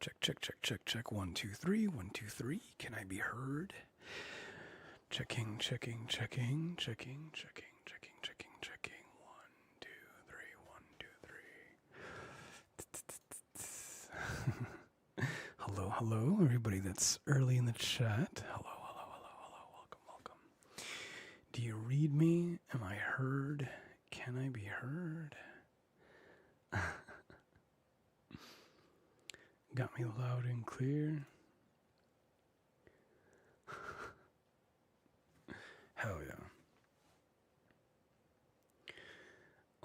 Check, check, check, check, check. 1, 2, 3. 1, 2, 3. Can I be heard? Checking, checking, checking, checking, checking, checking, checking, checking. 1, 2, 3. 1, 2, 3. Hello, hello, everybody that's early in the chat. Hello, hello, hello, hello. Welcome, welcome. Do you read me? Am I heard? Can I be heard? Got me loud and clear. Hell yeah.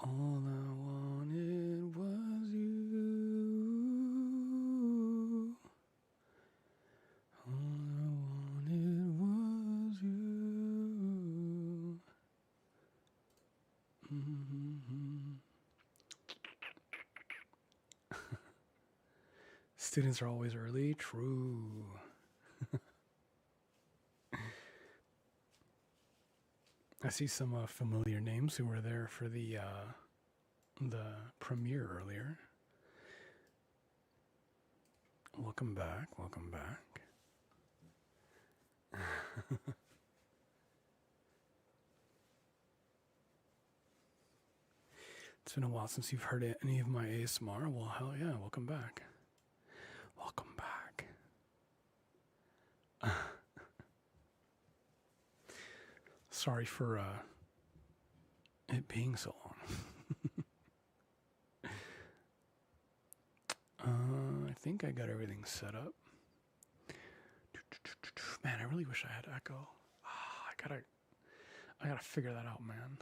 All I wanted was you. All I wanted was you. Mm-hmm. Students are always early. True. I see some familiar names who were there for the premiere earlier. Welcome back. Welcome back. It's been a while since you've heard any of my ASMR. Well, hell yeah. Welcome back. Welcome back. Sorry for it being so long. I think I got everything set up. Man, I really wish I had echo. I gotta figure that out, man.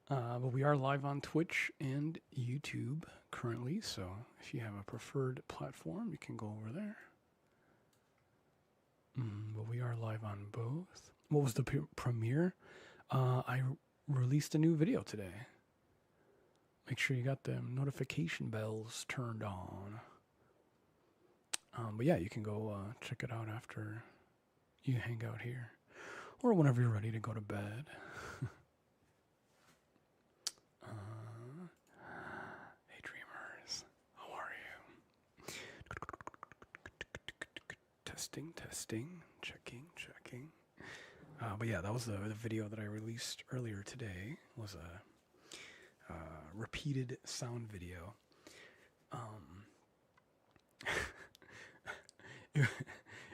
But we are live on Twitch and YouTube currently, so if you have a preferred platform, you can go over there. But we are live on both. What was the premiere? I released a new video today. Make sure you got the notification bells turned on. But yeah, you can go check it out after you hang out here, or whenever you're ready to go to bed. Hey dreamers, how are you? Testing, testing, checking, checking. But yeah, that was the video that I released earlier today. It was a repeated sound video.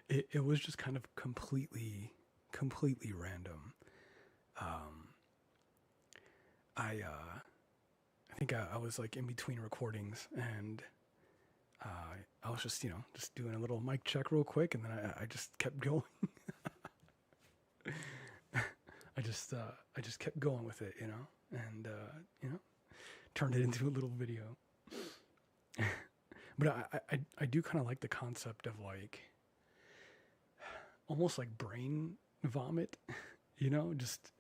It was just kind of completely random. I think I was like in between recordings, and I was just just doing a little mic check real quick, and then I just kept going. I just kept going with it, and turned it into a little video. But I do kind of like the concept of like almost like brain vomit, just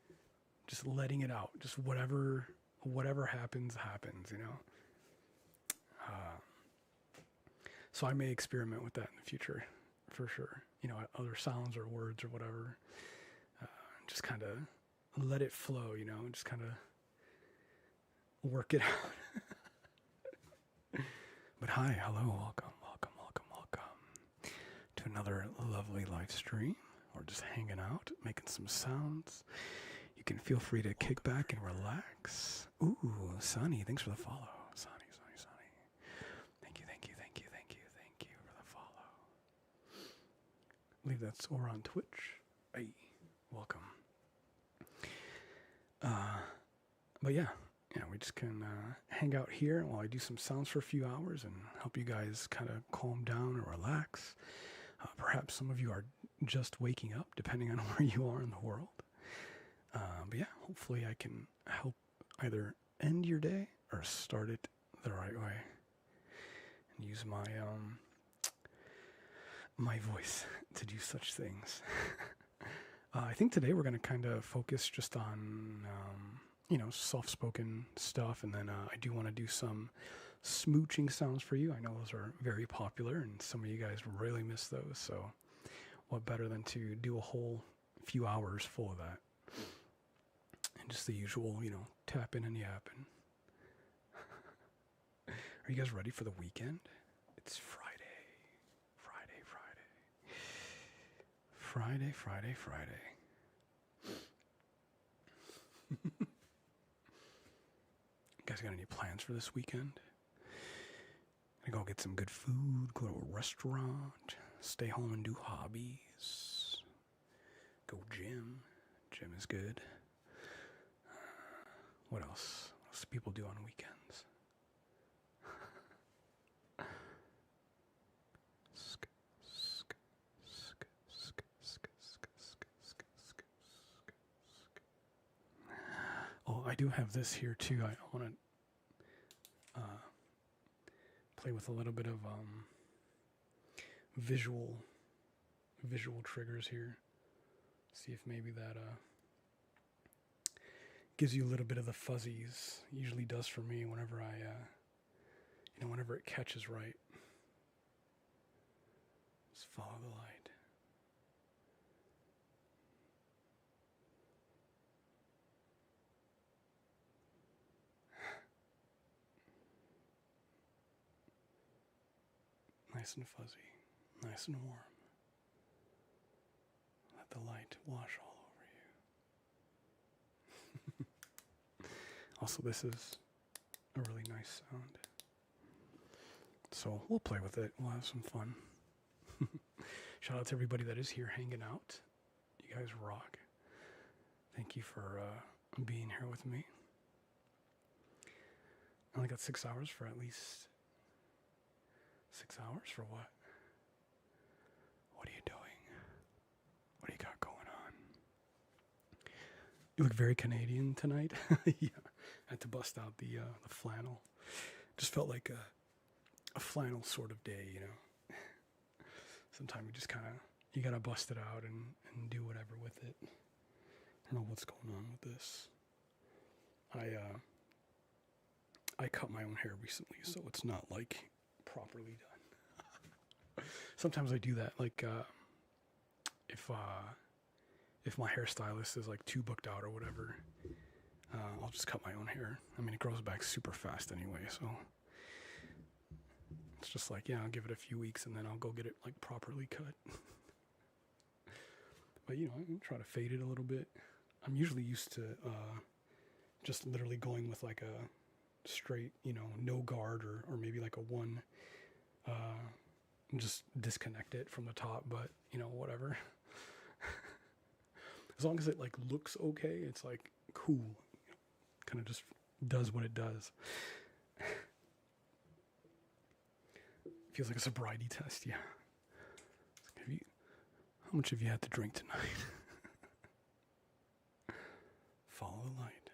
letting it out, just whatever happens, So I may experiment with that in the future, for sure. Other sounds or words or whatever. Just kind of let it flow, just kind of work it out. But hi, hello, welcome to another lovely live stream, or just hanging out, making some sounds. You can feel free to kick back and relax. Ooh, Sunny, thanks for the follow. Sunny. Thank you for the follow. I believe that's over on Twitch. Hey, welcome. But yeah, we just can hang out here while I do some sounds for a few hours and help you guys kind of calm down or relax. Perhaps some of you are just waking up, depending on where you are in the world. But yeah, hopefully I can help either end your day or start it the right way, and use my voice to do such things. I think today we're going to kind of focus just on soft-spoken stuff, and then I do want to do some smooching sounds for you. I know those are very popular, and some of you guys really miss those, so what better than to do a whole few hours full of that. And just the usual, tapping and yapping. Are you guys ready for the weekend? It's Friday. Friday, Friday. Friday, Friday, Friday. You guys got any plans for this weekend? Gonna go get some good food, go to a restaurant, stay home and do hobbies, go gym. Gym is good. What else? What else do people do on weekends? Oh, I do have this here too. I want to play with a little bit of visual triggers here. See if maybe that gives you a little bit of the fuzzies. Usually does for me whenever I whenever it catches right. Just follow the light. Nice and fuzzy, nice and warm. Let the light wash all over you. Also, this is a really nice sound. So we'll play with it. We'll have some fun. Shout out to everybody that is here hanging out. You guys rock. Thank you for being here with me. I only got 6 hours for at least 6 hours for what? What are you doing? What do you got going on? You look very Canadian tonight. Yeah, I had to bust out the flannel. Just felt like a flannel sort of day, you know. Sometimes you just you gotta bust it out and do whatever with it. I don't know what's going on with this. I cut my own hair recently, so it's not like properly done. Sometimes I do that, like if my hairstylist is like too booked out or whatever, I'll just cut my own hair. I mean, it grows back super fast anyway, so it's just like, yeah, I'll give it a few weeks and then I'll go get it like properly cut. But you know, I try to fade it a little bit. I'm usually used to just literally going with like a straight, you know, no guard or maybe like a one, just disconnect it from the top, but you know, whatever. As long as it like looks okay, it's like cool. Kind of just does what it does. Feels like a sobriety test, yeah. How much have you had to drink tonight? Follow the light.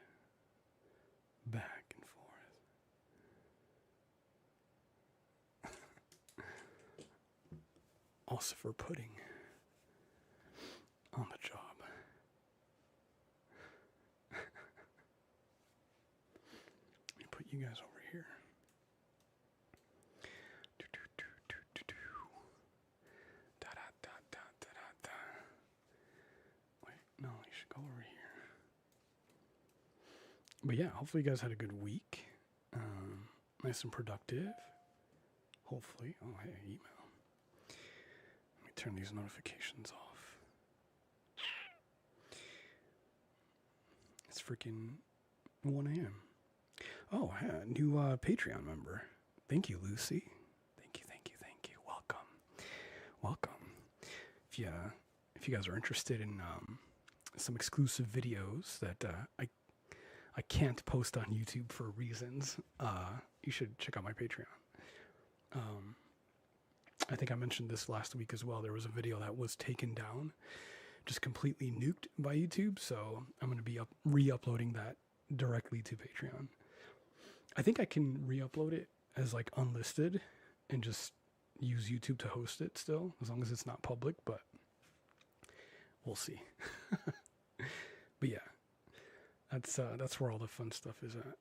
Back and forth. Also for pudding. On the job. Let me put you guys over here. Wait, no, you should go over here. But yeah, hopefully you guys had a good week. Nice and productive. Hopefully. Oh, hey, email. Let me turn these notifications off. It's freaking 1 a.m. Oh, yeah, new Patreon member. Thank you, Lucy. Thank you. Welcome. If you guys are interested in some exclusive videos that I can't post on YouTube for reasons, you should check out my Patreon. I think I mentioned this last week as well. There was a video that was taken down, just completely nuked by YouTube, so I'm going to be re-uploading that directly to Patreon. I think I can re-upload it as like unlisted and just use YouTube to host it still, as long as it's not public, but we'll see. But yeah, that's where all the fun stuff is at.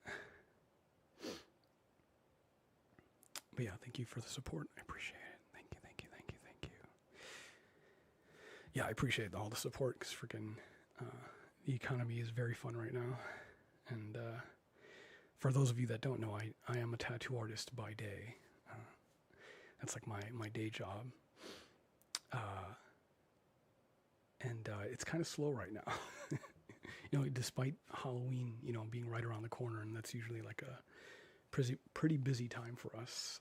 But yeah, thank you for the support. I appreciate it. Thank you. Yeah, I appreciate all the support because freaking the economy is very fun right now, and for those of you that don't know, I am a tattoo artist by day. That's like my day job. And it's kind of slow right now. Despite Halloween, being right around the corner, and that's usually like a pretty busy time for us.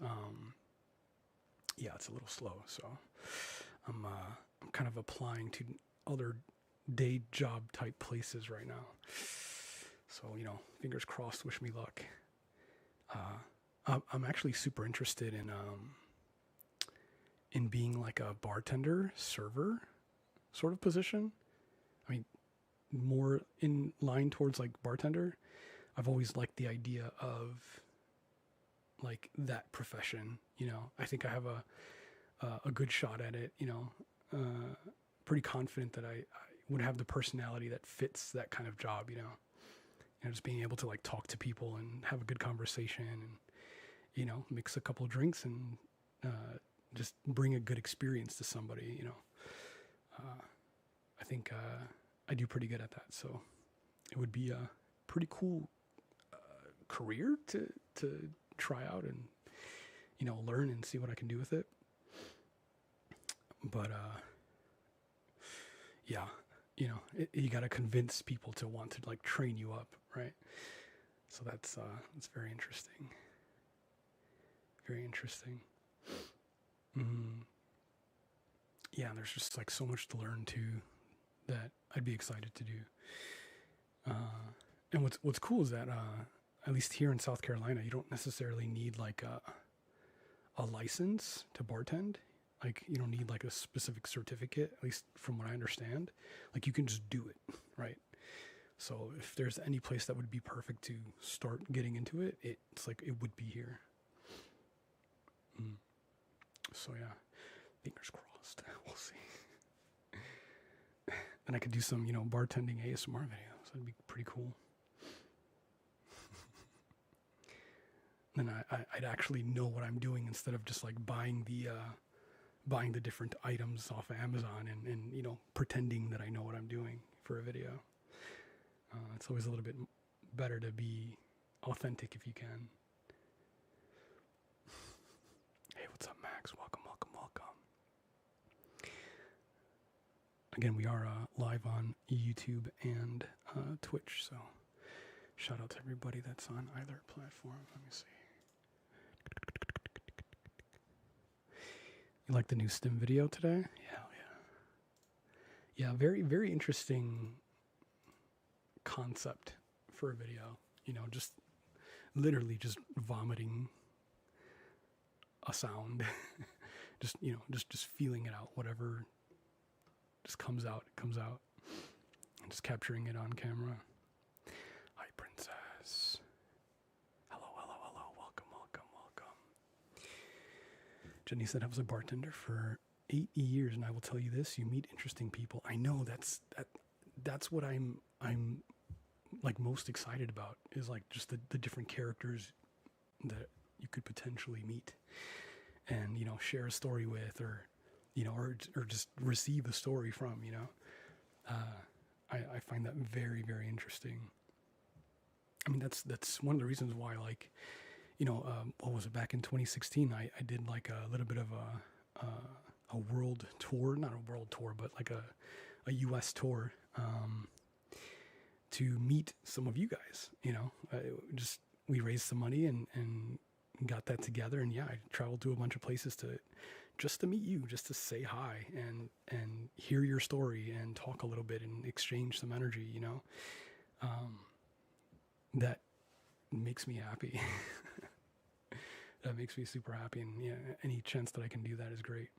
Yeah, it's a little slow, so I'm kind of applying to other day job type places right now. So fingers crossed. Wish me luck. I'm actually super interested in being like a bartender, server sort of position. I mean, more in line towards like bartender. I've always liked the idea of like that profession. I think I have a good shot at it. Pretty confident that I would have the personality that fits that kind of job. Just being able to like talk to people and have a good conversation and mix a couple of drinks and just bring a good experience to somebody. I think I do pretty good at that, so it would be a pretty cool career to try out and learn and see what I can do with it. But yeah, you got to convince people to want to like train you up, right? So that's very interesting. Very interesting. Yeah, there's just like so much to learn too that I'd be excited to do. And what's cool is that at least here in South Carolina, you don't necessarily need like a license to bartend. Like you don't need like a specific certificate, at least from what I understand. Like you can just do it, right? So if there's any place that would be perfect to start getting into it, it's like it would be here. So yeah, fingers crossed. We'll see. And I could do some, bartending ASMR videos. That'd be pretty cool. Then I'd actually know what I'm doing instead of just like buying the different items off of Amazon and pretending that I know what I'm doing for a video. It's always a little bit better to be authentic if you can. Hey, what's up, Max? Welcome. Again, we are live on YouTube and Twitch, so shout out to everybody that's on either platform. Let me see. You like the new STEM video today? Yeah, very, very interesting concept for a video. Just literally just vomiting a sound. just feeling it out, whatever just comes out, and just capturing it on camera. Hi, princess. Hello, welcome. Jenny said I was a bartender for 8 years, and I will tell you this: you meet interesting people. I know that's what I'm like most excited about, is like just the different characters that you could potentially meet and share a story with, or or just receive a story from. I find that very, very interesting. I mean, that's one of the reasons why, like, what was it, back in 2016, I did like a little bit of a world tour, not a world tour, but like a US tour, to meet some of you guys. We raised some money and got that together, and yeah, I traveled to a bunch of places just to meet you, just to say hi and hear your story and talk a little bit and exchange some energy. That makes me happy. That makes me super happy, and yeah, any chance that I can do that is great.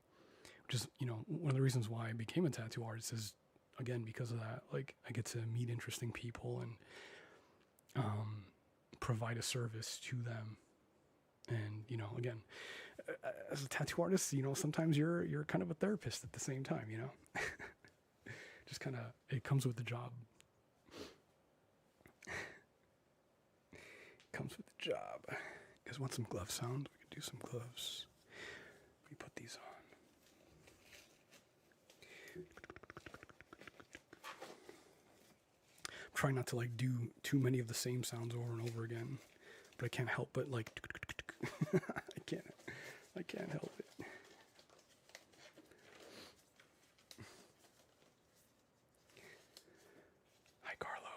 Which is, one of the reasons why I became a tattoo artist is, again, because of that. Like, I get to meet interesting people and provide a service to them. And, again, as a tattoo artist, sometimes you're kind of a therapist at the same time, just kind of, it comes with the job. Comes with the job. You guys want some glove sound? We could do some gloves. Let me put these on. I'm trying not to like do too many of the same sounds over and over again. but I can't help but like I can't help it. Hi, Carlo.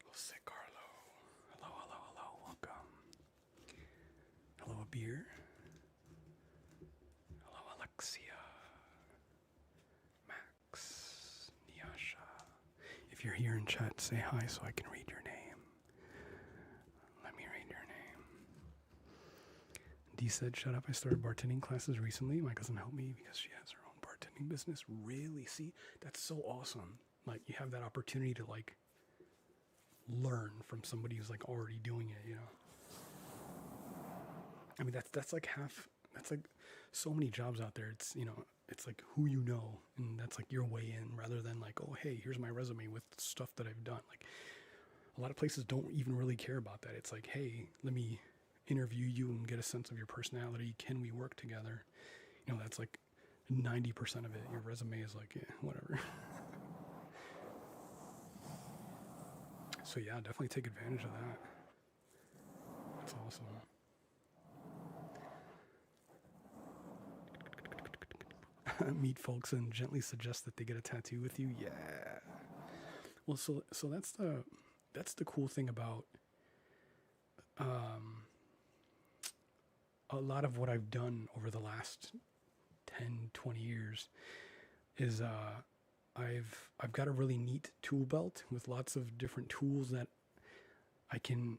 Oh, sick Carlo. Hello, hello, hello. Welcome. Hello, Abir. Hello, Alexia. Max. Nyasha. If you're here in chat, say hi so I can read your name. Let me read your name. Dee said, shut up, I started bartending classes recently. My cousin helped me because she has her own bartending business. Really? See, that's so awesome. Like, you have that opportunity to, like, learn from somebody who's, like, already doing it, you know? I mean, that's like that's like so many jobs out there. It's, you know, it's like who you know, and that's like your way in rather than like, oh, hey, here's my resume with stuff that I've done. Like, a lot of places don't even really care about that. It's like, hey, let me interview you and get a sense of your personality. Can we work together? You know, that's like 90% of it. Your resume is like, yeah, whatever. So yeah, definitely take advantage of that. That's awesome. Meet folks and gently suggest that they get a tattoo with you. Yeah. Well, so that's the cool thing about a lot of what I've done over the last 10, 20 years is I've got a really neat tool belt with lots of different tools that I can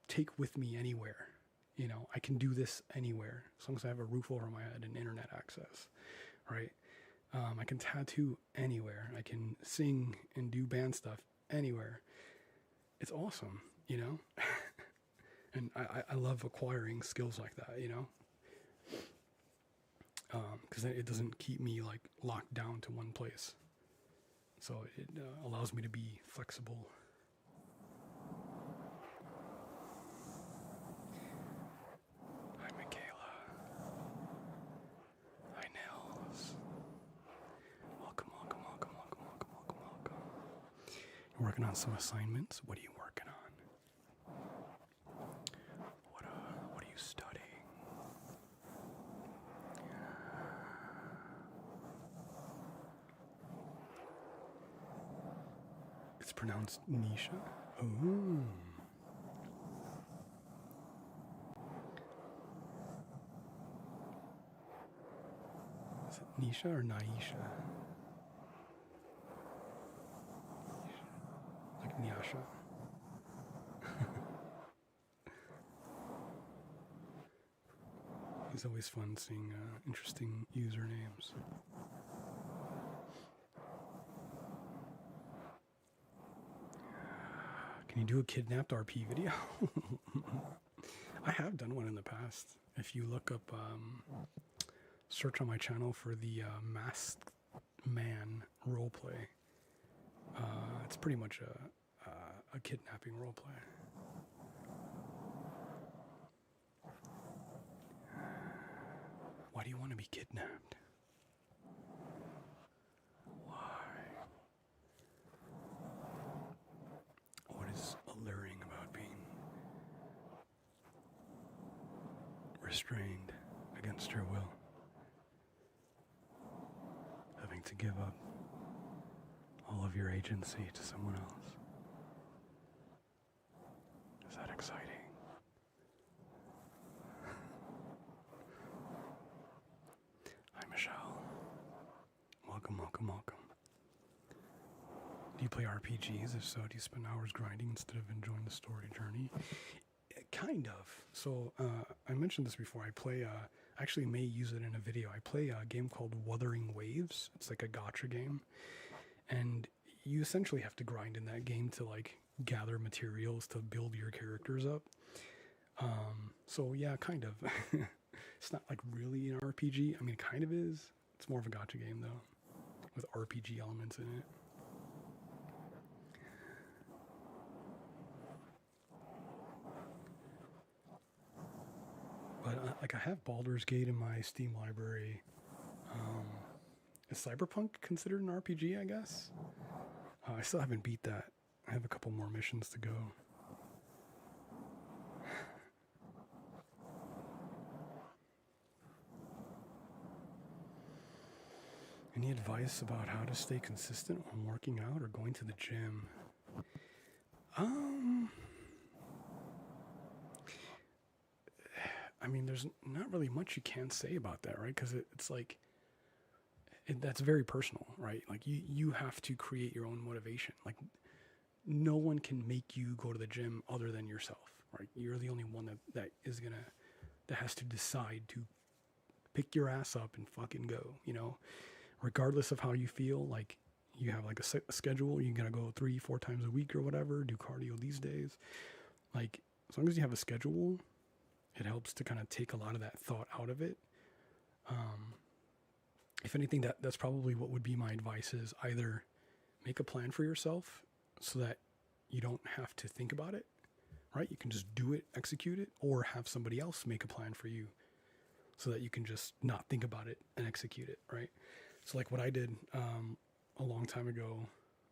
take with me anywhere. You know, I can do this anywhere as long as I have a roof over my head and internet access, right? I can tattoo anywhere. I can sing and do band stuff anywhere. It's awesome, you know? And I love acquiring skills like that, you know? Because it doesn't keep me like locked down to one place. So it allows me to be flexible. Hi, Michaela. Hi, Nels. Welcome, welcome, welcome, welcome, welcome, welcome, welcome. You're working on some assignments? What are you working on? What are you studying? It's pronounced Nisha. Oh. Is it Nisha or Naisha? Like Nyasha. It's always fun seeing interesting usernames. Can you do a kidnapped RP video? I have done one in the past. If you look up, search on my channel for the Masked Man roleplay, it's pretty much a kidnapping roleplay. Why do you want to be kidnapped? Why? What is alluring about being restrained against your will? Having to give up all of your agency to someone else. Is that exciting? Hi, Michelle. Welcome, welcome, welcome. Do you play RPGs? If so, do you spend hours grinding instead of enjoying the story journey? Kind of. So, I mentioned this before. I play, I actually may use it in a video. I play a game called Wuthering Waves. It's like a gacha game. And you essentially have to grind in that game to, like, gather materials to build your characters up. So, yeah, kind of. It's not, like, really an RPG. I mean, it kind of is. It's more of a gacha game, though, with RPG elements in it. But like I have Baldur's Gate in my Steam library. Is Cyberpunk considered an RPG? I guess. I still haven't beat that. I have a couple more missions to go. Any advice about how to stay consistent when working out or going to the gym? Um, I mean, there's not really much you can say about that, right? Because it's like that's very personal, right? Like you have to create your own motivation. Like no one can make you go to the gym other than yourself, right? You're the only one that has to decide to pick your ass up and fucking go, regardless of how you feel. Like you have like a schedule, you're gonna go 3-4 times a week or whatever, do cardio these days. Like as long as you have a schedule, it helps to kind of take a lot of that thought out of it. If anything, that's probably what would be my advice: is either make a plan for yourself so that you don't have to think about it, right? You can just do it, execute it, or have somebody else make a plan for you so that you can just not think about it and execute it, right? So like what I did a long time ago,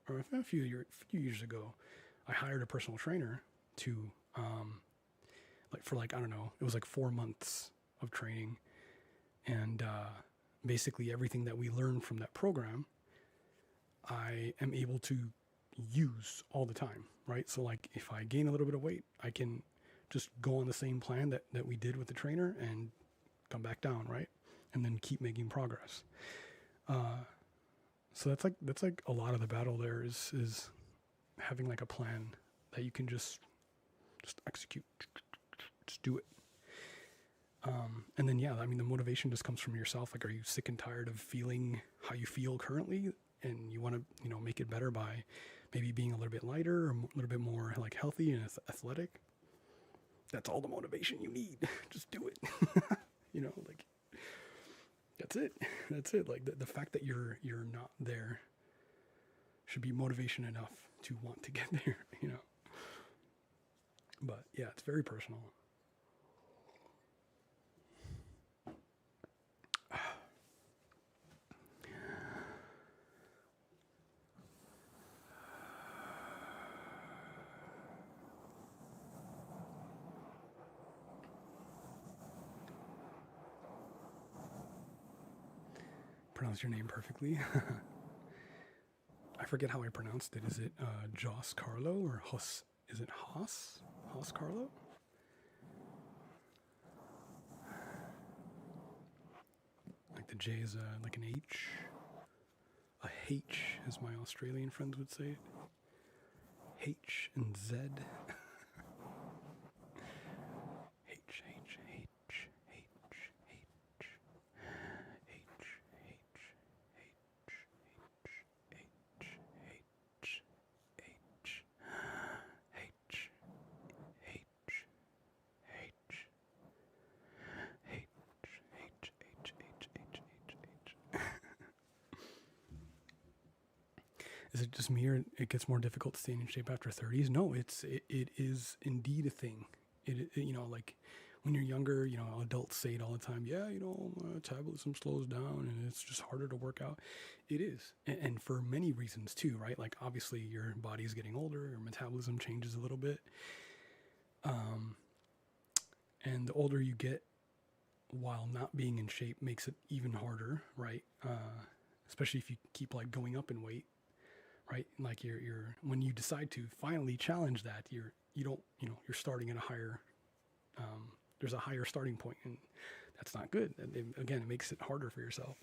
or a few years ago, I hired a personal trainer to I don't know, it was like 4 months of training, and basically everything that we learned from that program, I am able to use all the time, right? So like if I gain a little bit of weight, I can just go on the same plan that we did with the trainer and come back down, right? And then keep making progress. So that's like a lot of the battle there is having like a plan that you can just execute, just do it. And then, yeah, I mean, the motivation just comes from yourself. Like, are you sick and tired of feeling how you feel currently? And you want to, make it better by maybe being a little bit lighter or a little bit more like healthy and athletic. That's all the motivation you need. Just do it. Like that's it. That's it. Like the fact that you're not there should be motivation enough to want to get there, But yeah, it's very personal. Pronounce your name perfectly. I forget how I pronounced it. Is it Jos Carlo or Hos? Is it Hos? Hos Carlo? Like the J is like an H. A H, as my Australian friends would say it. H and Z. H, H, H, H, H. Is it just me, or it gets more difficult to stay in shape after 30s? No, it is indeed a thing. Like when you're younger, adults say it all the time. Yeah, metabolism slows down and it's just harder to work out. It is, and for many reasons too, right? Like obviously your body is getting older, your metabolism changes a little bit, and the older you get, while not being in shape, makes it even harder, right? Especially if you keep like going up in weight. Right, like you're when you decide to finally challenge that, you're starting at a higher, there's a higher starting point, and that's not good. And again, it makes it harder for yourself.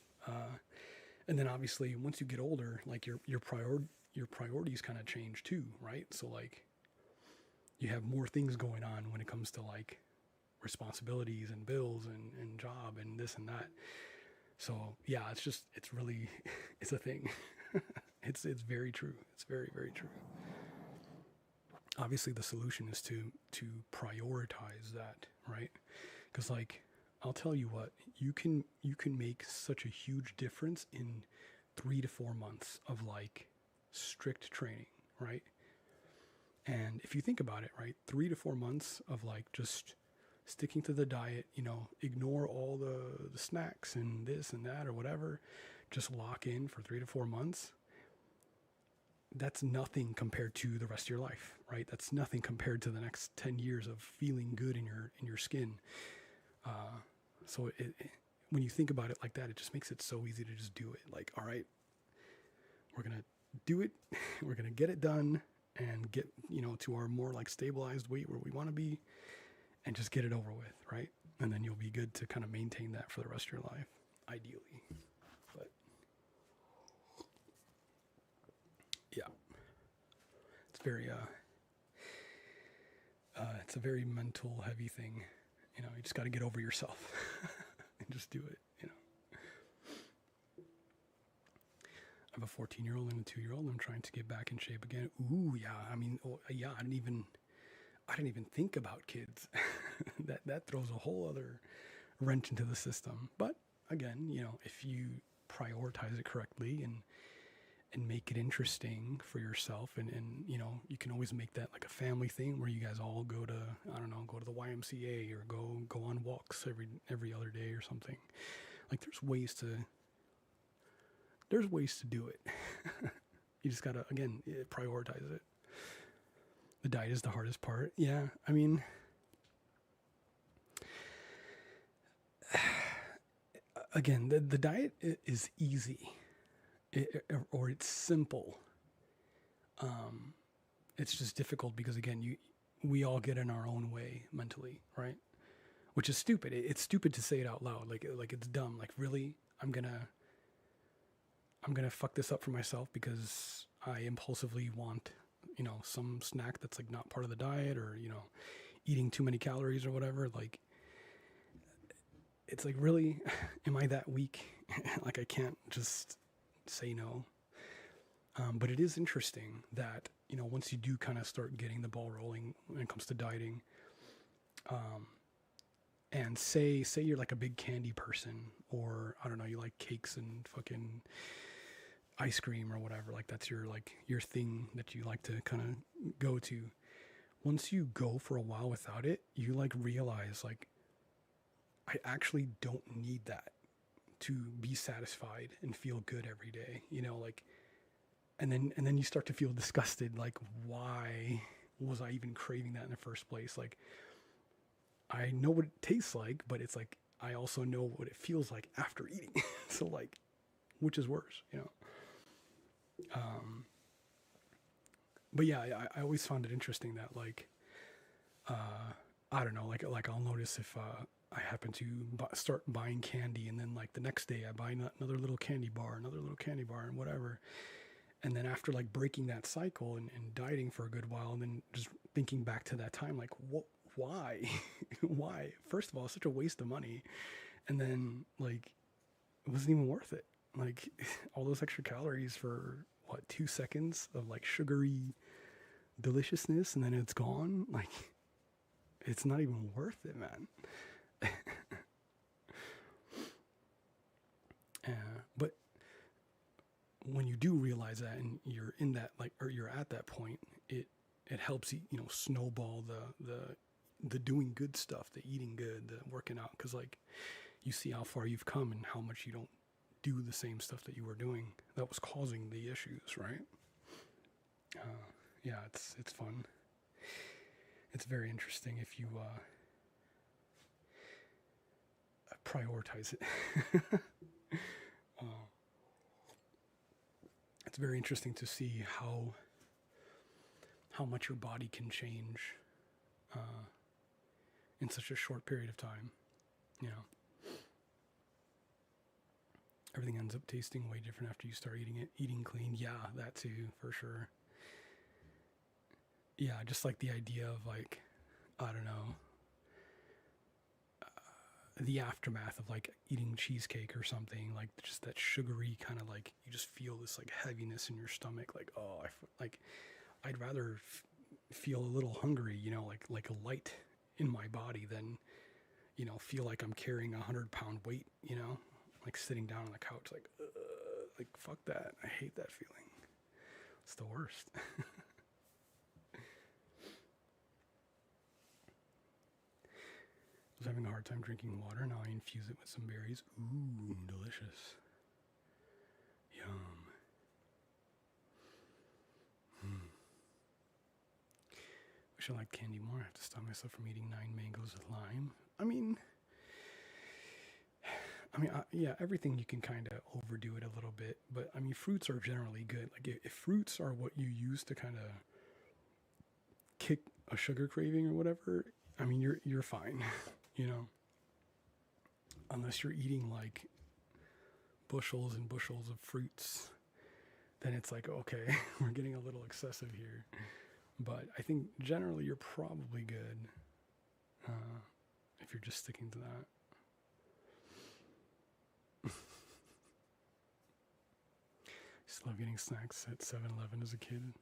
And then obviously, once you get older, like your priorities kind of change too, right? So like, you have more things going on when it comes to like responsibilities and bills and job and this and that. So yeah, it's really, it's a thing. It's very true. It's very, very true. Obviously, the solution is to prioritize that, right? Because like, I'll tell you what, you can make such a huge difference in 3 to 4 months of like strict training, right? And if you think about it, right, 3 to 4 months of like just sticking to the diet, ignore all the snacks and this and that or whatever, just lock in for 3 to 4 months. That's nothing compared to the rest of your life, right? That's nothing compared to the next 10 years of feeling good in your skin. So when you think about it like that, it just makes it so easy to just do it. Like, all right, we're going to do it. We're going to get it done and get, to our more like stabilized weight where we want to be and just get it over with, right? And then you'll be good to kind of maintain that for the rest of your life, ideally. But yeah, it's very, it's a very mental heavy thing. You just got to get over yourself and just do it, I have a 14-year-old and a 2-year-old. I'm trying to get back in shape again. Ooh, yeah. I mean, I didn't even think about kids. that throws a whole other wrench into the system. But again, if you prioritize it correctly and make it interesting for yourself, and you can always make that like a family thing where you guys all go to, I don't know, go to the YMCA or go on walks every other day or something. Like there's ways to do it. You just gotta, again, prioritize it. The diet is the hardest part. Yeah, I mean, again, the diet is easy, or it's simple. It's just difficult because, again, we all get in our own way mentally, right? Which is stupid. It's stupid to say it out loud. Like it's dumb. Like, really, I'm gonna fuck this up for myself because I impulsively want, some snack that's like not part of the diet, or, eating too many calories or whatever. Like, it's like, really, am I that weak? Like, I can't just say no. But it is interesting that, once you do kind of start getting the ball rolling when it comes to dieting, and say you're like a big candy person, or I don't know, you like cakes and fucking ice cream or whatever, like that's your thing that you like to kind of go to. Once you go for a while without it, you like realize like, I actually don't need that to be satisfied and feel good every day, like, and then you start to feel disgusted, like, why was I even craving that in the first place? Like, I know what it tastes like, but it's like, I also know what it feels like after eating. So like, which is worse, but yeah, I always found it interesting that like, I don't know, like I'll notice if, I happen to start buying candy, and then like the next day I buy another little candy bar, and whatever. And then after like breaking that cycle and dieting for a good while, and then just thinking back to that time, like, why? Why? First of all, it's such a waste of money. And then like, it wasn't even worth it. Like all those extra calories for 2 seconds of like sugary deliciousness, and then it's gone. Like, it's not even worth it, man. But when you do realize that, and you're in that, like, or you're at that point, it helps you, snowball the doing good stuff, the eating good, the working out, because like you see how far you've come and how much you don't do the same stuff that you were doing that was causing the issues, right? Yeah, it's fun. It's very interesting if you prioritize it. It's very interesting to see how much your body can change in such a short period of time. Everything ends up tasting way different after you start eating clean. Yeah, that too, for sure. Yeah, just like the idea of like, I don't know, the aftermath of like eating cheesecake or something, like just that sugary kind of like, you just feel this like heaviness in your stomach, like, oh, I'd rather feel a little hungry, like a light in my body than, feel like I'm carrying 100-pound weight, like sitting down on the couch, like fuck that. I hate that feeling. It's the worst. I was having a hard time drinking water. Now I infuse it with some berries. Ooh, delicious. Yum. Wish I liked candy more. I have to stop myself from eating 9 mangoes with lime. I mean, I mean, yeah, everything you can kind of overdo it a little bit, but I mean, fruits are generally good. Like if fruits are what you use to kind of kick a sugar craving or whatever, I mean, you're fine, you know, unless you're eating like bushels and bushels of fruits, then it's like, okay, we're getting a little excessive here. But I think generally you're probably good uh, if you're just sticking to that. Used to love getting snacks at 7-Eleven as a kid.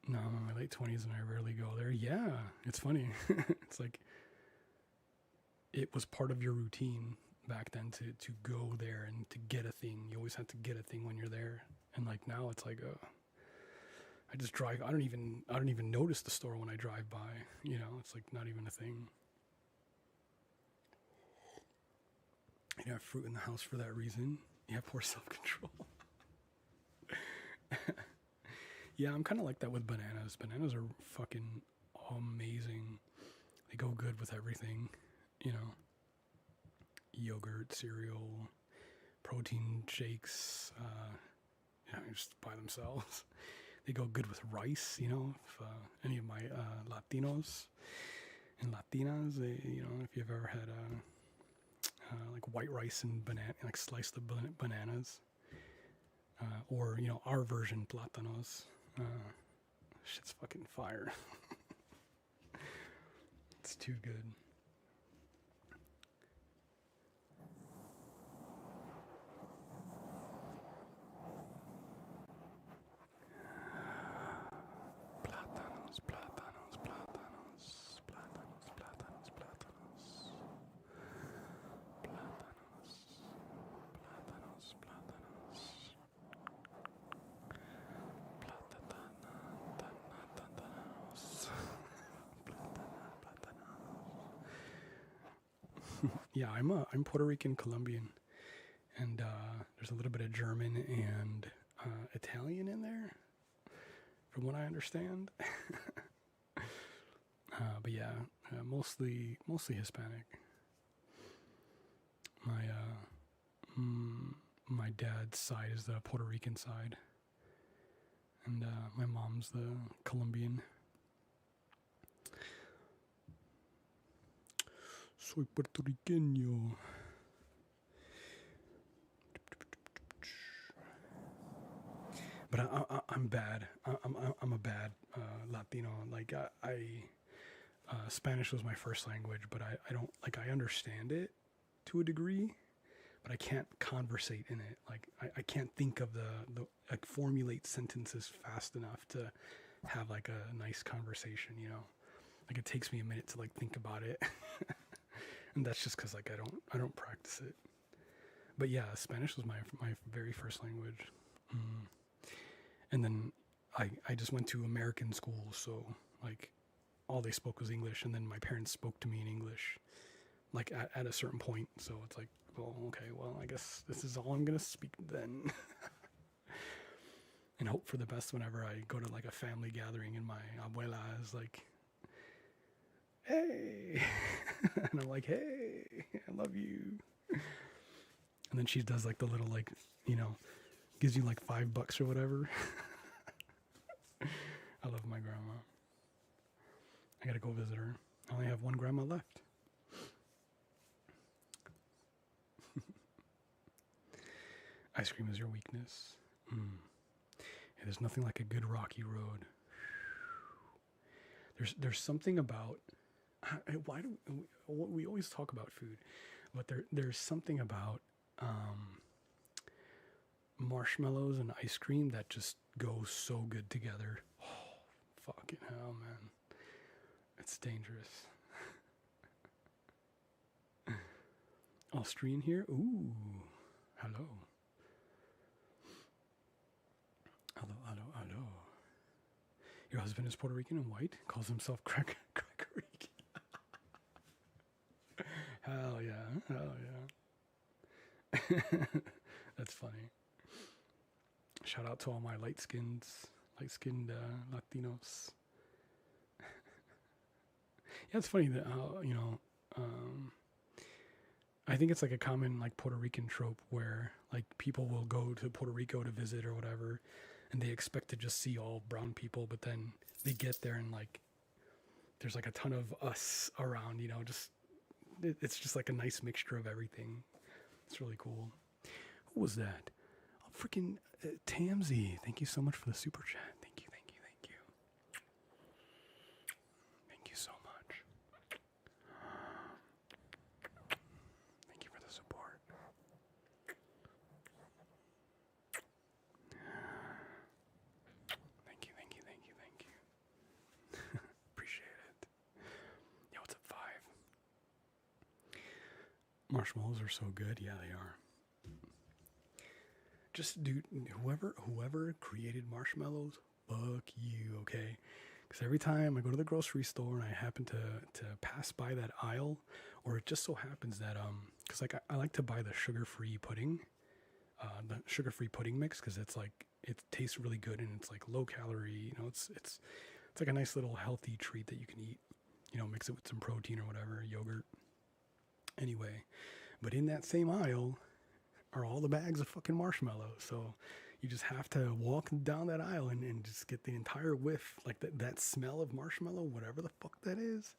No, I'm in my late 20s and I rarely go there. Yeah, it's funny. It's like it was part of your routine back then to go there and to get a thing. You always had to get a thing when you're there. And like now it's like I just drive. I don't even notice the store when I drive by. You know, it's like not even a thing. You don't have fruit in the house for that reason. You have poor self-control. Yeah, I'm kind of like that with bananas. Bananas are fucking amazing. They go good with everything, you know. Yogurt, cereal, protein shakes, just by themselves. They go good with rice, you know. If any of my Latinos and Latinas, if you've ever had like white rice and banana, like sliced bananas, or our version plátanos. Shit's fucking fire. It's too good. Plátanos, plátanos, plátanos, plátanos, plátanos, plátanos, plátanos, plátanos, plátanos. Yeah, I'm Puerto Rican Colombian, and there's a little bit of German and Italian in there, from what I understand. But yeah, mostly Hispanic. My my dad's side is the Puerto Rican side, and my mom's the Colombian. Soy puertorriqueño. But I'm bad. I'm a bad Latino. Like Spanish was my first language, but I don't like. I understand it to a degree, but I can't conversate in it. Like I can't think of the like formulate sentences fast enough to have like a nice conversation. You know, like it takes me a minute to like think about it. And that's just because like I don't practice it. But yeah, Spanish was my very first language, and then I just went to American school, so like all they spoke was English, and then my parents spoke to me in English, like at a certain point. So it's like, well, okay, well I guess this is all I'm gonna speak then, and hope for the best whenever I go to like a family gathering and my abuela is like, hey, and I'm like, hey, I love you. And then she does like the little like, gives you like $5 or whatever. I love my grandma. I gotta go visit her. I only have one grandma left. Ice cream is your weakness. Yeah, there's nothing like a good rocky road. There's something about why do we always talk about food, but there's something about marshmallows and ice cream that just goes so good together. Oh, fucking hell, man. It's dangerous. Austrian here? Ooh. Hello. Hello. Your husband is Puerto Rican and white? Calls himself Cracker Rican. Hell yeah. That's funny. Shout out to all my light-skinned Latinos. Yeah, it's funny that I think it's like a common like Puerto Rican trope where like people will go to Puerto Rico to visit or whatever, and they expect to just see all brown people, but then they get there and like there's like a ton of us around, just it's just like a nice mixture of everything. It's really cool. Who was that? Oh, freaking Tamsy. Thank you so much for the super chat. Thank you, thank you, thank you. Thank you so much. Thank you for the support. Thank you, thank you, thank you, thank you. Appreciate it. Yo, what's up, 5? Marshmallows are so good. Yeah, they are. Just dude, whoever created marshmallows, fuck you, okay? Because every time I go to the grocery store and I happen to pass by that aisle, or it just so happens that because like I like to buy the sugar-free pudding, mix, because it's like it tastes really good and it's like low calorie. It's like a nice little healthy treat that you can eat. Mix it with some protein or whatever, yogurt. Anyway, but in that same aisle are all the bags of fucking marshmallows. So you just have to walk down that aisle and just get the entire whiff, like that smell of marshmallow, whatever the fuck that is.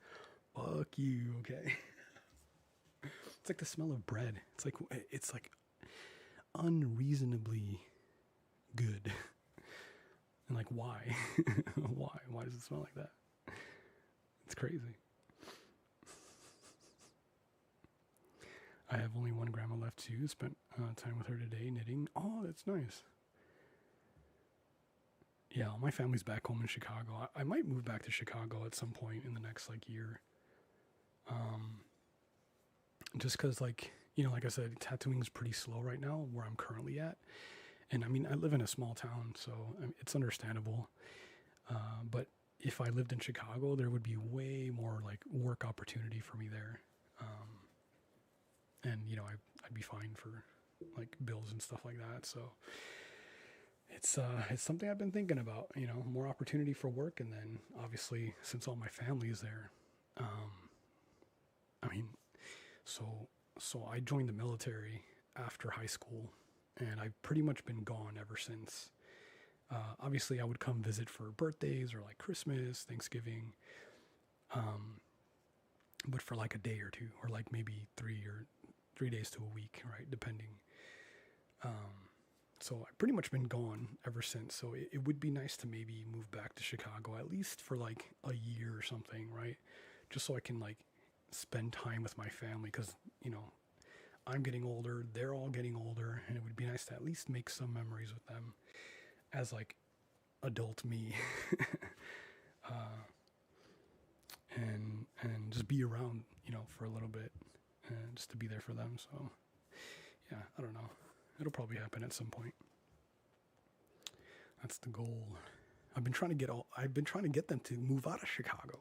Fuck you, okay? It's like the smell of bread. It's like unreasonably good. And like, why? Why does it smell like that? It's crazy. I have only one grandma left too. Spent time with her today knitting. Oh, that's nice. Yeah, my family's back home in Chicago. I might move back to Chicago at some point in the next like year. Just because like I said, tattooing's pretty slow right now where I'm currently at. And I mean, I live in a small town, so it's understandable. But if I lived in Chicago, there would be way more like work opportunity for me there. And I'd be fine for like bills and stuff like that. So it's something I've been thinking about. More opportunity for work, and then obviously since all my family is there, I mean, so I joined the military after high school, and I've pretty much been gone ever since. Obviously, I would come visit for birthdays or like Christmas, Thanksgiving, but for like a day or two, or like maybe 3 days to a week, right? Depending. So I've pretty much been gone ever since. So it would be nice to maybe move back to Chicago at least for like a year or something, right? Just so I can like spend time with my family, because I'm getting older, they're all getting older, and it would be nice to at least make some memories with them as like adult me. And just be around, for a little bit, and just to be there for them. So yeah, I don't know. It'll probably happen at some point. That's the goal. I've been trying to get them to move out of Chicago.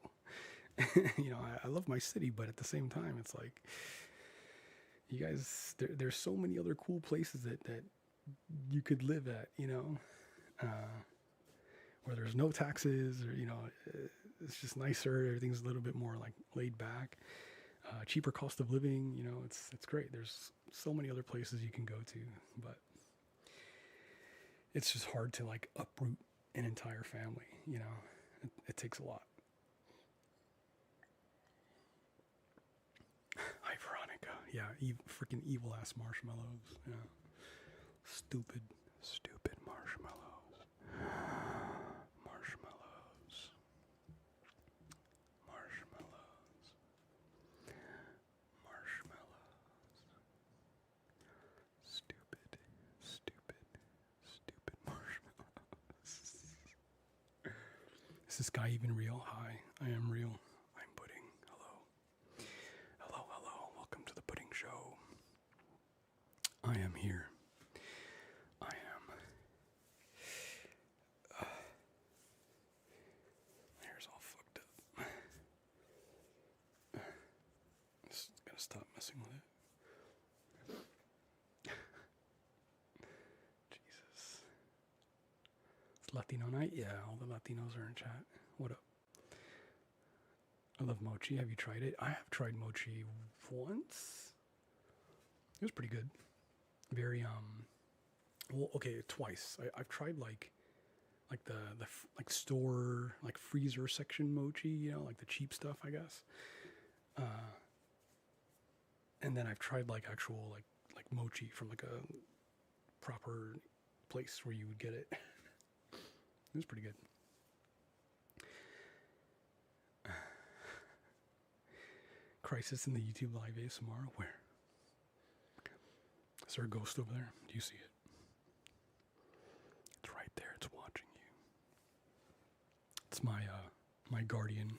I love my city, but at the same time, it's like, you guys, there's so many other cool places that you could live at, where there's no taxes, or it's just nicer. Everything's a little bit more like laid back, cheaper cost of living. It's great. There's so many other places you can go to, but it's just hard to like uproot an entire family. It takes a lot. Hi, Veronica. Yeah, freaking evil ass marshmallows. Yeah, stupid marshmallows. Is this guy even real? Hi, I am real. I'm Pudding. Hello. Hello. Welcome to the Pudding Show. I am here. I am. My hair's all fucked up. Just gotta stop messing with it. Latino night? Yeah, all the Latinos are in chat. What up? I love mochi. Have you tried it? I have tried mochi once. It was pretty good. Very well, okay, twice. I've tried like the like store like freezer section mochi, like the cheap stuff, I guess. And then I've tried like actual like mochi from like a proper place where you would get it. It was pretty good. Crisis in the YouTube live ASMR. Where? Is there a ghost over there? Do you see it? It's right there. It's watching you. It's my guardian.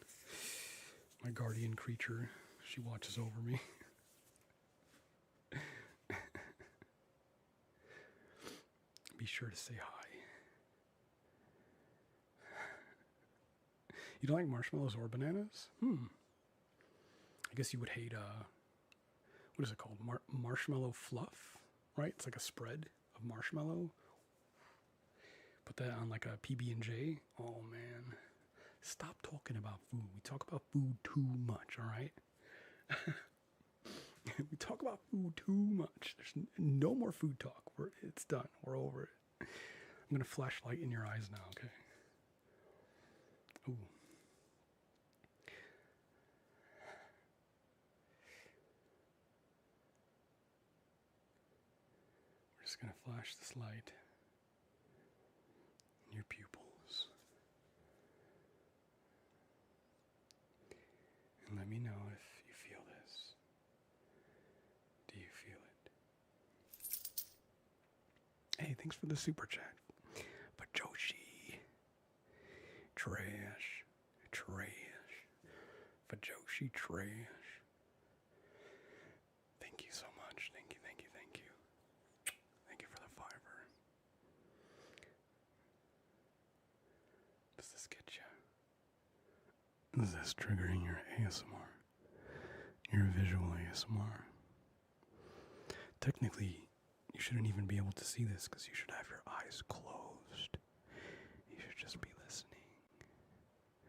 My guardian creature. She watches over me. Be sure to say hi. You don't like marshmallows or bananas? I guess you would hate, what is it called? Marshmallow fluff, right? It's like a spread of marshmallow. Put that on like a PB&J. Oh, man. Stop talking about food. We talk about food too much, all right? We talk about food too much. There's no more food talk. It's done. We're over it. I'm going to flashlight in your eyes now, okay? Ooh. We're just going to flash this light in your pupils. And let me know if you feel this. Do you feel it? Hey, thanks for the super chat. But Joshi. Trash. Fajoshi trash. Thank you so much. Thank you. Thank you for the fiver. Does this get you? Is this triggering your ASMR? Your visual ASMR? Technically, you shouldn't even be able to see this because you should have your eyes closed. You should just be listening.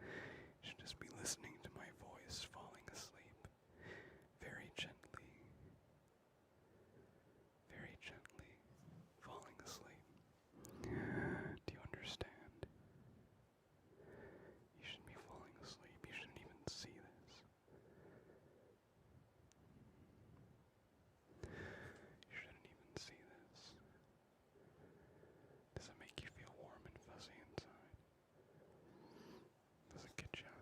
You should just be listening to my voice falling asleep. Very gently. Very gently. Falling asleep. Do you understand? You shouldn't be falling asleep. You shouldn't even see this. You shouldn't even see this. Does it make you feel warm and fuzzy inside? Does it get you?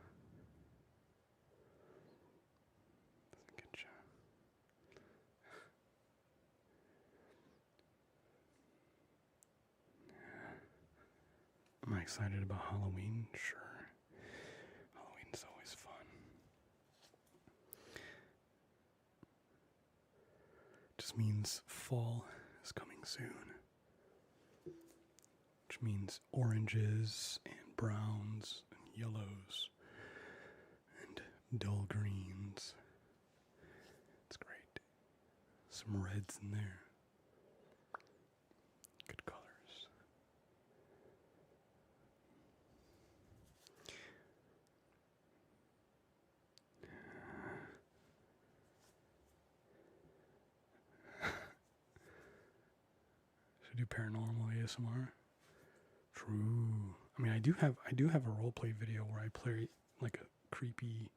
Does it get you? Am I excited about Halloween? Sure. Halloween's always fun. Just means fall is coming soon. Which means oranges and browns and yellows and dull greens. It's great. Some reds in there. Good colors. Should I do paranormal ASMR? True. I mean, I do have a roleplay video where I play like a creepy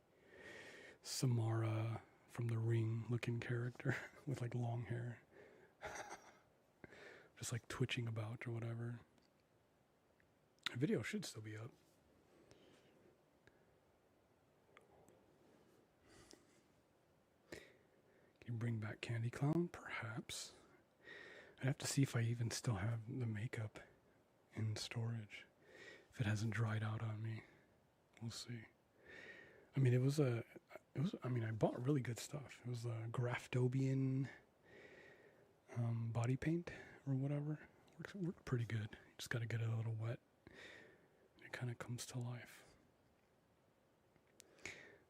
Samara from The Ring looking character with like long hair. Just like twitching about or whatever. The video should still be up. Can you bring back Candy Clown? Perhaps. I'd have to see if I even still have the makeup in storage. If it hasn't dried out on me. We'll see. I mean, I bought really good stuff. It was a Graftobian body paint or whatever. Worked pretty good. You just got to get it a little wet. It kind of comes to life.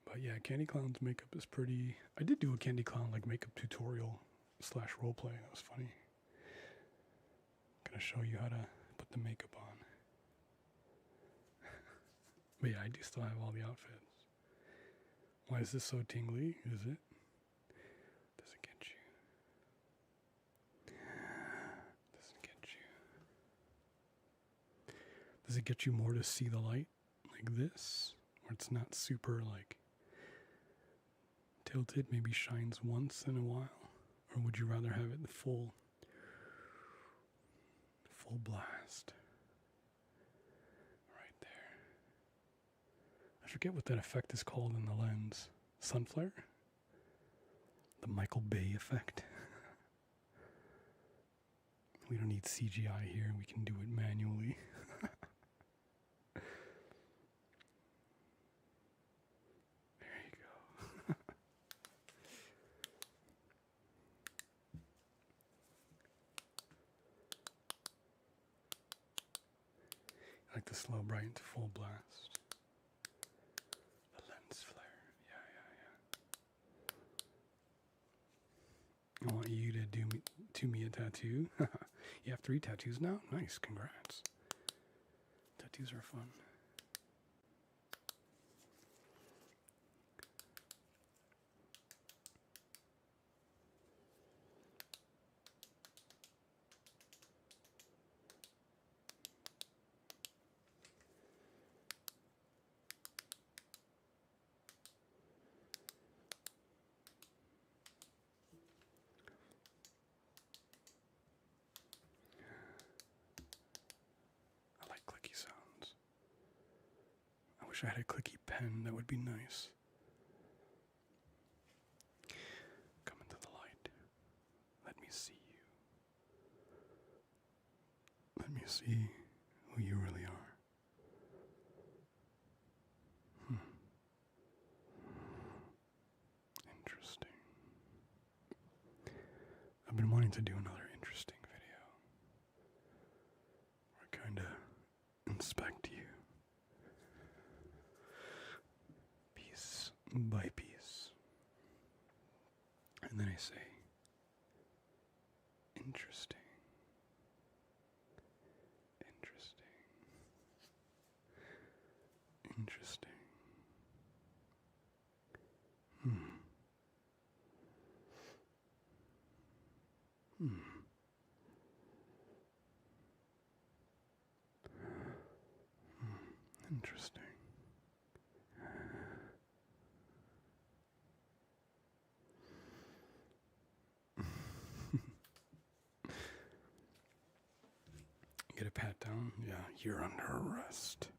But yeah, Candy Clown's makeup is pretty... I did do a Candy Clown like makeup tutorial / roleplay. That was funny. I'm gonna show you how to put the makeup on. But yeah, I do still have all the outfits. Why is this so tingly? Is it? Does it get you? Does it get you more to see the light like this, where it's not super like tilted, maybe shines once in a while? Or would you rather have it the full blast? Right there. I forget what that effect is called in the lens. Sun flare? The Michael Bay effect. We don't need CGI here, we can do it manually. There you go. I like the slow bright to full blast. The lens flare. Yeah. I want you to do me a tattoo. You have 3 tattoos now? Nice, congrats. Tattoos are fun. I like clicky sounds. I wish I had a clicky pen, that would be nice. Come into the light. Let me see you. Let me see who you really are. Interesting. I've been wanting to do another interesting video where I kind of inspect you piece by piece. And then I say, interesting. Interesting. Interesting. Interesting. Get a pat down? Yeah, you're under arrest.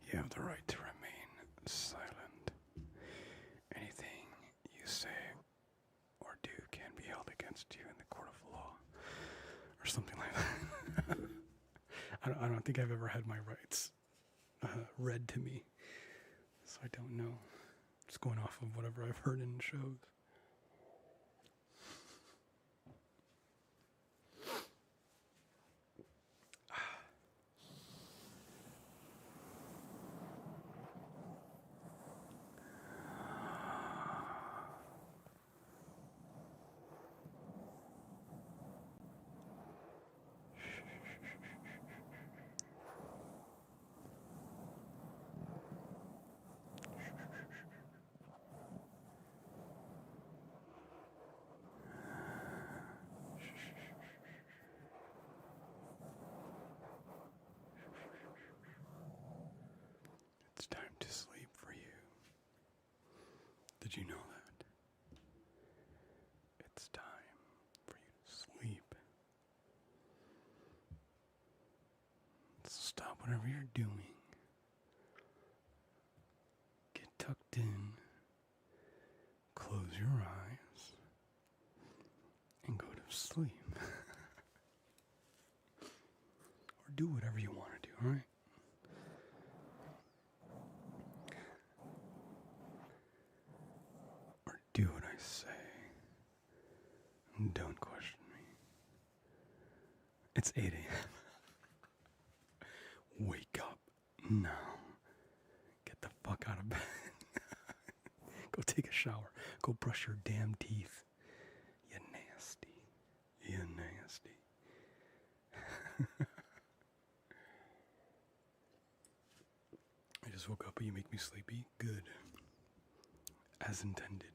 You have the right to remain silent. Anything you say or do can be held against you in the court of law. Or something like that. I don't think I've ever had my rights read to me. So I don't know. Just going off of whatever I've heard in shows. It's time to sleep for you. Did you know that? It's time for you to sleep. So stop whatever you're doing. Get tucked in. Close your eyes. And go to sleep. Or do whatever you want to do, alright? Do what I say. And don't question me. It's 8 a.m. Wake up now. Get the fuck out of bed. Go take a shower. Go brush your damn teeth. You nasty. You nasty. I just woke up, but you make me sleepy. Good. As intended.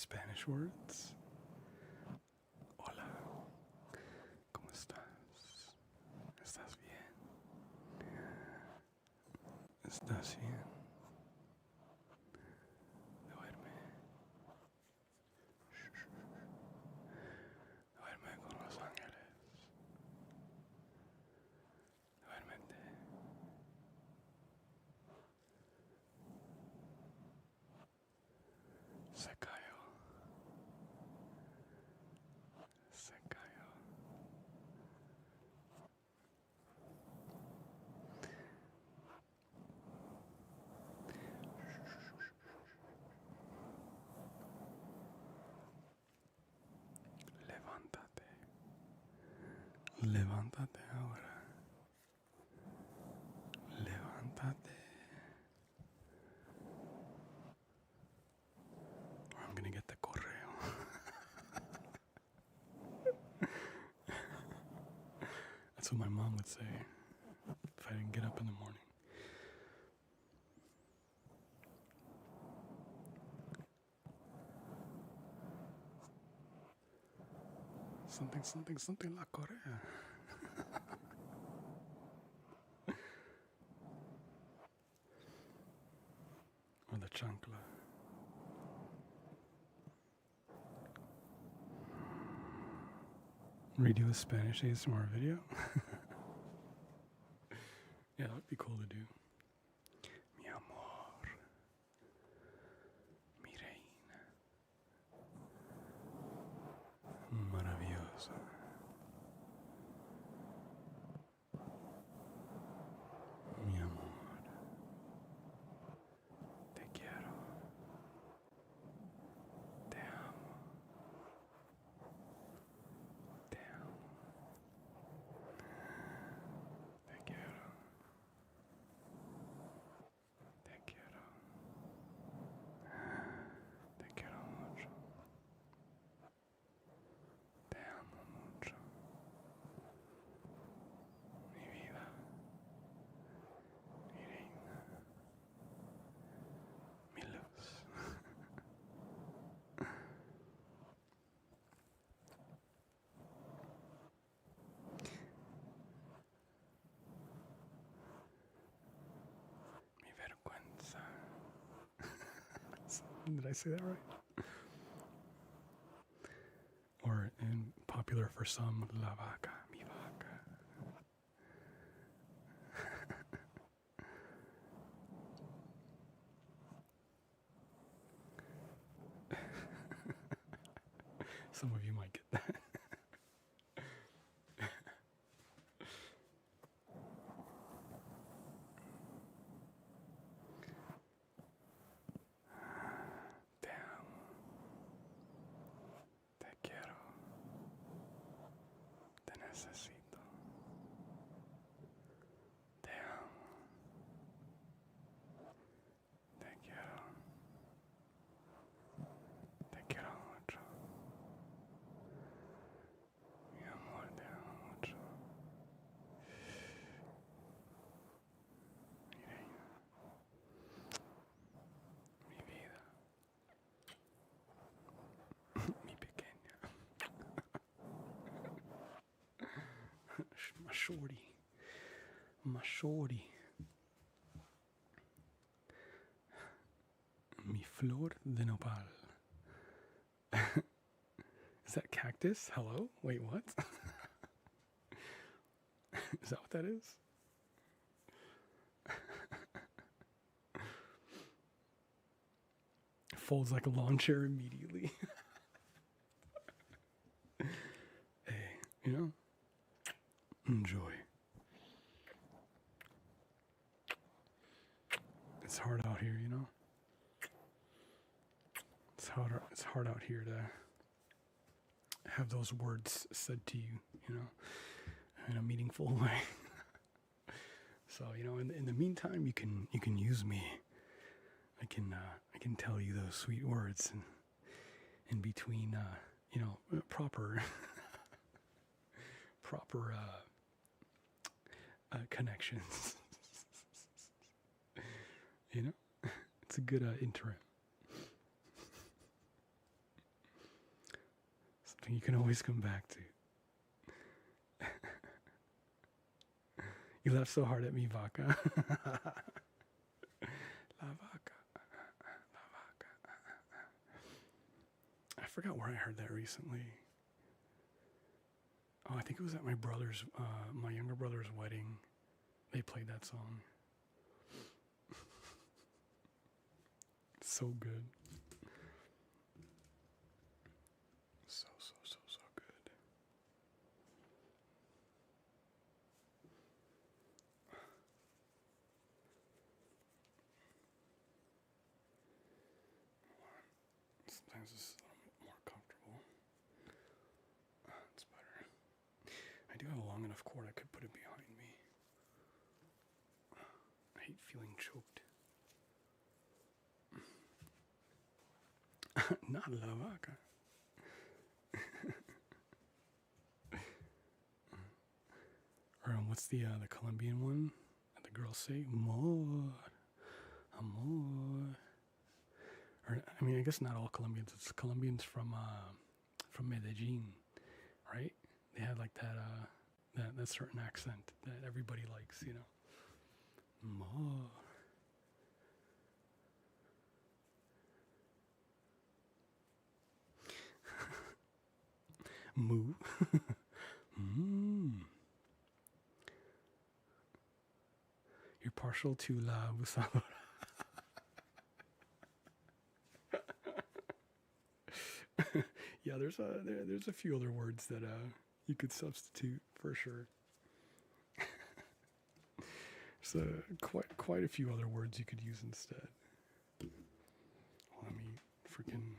Spanish words. Hola. ¿Cómo estás? ¿Estás bien? ¿Estás bien? Duerme. Duerme con los ángeles. Duérmete. Se cayó. Se cayó. Levántate. Levántate ahora. Levántate. Or I'm gonna get the correo. That's what my mom would say if I didn't get up in the morning. Something la Corea. Or the chancla. Redo a Spanish ASMR video. Yeah, that would be cool to do. Mi amor. Mi reina. Maravillosa. Mi amor. Te quiero. Te amo. Te amo. Te quiero. Te quiero. Te quiero mucho. Te amo mucho. Mi vida. Mi reina. Mi luz. Mi vergüenza. Did I say that right? Or in popular for some, la vaca, mi vaca. Some of you might get that. Te amo. Te quiero. Te necesito. Te amo. Te quiero. Te quiero mucho. Mi amor, te amo mucho. Mi reina. Mi vida. Mi pequeña. My shorty. My shorty. Mi flor de nopal. Is that cactus? Hello? Wait, what? Is that what that is? Folds like a lawn chair immediately. Hey, you know? Enjoy. It's hard out here, you know? It's hard out here to have those words said to you, you know, in a meaningful way. So, you know, in the meantime, you can use me. I can tell you those sweet words in between, you know, proper connections. You know, it's a good interim. something you can always come back to. You laughed so hard at me, Vaca. La Vaca. La Vaca. I forgot where I heard that recently. Oh, I think it was at my younger brother's wedding. They played that song. So good. So good. Sometimes this is a little bit more comfortable. It's better. I do have a long enough cord I could put it behind me. I hate feeling choked. Not La Vaca. Or what's the Colombian one? The girls say more, amor. Or I mean, I guess not all Colombians. It's Colombians from Medellin, right? They have like that certain accent that everybody likes, you know. More. Moo. You're partial to la busadora. Yeah, there's a few other words that you could substitute for sure. There's quite a few other words you could use instead. Let me freaking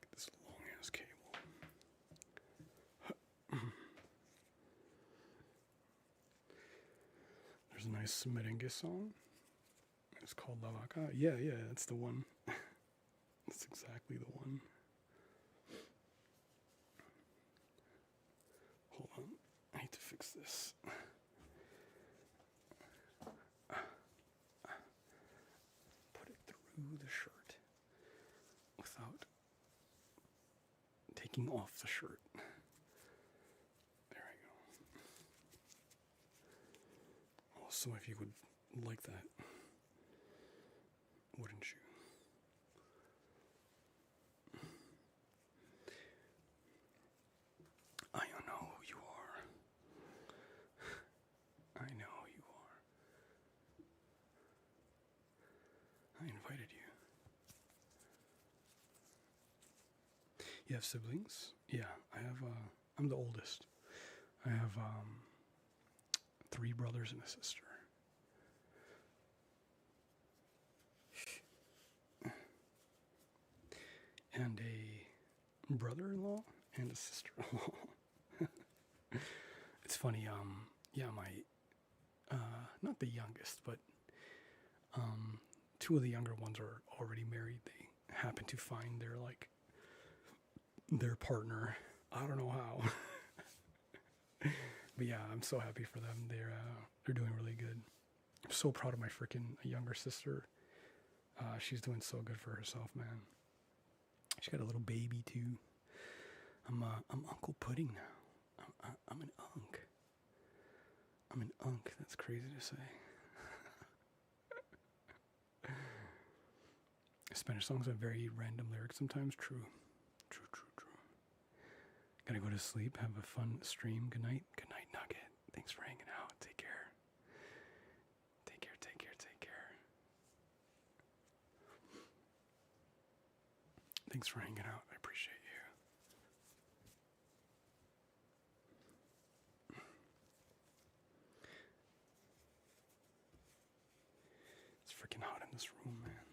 get this long ass cable. There's a nice merengue song. It's called La Vaca. Yeah, that's the one. That's exactly the one. Hold on. I need to fix this. Put it through the shirt without taking off the shirt. There I go. Also, if you would like that, wouldn't you? I know who you are. I know who you are. I invited you. You have siblings? Yeah, I have. I'm the oldest. I have 3 brothers and a sister. And a brother-in-law and a sister-in-law. It's funny, yeah, my, not the youngest, but, 2 of the younger ones are already married. They happen to find their partner. I don't know how. But yeah, I'm so happy for them. They're doing really good. I'm so proud of my freaking younger sister. She's doing so good for herself, man. She got a little baby too. I'm Uncle Pudding now. I'm an unk. I'm an unk. That's crazy to say. Spanish songs have very random lyrics sometimes. True. Gotta go to sleep. Have a fun stream. Good night. Good night, Nugget. Thanks for hanging out. Take care. Take care. Thanks for hanging out. I appreciate you. It's freaking hot in this room, man.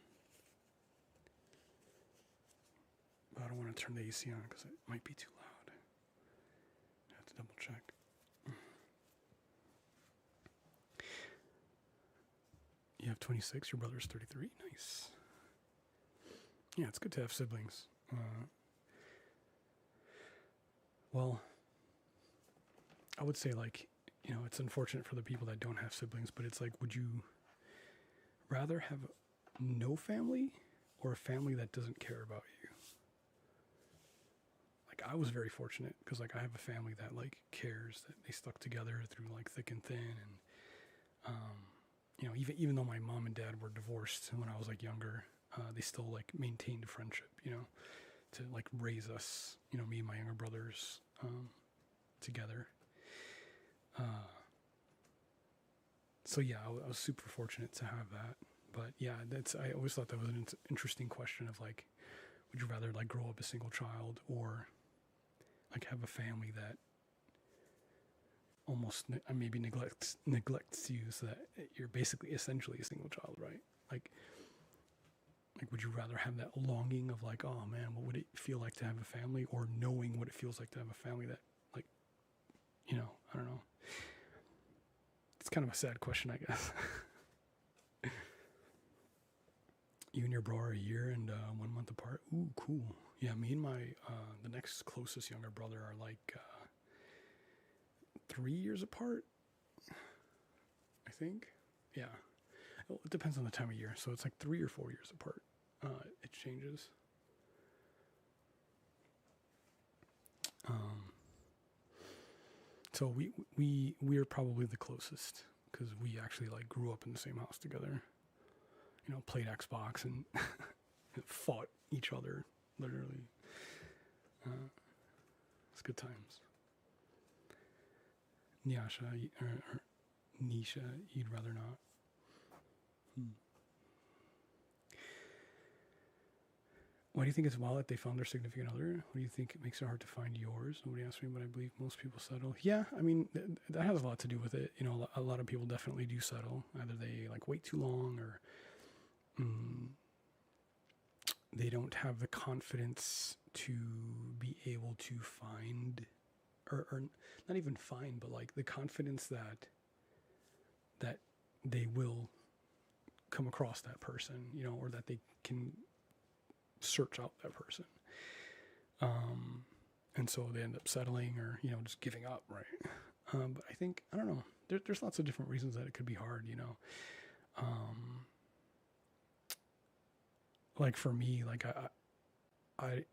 But I don't want to turn the AC on because it might be too loud. I have to double check. You have 26, your brother's 33. Nice. Yeah, it's good to have siblings. Well, I would say, it's unfortunate for the people that don't have siblings, but it's like, would you rather have no family or a family that doesn't care about you? like I was very fortunate because like I have a family that like cares, that they stuck together through like thick and thin, and you know, even though my mom and dad were divorced when I was like younger, they still like maintained a friendship, you know, to like raise us, you know, me and my younger brothers together. So yeah, I was super fortunate to have that. But yeah, I always thought that was an interesting question of like, would you rather like grow up a single child or like have a family that almost maybe neglects you, so that you're basically essentially a single child, right? Like would you rather have that longing of like, oh man, what would it feel like to have a family, or knowing what it feels like to have a family that like, you know, I don't know. It's kind of a sad question, I guess. You and your bro are a year and 1 month apart. Ooh, cool. Yeah, me and my the next closest younger brother are like 3 years apart, I think. Yeah, well, it depends on the time of year. So it's like 3 or 4 years apart. It changes. So we're probably the closest because we actually like grew up in the same house together. You know, played Xbox and fought each other literally. It's good times. Nyasha or Nisha, you'd rather not. Why do you think it's wild that they found their significant other? What do you think makes it hard to find yours? Nobody asked me, but I believe most people settle. Yeah, I mean, that has a lot to do with it. You know, a lot of people definitely do settle. Either they like wait too long, or they don't have the confidence to be able to find, or not even find, but like the confidence that they will come across that person, you know, or that they can search out that person. And so they end up settling, or, you know, just giving up, right? But I think, I don't know, there's lots of different reasons that it could be hard, you know. Like for me, like I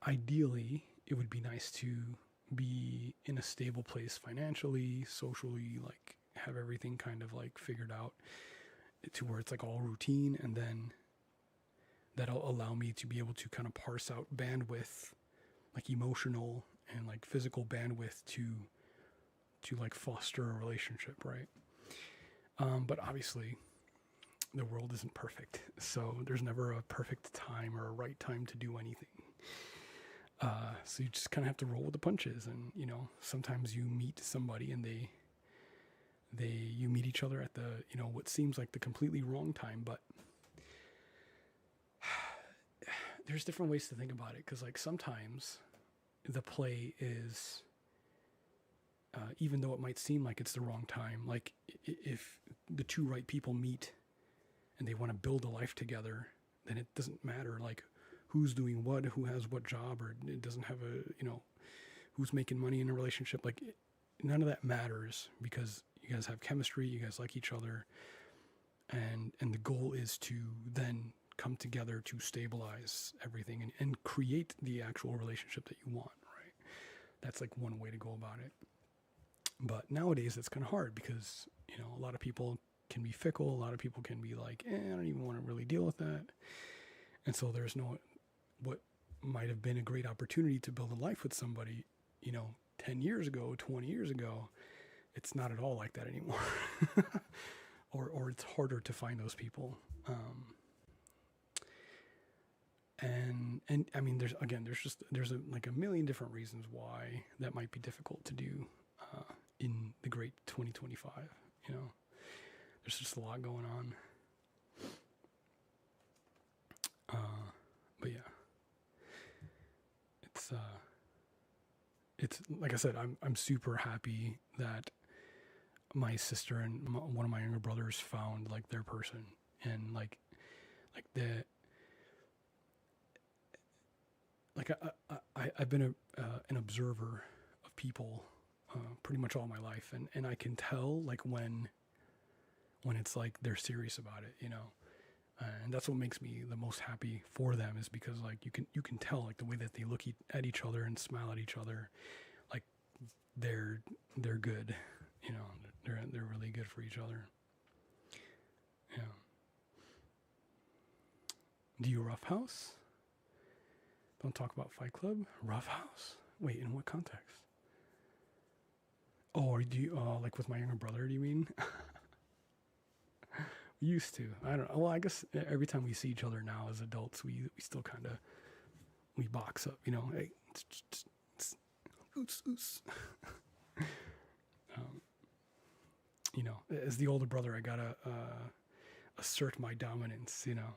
ideally it would be nice to be in a stable place financially, socially, like have everything kind of like figured out to where it's like all routine, and then that'll allow me to be able to kind of parse out bandwidth, like emotional and like physical bandwidth to like foster a relationship, right? But obviously the world isn't perfect, so there's never a perfect time or a right time to do anything. So you just kind of have to roll with the punches, and you know, sometimes you meet somebody and you meet each other at the, you know, what seems like the completely wrong time, but there's different ways to think about it, because like sometimes the play is, even though it might seem like it's the wrong time, like if the two right people meet and they want to build a life together, then it doesn't matter like who's doing what, who has what job, or it doesn't have a, you know, who's making money in a relationship. Like none of that matters, because you guys have chemistry, you guys like each other, and the goal is to then come together to stabilize everything and create the actual relationship that you want, right? That's like one way to go about it. But nowadays it's kind of hard because, you know, a lot of people can be fickle. A lot of people can be like, I don't even want to really deal with that. And so there's no, what might have been a great opportunity to build a life with somebody, you know, 10 years ago, 20 years ago, it's not at all like that anymore. or it's harder to find those people. And I mean, there's like a million different reasons why that might be difficult to do in the great 2025. You know, there's just a lot going on. But yeah, it's like I said, I'm super happy that my sister and one of my younger brothers found like their person, and like the like I've been an observer of people pretty much all my life, and I can tell like when it's like they're serious about it, you know. And that's what makes me the most happy for them, is because like you can tell like the way that they look at each other and smile at each other, like they're good, you know, they're really good for each other. Yeah. Do you roughhouse? Don't talk about Fight Club. Roughhouse? Wait, in what context? Oh, or do you like with my younger brother? Do you mean? We used to. I don't know. Well, I guess every time we see each other now as adults, we still kind of we box up. You know, hey, oots, oots. um, you know, as the older brother, I gotta assert my dominance. You know,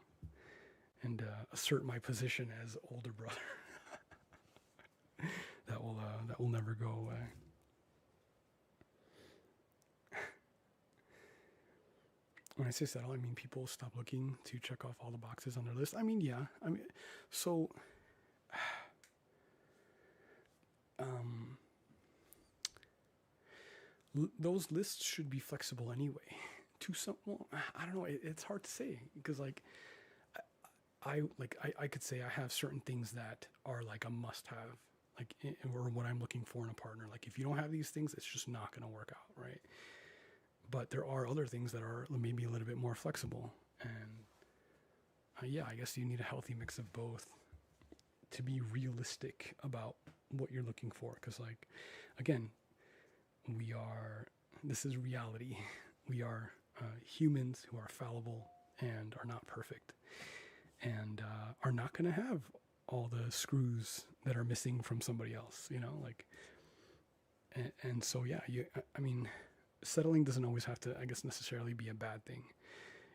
and assert my position as older brother. That will never go away. When I say settle, I mean people stop looking to check off all the boxes on their list. I mean, yeah. I mean, so those lists should be flexible anyway. To some, well, I don't know. It's hard to say because like I could say I have certain things that are like a must-have, like or what I'm looking for in a partner. Like if you don't have these things, it's just not going to work out, right? But there are other things that are maybe a little bit more flexible, and yeah, I guess you need a healthy mix of both to be realistic about what you're looking for. Because like, again, this is reality. We are humans who are fallible and are not perfect, and are not going to have all the screws that are missing from somebody else, you know, like, and so yeah, I mean, settling doesn't always have to, I guess, necessarily be a bad thing.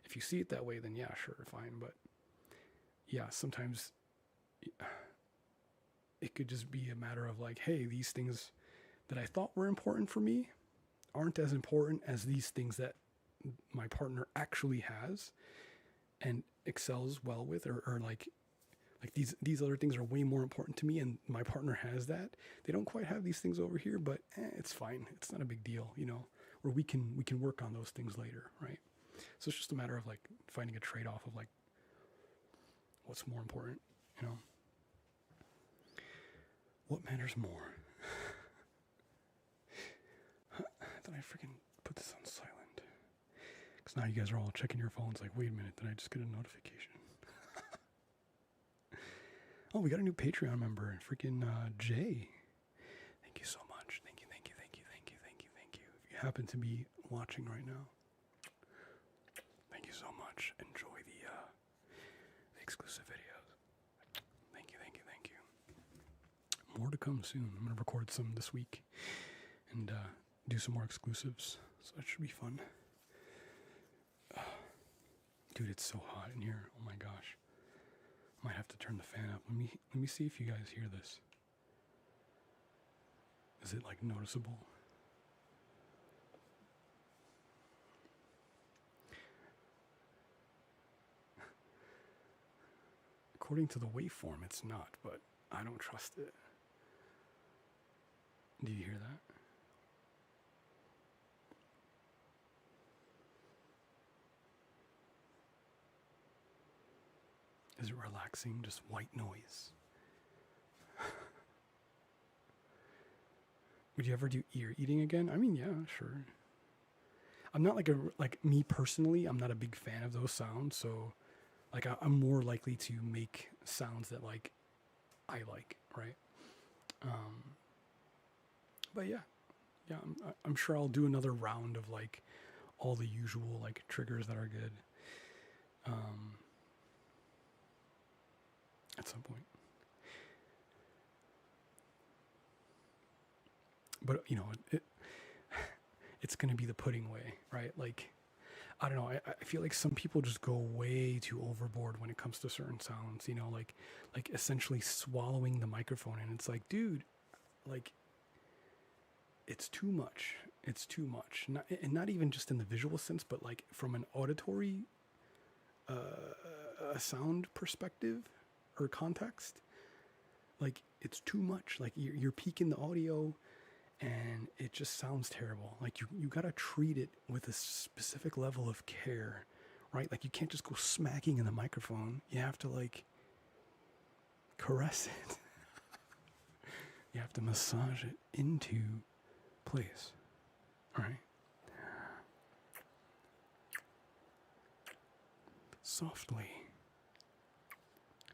If you see it that way, then yeah, sure, fine. But yeah, sometimes it could just be a matter of like, hey, these things that I thought were important for me aren't as important as these things that my partner actually has and excels well with, or like these other things are way more important to me and my partner has that. They don't quite have these things over here, but it's fine. It's not a big deal, you know, where we can work on those things later, right? So it's just a matter of like finding a trade-off of like what's more important, you know? What matters more? I thought I freaking put this on silent. Because now you guys are all checking your phones like, wait a minute, did I just get a notification? Oh, we got a new Patreon member, freaking Jay. Thank you so much. Thank you. If you happen to be watching right now, thank you so much. Enjoy the exclusive videos. Thank you. More to come soon. I'm going to record some this week and do some more exclusives. So that should be fun. Dude, it's so hot in here. Oh my gosh. Might have to turn the fan up. Let me see if you guys hear this. Is it like noticeable? According to the waveform, it's not, but I don't trust it. Do you hear that? Is it relaxing? Just white noise. Would you ever do ear eating again? I mean, yeah, sure. I'm not like me personally, I'm not a big fan of those sounds, so like I'm more likely to make sounds that like I like, right? But yeah, I'm sure I'll do another round of like all the usual like triggers that are good. At some point. But you know, it's going to be the pudding way, right? Like, I don't know. I feel like some people just go way too overboard when it comes to certain sounds, you know, like essentially swallowing the microphone. And it's like, dude, like, it's too much. It's too much. And not even just in the visual sense, but like from an auditory sound perspective or context, like it's too much. Like you're peaking the audio and it just sounds terrible. Like you gotta treat it with a specific level of care right? Like you can't just go smacking in the microphone. You have to like caress it. You have to massage it into place, all right? Softly.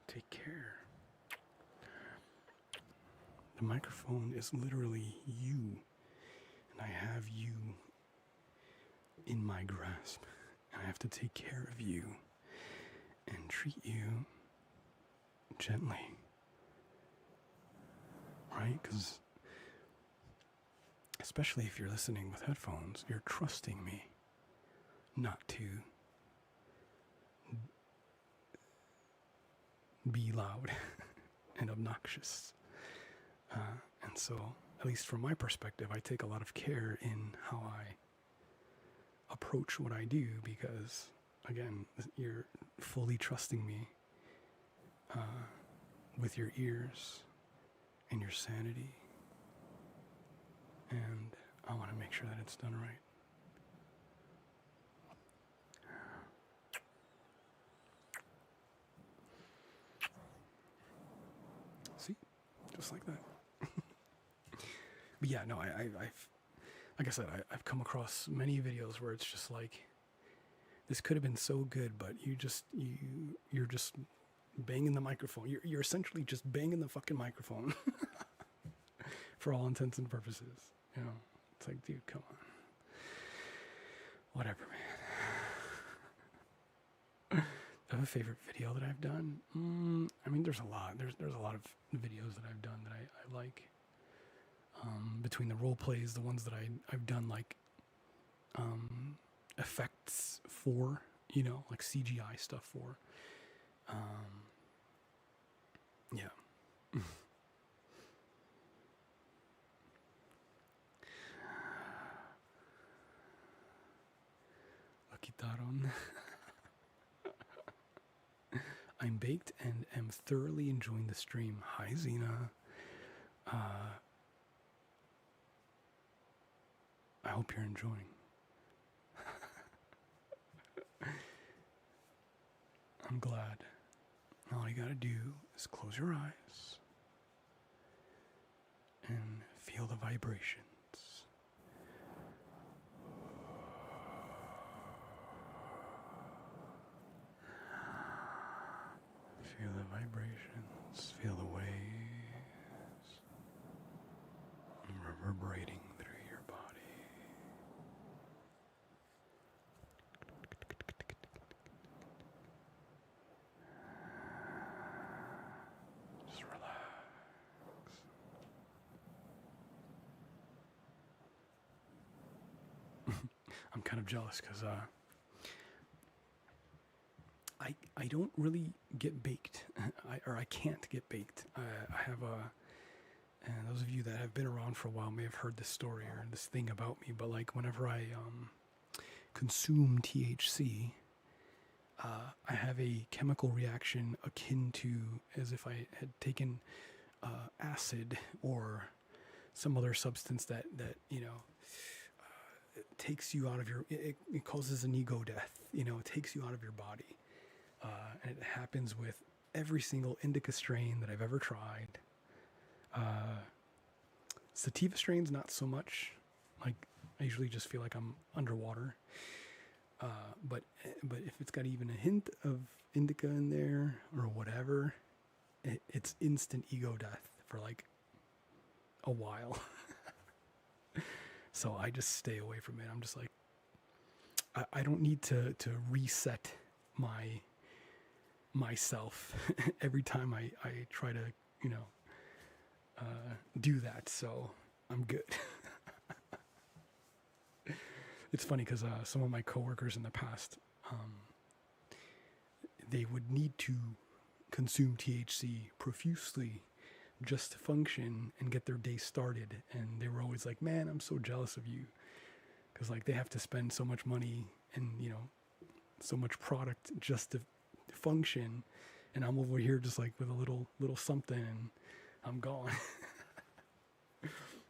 Take care. The microphone is literally you, and I have you in my grasp, and I have to take care of you and treat you gently, right? Because especially if you're listening with headphones, you're trusting me not to be loud and obnoxious. And so, at least from my perspective, I take a lot of care in how I approach what I do because, again, you're fully trusting me with your ears and your sanity. And I want to make sure that it's done right. See? Just like that. But yeah, no, I've like I said, I've come across many videos where it's just like, this could have been so good, but you're just banging the microphone. You're essentially just banging the fucking microphone for all intents and purposes. You know, it's like, dude, come on. Whatever, man. I have a favorite video that I've done. I mean, there's a lot. There's a lot of videos that I've done that I like. Between the role plays, the ones that I've done like effects for, you know, like CGI stuff for. Yeah. Lo quitaron. I'm baked and am thoroughly enjoying the stream. Hi, Zena. I hope you're enjoying. I'm glad. All you gotta do is close your eyes and feel the vibrations. Feel the vibrations, feel the waves reverberating through your body. Just relax. I'm kind of jealous because I don't really get baked, I can't get baked. I have and those of you that have been around for a while may have heard this story or this thing about me, but like whenever I consume THC, I have a chemical reaction akin to as if I had taken acid or some other substance that you know, it takes you out of your, it causes an ego death, you know, it takes you out of your body. And it happens with every single indica strain that I've ever tried. Sativa strains, not so much. Like, I usually just feel like I'm underwater. But if it's got even a hint of indica in there or whatever, it's instant ego death for like a while. So I just stay away from it. I'm just like, I don't need to reset myself every time I try to, you know, do that. So I'm good. It's funny because some of my coworkers in the past, they would need to consume THC profusely just to function and get their day started. And they were always like, man, I'm so jealous of you. Because like they have to spend so much money and, you know, so much product just to function. And I'm over here just like with a little something and I'm gone.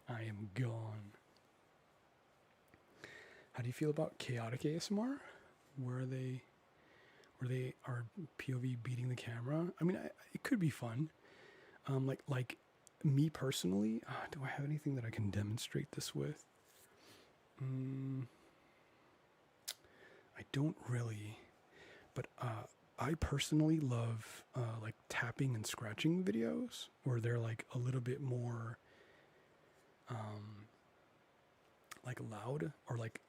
I am gone. How do you feel about chaotic ASMR? Where are they where they are POV beating the camera. I mean, it could be fun. Like me personally, do I have anything that I can demonstrate this with? I don't really, but I personally love like tapping and scratching videos where they're like a little bit more like loud, or like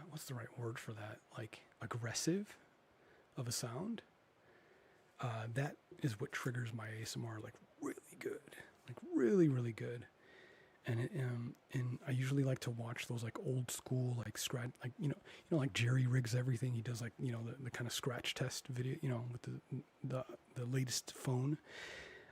what's the right word for that? Like aggressive of a sound. That is what triggers my ASMR like really good, like really really good. And I usually like to watch those like old school like scratch, like like Jerry rigs everything. He does like the kind of scratch test video, with the latest phone.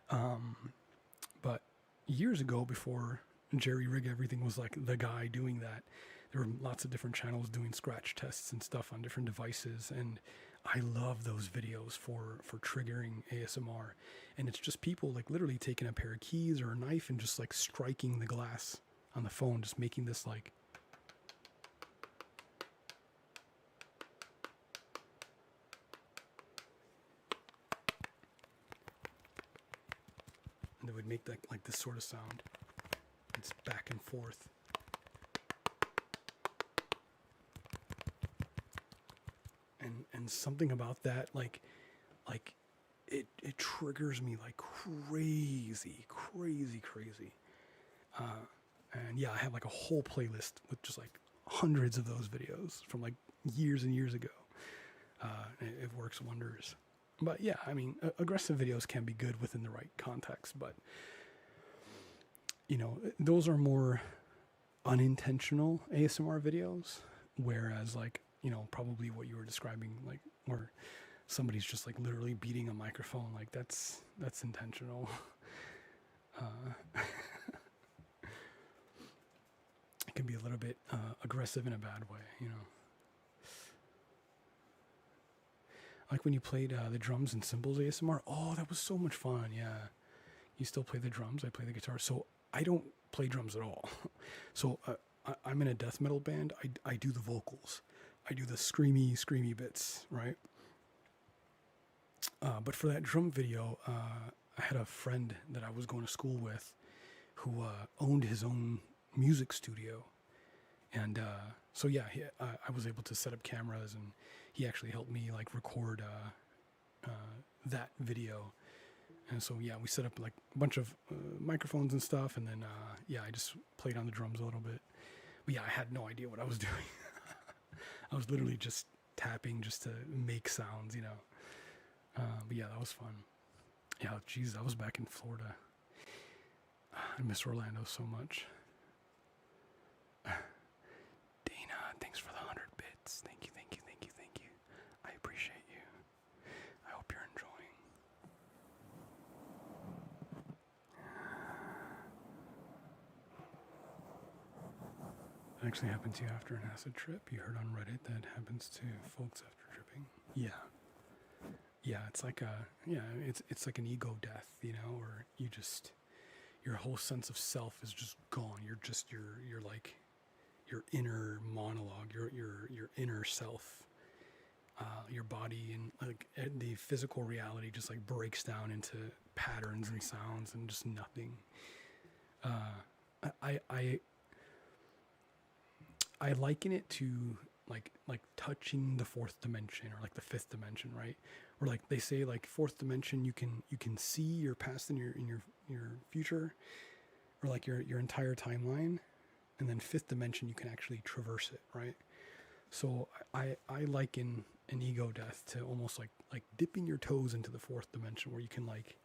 But years ago, before Jerry rig everything was like the guy doing that, there were lots of different channels doing scratch tests and stuff on different devices, and I love those videos for triggering ASMR. And it's just people like literally taking a pair of keys or a knife and just like striking the glass on the phone, just making this like and they would make that like this sort of sound. It's back and forth. And something about that, like it triggers me like crazy. And yeah, I have like a whole playlist with just like hundreds of those videos from like years and years ago. It works wonders. But yeah, I mean, aggressive videos can be good within the right context, but those are more unintentional ASMR videos, whereas like probably what you were describing, like where somebody's just like literally beating a microphone, like that's intentional. It can be a little bit aggressive in a bad way, Like when you played the drums and cymbals ASMR. Oh, that was so much fun. Yeah, you still play the drums. I play the guitar. So I don't play drums at all. So I'm in a death metal band. I do the vocals. I do the screamy bits, right? But for that drum video, I had a friend that I was going to school with who owned his own music studio. And so yeah, I was able to set up cameras, and he actually helped me like record that video. And so yeah, we set up like a bunch of microphones and stuff, and then yeah, I just played on the drums a little bit. But yeah, I had no idea what I was doing. I was literally just tapping just to make sounds, But yeah, that was fun. Yeah, geez, I was back in Florida. I miss Orlando so much. Dana, thanks for the 100 bits. Thank you. I appreciate you. I hope you're enjoying. It actually happened to you after an acid trip. You heard on Reddit that happens to folks after tripping. Yeah, it's like it's like an ego death, where you just, your whole sense of self is just gone. You're just you're like your inner monologue, your inner self. Your body and like the physical reality just like breaks down into patterns and sounds and just nothing. I liken it to like touching the fourth dimension, or like the fifth dimension, right? Where like they say like fourth dimension, you can see your past and your future, or like your entire timeline, and then fifth dimension you can actually traverse it, right? So I liken an ego death to almost like dipping your toes into the fourth dimension, where you can like,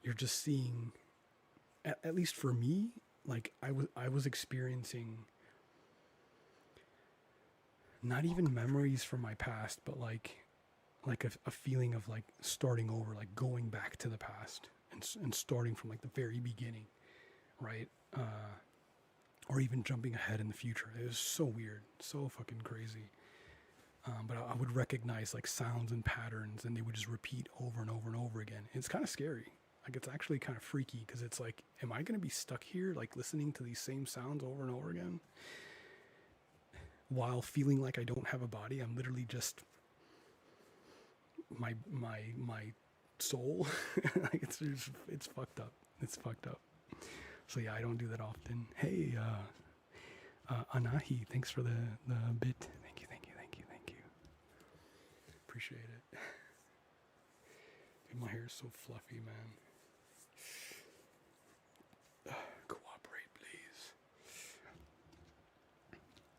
you're just seeing, at least for me, like I was experiencing not even memories from my past, but like a feeling of like starting over, like going back to the past and starting from like the very beginning, right? Or even jumping ahead in the future. It was so weird, so fucking crazy. But I would recognize like sounds and patterns, and they would just repeat over and over and over again. It's kind of scary. Like it's actually kind of freaky, because it's like, am I going to be stuck here like listening to these same sounds over and over again? while feeling like I don't have a body. I'm literally just my soul. Like it's fucked up. It's fucked up. So yeah, I don't do that often. Hey, Anahi, thanks for the bit. Thank you, thank you, thank you, thank you. Appreciate it. Dude, my hair is so fluffy, man. Cooperate, please.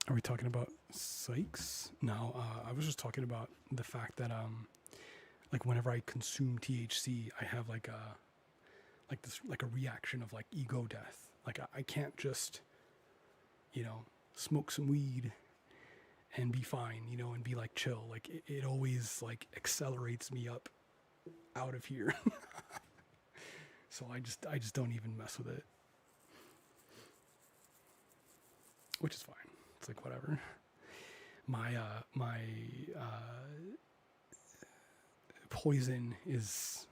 Are we talking about psychs? No, I was just talking about the fact that like whenever I consume THC, I have like a reaction of like ego death. Like I can't just, you know, smoke some weed and be fine, you know, and be like chill. Like it always like accelerates me up out of here. So I just don't even mess with it, which is fine. It's like whatever. My poison is,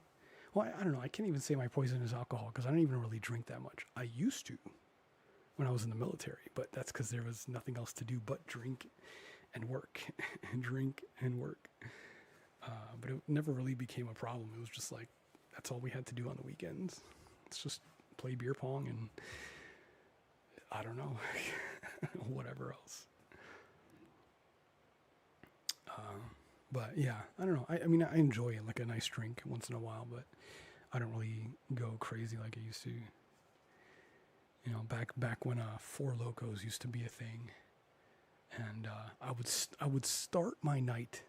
well, I don't know. I can't even say my poison is alcohol because I don't even really drink that much. I used to when I was in the military, but that's because there was nothing else to do but drink and work and drink and work. But it never really became a problem. It was just like, that's all we had to do on the weekends. It's just play beer pong and I don't know, whatever else. But yeah, I don't know. I mean, I enjoy it, like a nice drink once in a while, but I don't really go crazy like I used to. You know, back when Four Locos used to be a thing, and I would start my night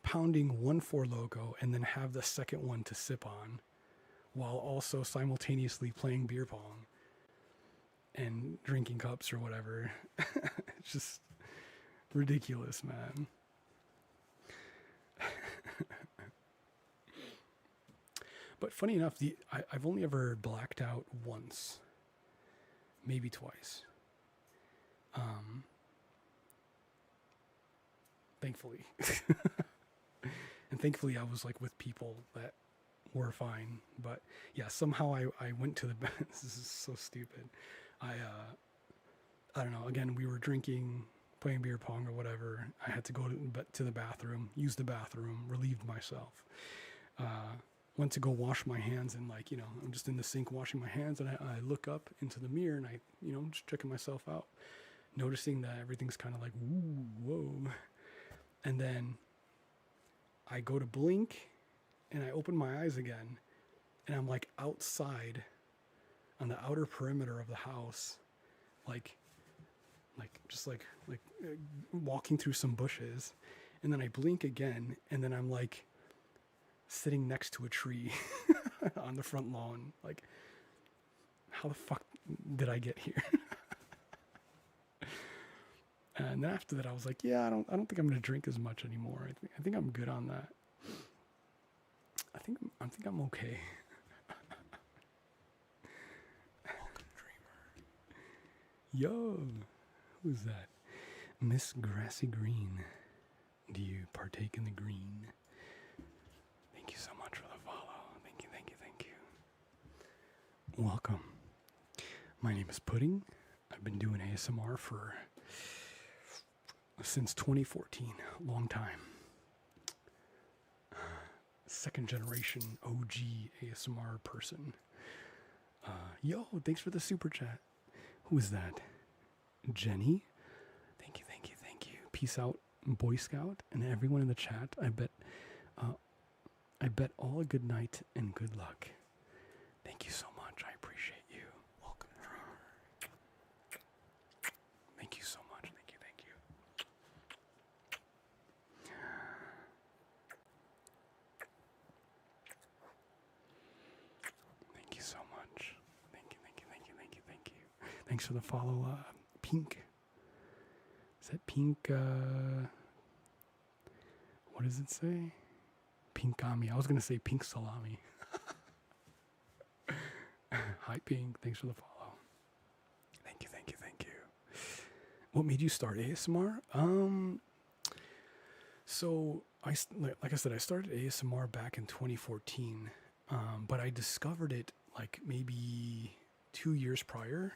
pounding one Four Loco and then have the second one to sip on, while also simultaneously playing beer pong and drinking cups or whatever. It's just ridiculous, man. But funny enough, I've only ever blacked out once, maybe twice. Thankfully. And thankfully I was like with people that were fine. But yeah, somehow I went to the this is so stupid. I don't know, again, we were drinking, playing beer pong or whatever. I had to go to the bathroom, use the bathroom, relieved myself. Went to go wash my hands, and like, you know, I'm just in the sink washing my hands, and I look up into the mirror and I, you know, just checking myself out, noticing that everything's kind of like, woo, whoa. And then I go to blink and I open my eyes again, and I'm like outside on the outer perimeter of the house, like just like walking through some bushes. And then I blink again, and then I'm like sitting next to a tree on the front lawn. Like, how the fuck did I get here? And then after that, I was like, yeah, I don't think I'm gonna drink as much anymore. I think I'm good on that. I think I'm okay. Yo, who's that? Miss Grassy Green. Do you partake in the green? Thank you so much for the follow. Thank you, thank you, thank you. Welcome. My name is Pudding. I've been doing ASMR since 2014. Long time. Second generation OG ASMR person. Yo, thanks for the super chat. Who is that? Jenny? Thank you, thank you, thank you. Peace out, Boy Scout, and everyone in the chat. I bet all a good night and good luck. Thank you so much. I appreciate you. Welcome, dreamer. Thank you so much. Thank you, thank you. Thank you so much. Thank you, thank you, thank you, thank you, thank you. Thanks for the follow, Pink. Is that Pink, what does it say? Pinkami. I was going to say Pink Salami. Hi, Pink. Thanks for the follow. Thank you, thank you, thank you. What made you start ASMR? So, like I said, I started ASMR back in 2014, but I discovered it like maybe 2 years prior.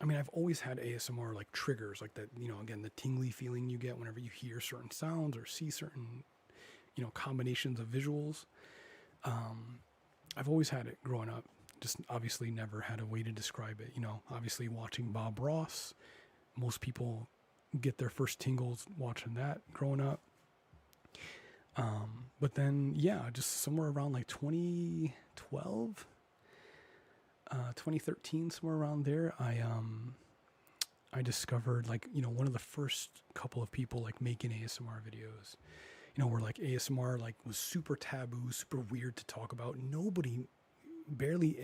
I mean, I've always had ASMR like triggers, like that, again, the tingly feeling you get whenever you hear certain sounds or see certain, combinations of visuals. Um, I've always had it growing up, just obviously never had a way to describe it. Obviously watching Bob Ross, most people get their first tingles watching that growing up. But then, yeah, just somewhere around like 2012, 2013, somewhere around there, I discovered like, one of the first couple of people like making ASMR videos, where like ASMR like was super taboo, super weird to talk about. Nobody, barely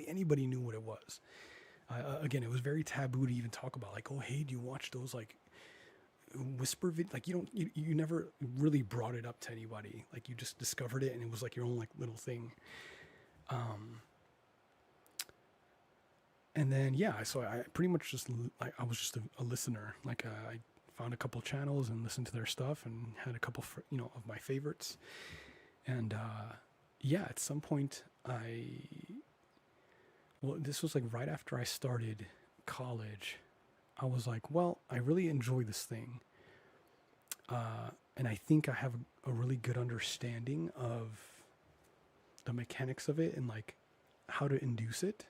anybody knew what it was. Again, it was very taboo to even talk about, like, oh, hey, do you watch those like whisper like you never really brought it up to anybody, like you just discovered it and it was like your own like little thing. And then yeah, so I pretty much just like I was just a listener, like I found a couple channels and listened to their stuff and had a couple of my favorites. And yeah, at some point this was like right after I started college. I was like, well, I really enjoy this thing. And I think I have a really good understanding of the mechanics of it and like how to induce it.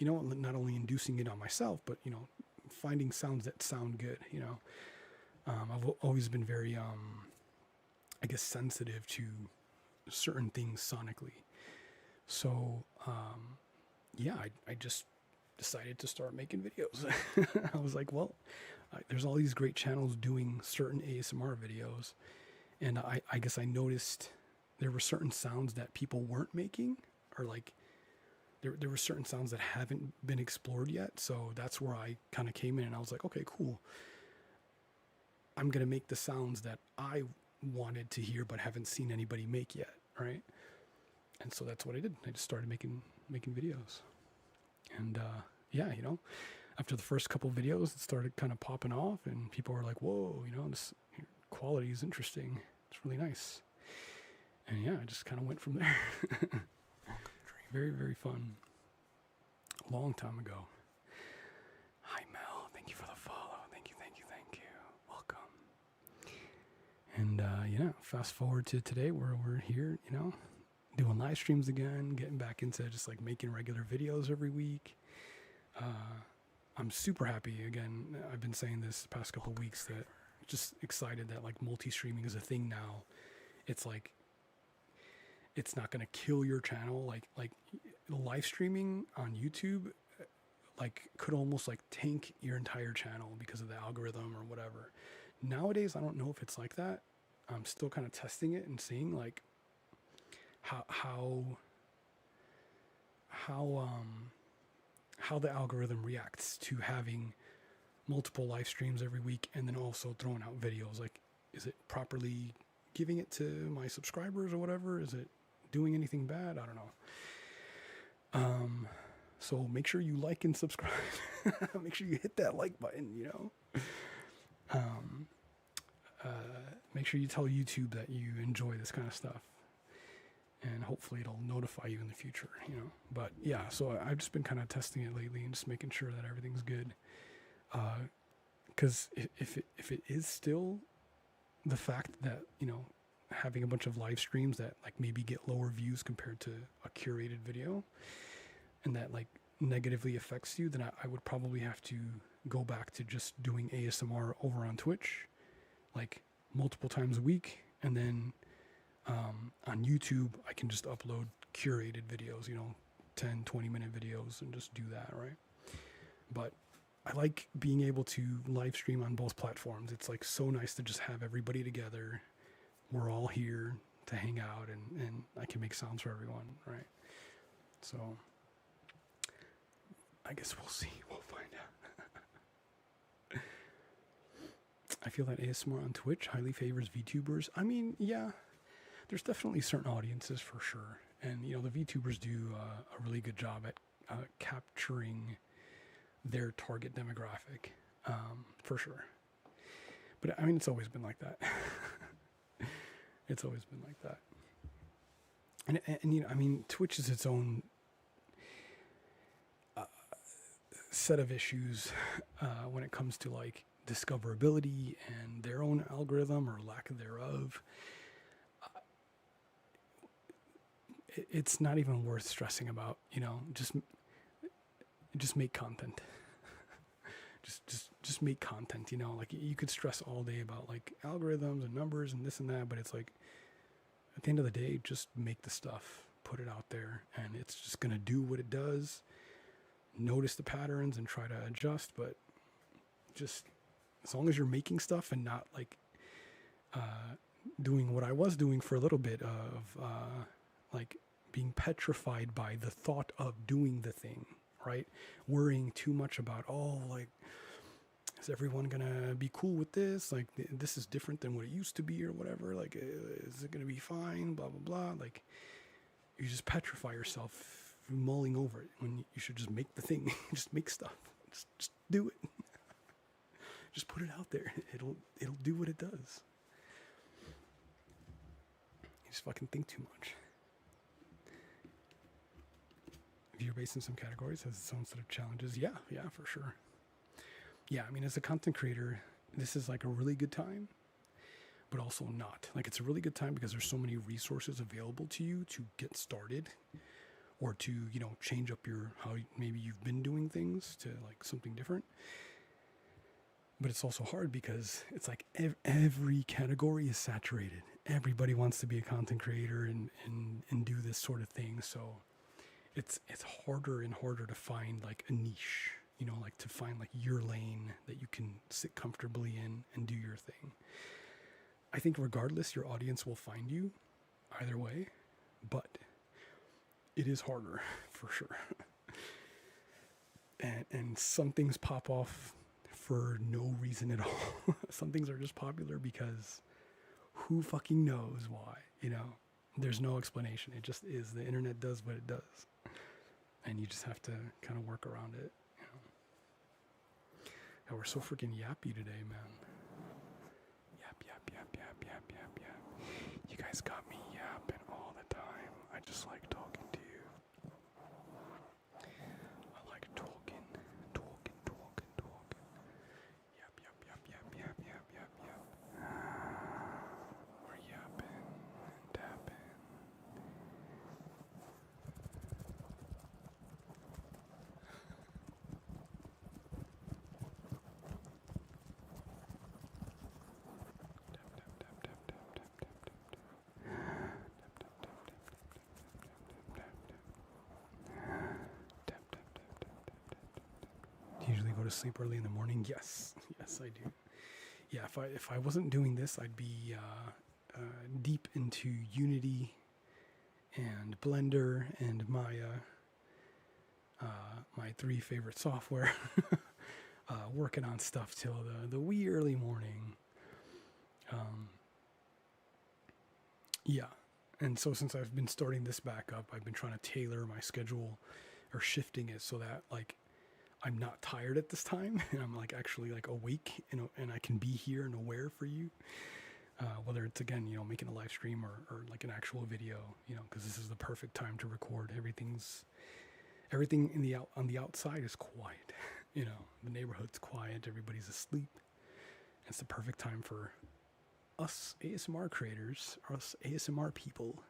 Not only inducing it on myself, but, finding sounds that sound good, I've always been very, I guess, sensitive to certain things sonically. So, yeah, I just decided to start making videos. I was like, well, there's all these great channels doing certain ASMR videos. And I guess I noticed there were certain sounds that people weren't making, or like there were certain sounds that haven't been explored yet. So that's where I kind of came in and I was like, okay, cool. I'm going to make the sounds that I wanted to hear but haven't seen anybody make yet, right? And so that's what I did. I just started making videos. And yeah, after the first couple videos, it started kind of popping off and people were like, whoa, this quality is interesting. It's really nice. And yeah, I just kind of went from there. Very, very fun. A long time ago. Hi, Mel. Thank you for the follow. Thank you. Welcome. And yeah, fast forward to today where we're here, doing live streams again, getting back into just like making regular videos every week. I'm super happy. Again, I've been saying this the past couple of weeks that just excited that like multi-streaming is a thing now. It's like, it's not going to kill your channel. Like live streaming on YouTube, like could almost like tank your entire channel because of the algorithm or whatever. Nowadays, I don't know if it's like that. I'm still kind of testing it and seeing like how the algorithm reacts to having multiple live streams every week and then also throwing out videos. Like, is it properly giving it to my subscribers or whatever? Is it doing anything bad? I don't know. So make sure you like and subscribe. Make sure you hit that like button, make sure you tell YouTube that you enjoy this kind of stuff. And hopefully it'll notify you in the future, But yeah, so I've just been kind of testing it lately and just making sure that everything's good. Because if it is still the fact that, having a bunch of live streams that like maybe get lower views compared to a curated video and that like negatively affects you, then I would probably have to go back to just doing ASMR over on Twitch, like multiple times a week. And then on YouTube, I can just upload curated videos, 10, 20-minute videos and just do that, right? But I like being able to live stream on both platforms. It's like so nice to just have everybody together. We're all here to hang out and I can make sounds for everyone, right? So I guess we'll see. We'll find out. I feel that ASMR on Twitch highly favors VTubers. I mean, yeah, there's definitely certain audiences for sure. And, the VTubers do a really good job at capturing their target demographic, for sure. But I mean, it's always been like that. It's always been like that. And I mean, Twitch is its own set of issues when it comes to like discoverability and their own algorithm or lack thereof. It's not even worth stressing about. Just make content. just make content. Like you could stress all day about like algorithms and numbers and this and that, but it's like at the end of the day, just make the stuff, put it out there, and it's just gonna do what it does. Notice the patterns and try to adjust, but just as long as you're making stuff and not like doing what I was doing for a little bit of like being petrified by the thought of doing the thing, right? Worrying too much about, like, is everyone gonna be cool with this? Like, this is different than what it used to be or whatever. Like, is it gonna be fine? Blah, blah, blah. Like, you just petrify yourself mulling over it when you should just make the thing. Just make stuff. Just do it. Just put it out there. It'll do what it does. You just fucking think too much. Viewer based in some categories has its own set of challenges. Yeah, for sure. Yeah, I mean, as a content creator, this is like a really good time, but also not. Like, it's a really good time because there's so many resources available to you to get started or to, change up how maybe you've been doing things to like something different. But it's also hard because it's like every category is saturated. Everybody wants to be a content creator and do this sort of thing. So it's harder and harder to find like a niche, like to find like your lane that you can sit comfortably in and do your thing. I think regardless, your audience will find you either way, but it is harder for sure. And some things pop off for no reason at all. Some things are just popular because who fucking knows why, There's no explanation. It just is. The internet does what it does. And you just have to kind of work around it, And we're so freaking yappy today, man. Yap. You guys got me yapping all the time. I just like talking to you. I like talking. Yap. We're yapping and tapping. Do you usually go to sleep early in the morning? Yes, I do. Yeah, if I wasn't doing this, I'd be deep into Unity and Blender and Maya, my three favorite software, working on stuff till the wee early morning. Yeah, and so since I've been starting this back up, I've been trying to tailor my schedule or shifting it so that like I'm not tired at this time and I'm like actually like awake and I can be here and aware for you. Whether it's again, making a live stream or like an actual video, because this is the perfect time to record. Everything on the outside is quiet. The neighborhood's quiet. Everybody's asleep. It's the perfect time for us ASMR creators, us ASMR people,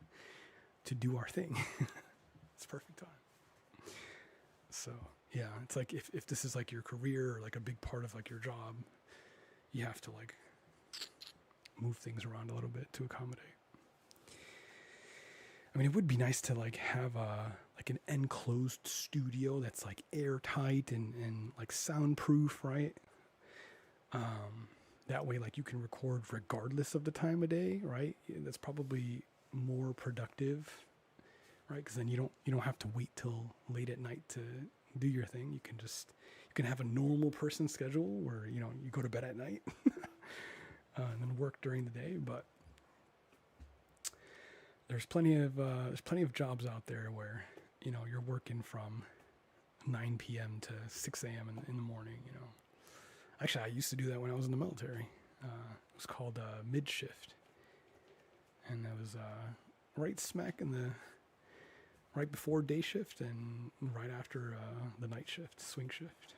to do our thing. It's perfect time. So yeah, it's like if this is like your career or like a big part of like your job, you have to like move things around a little bit to accommodate. I mean, it would be nice to like have like an enclosed studio that's like airtight and like soundproof, right? That way, like you can record regardless of the time of day, right? That's probably more productive, right? Because then you don't have to wait till late at night to do your thing. You can have a normal person schedule where you go to bed at night and then work during the day. But there's plenty of jobs out there where you're working from 9 p.m. to 6 a.m. in the morning. Actually, I used to do that when I was in the military. It was called mid shift, and that was right smack in right before day shift and right after the night shift, swing shift.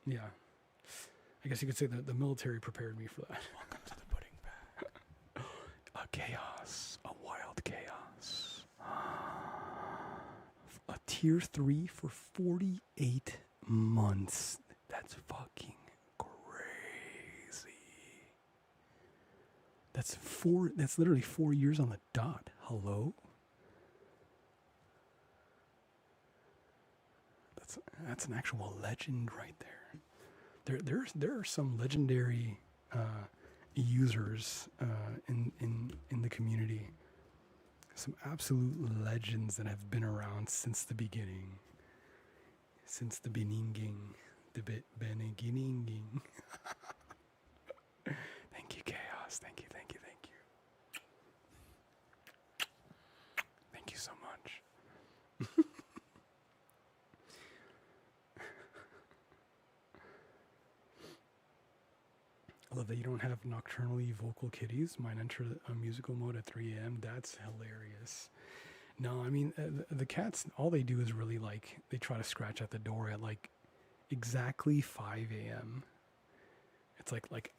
Yeah, I guess you could say that the military prepared me for that. Welcome to the pudding bag. A chaos, a wild chaos. A tier 3 for 48 months. That's fucking crazy. That's literally 4 years on the dot. Hello? That's an actual legend right there. There are some legendary users in the community. Some absolute legends that have been around since the beginning. Since the beginning. The beginning. Thank you, Chaos. Thank you. Thank you so much. I love that you don't have nocturnally vocal kitties. Mine enter a musical mode at 3 a.m. That's hilarious. No, I mean, the cats, all they do is really they try to scratch at the door at exactly 5 a.m. It's like, I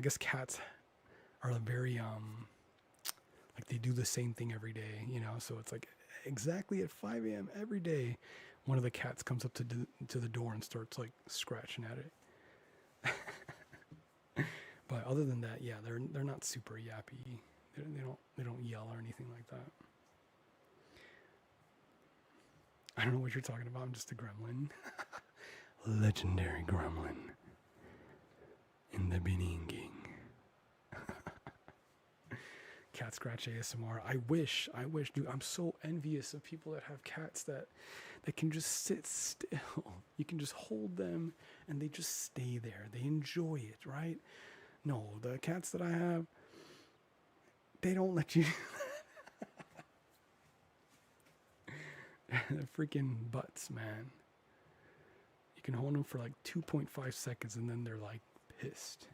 guess cats are very, they do the same thing every day, so it's exactly at 5 a.m. every day, one of the cats comes up to the door and starts scratching at it. But other than that, yeah, they're not super yappy. They don't yell or anything like that. I don't know what you're talking about. I'm just a gremlin. Legendary gremlin. In the beginning. Cat scratch ASMR. I wish, dude. I'm so envious of people that have cats that can just sit still. You can just hold them and they just stay there. They enjoy it, right? No, the cats that I have, they don't let you. Freaking butts, man. You can hold them for 2.5 seconds and then they're pissed.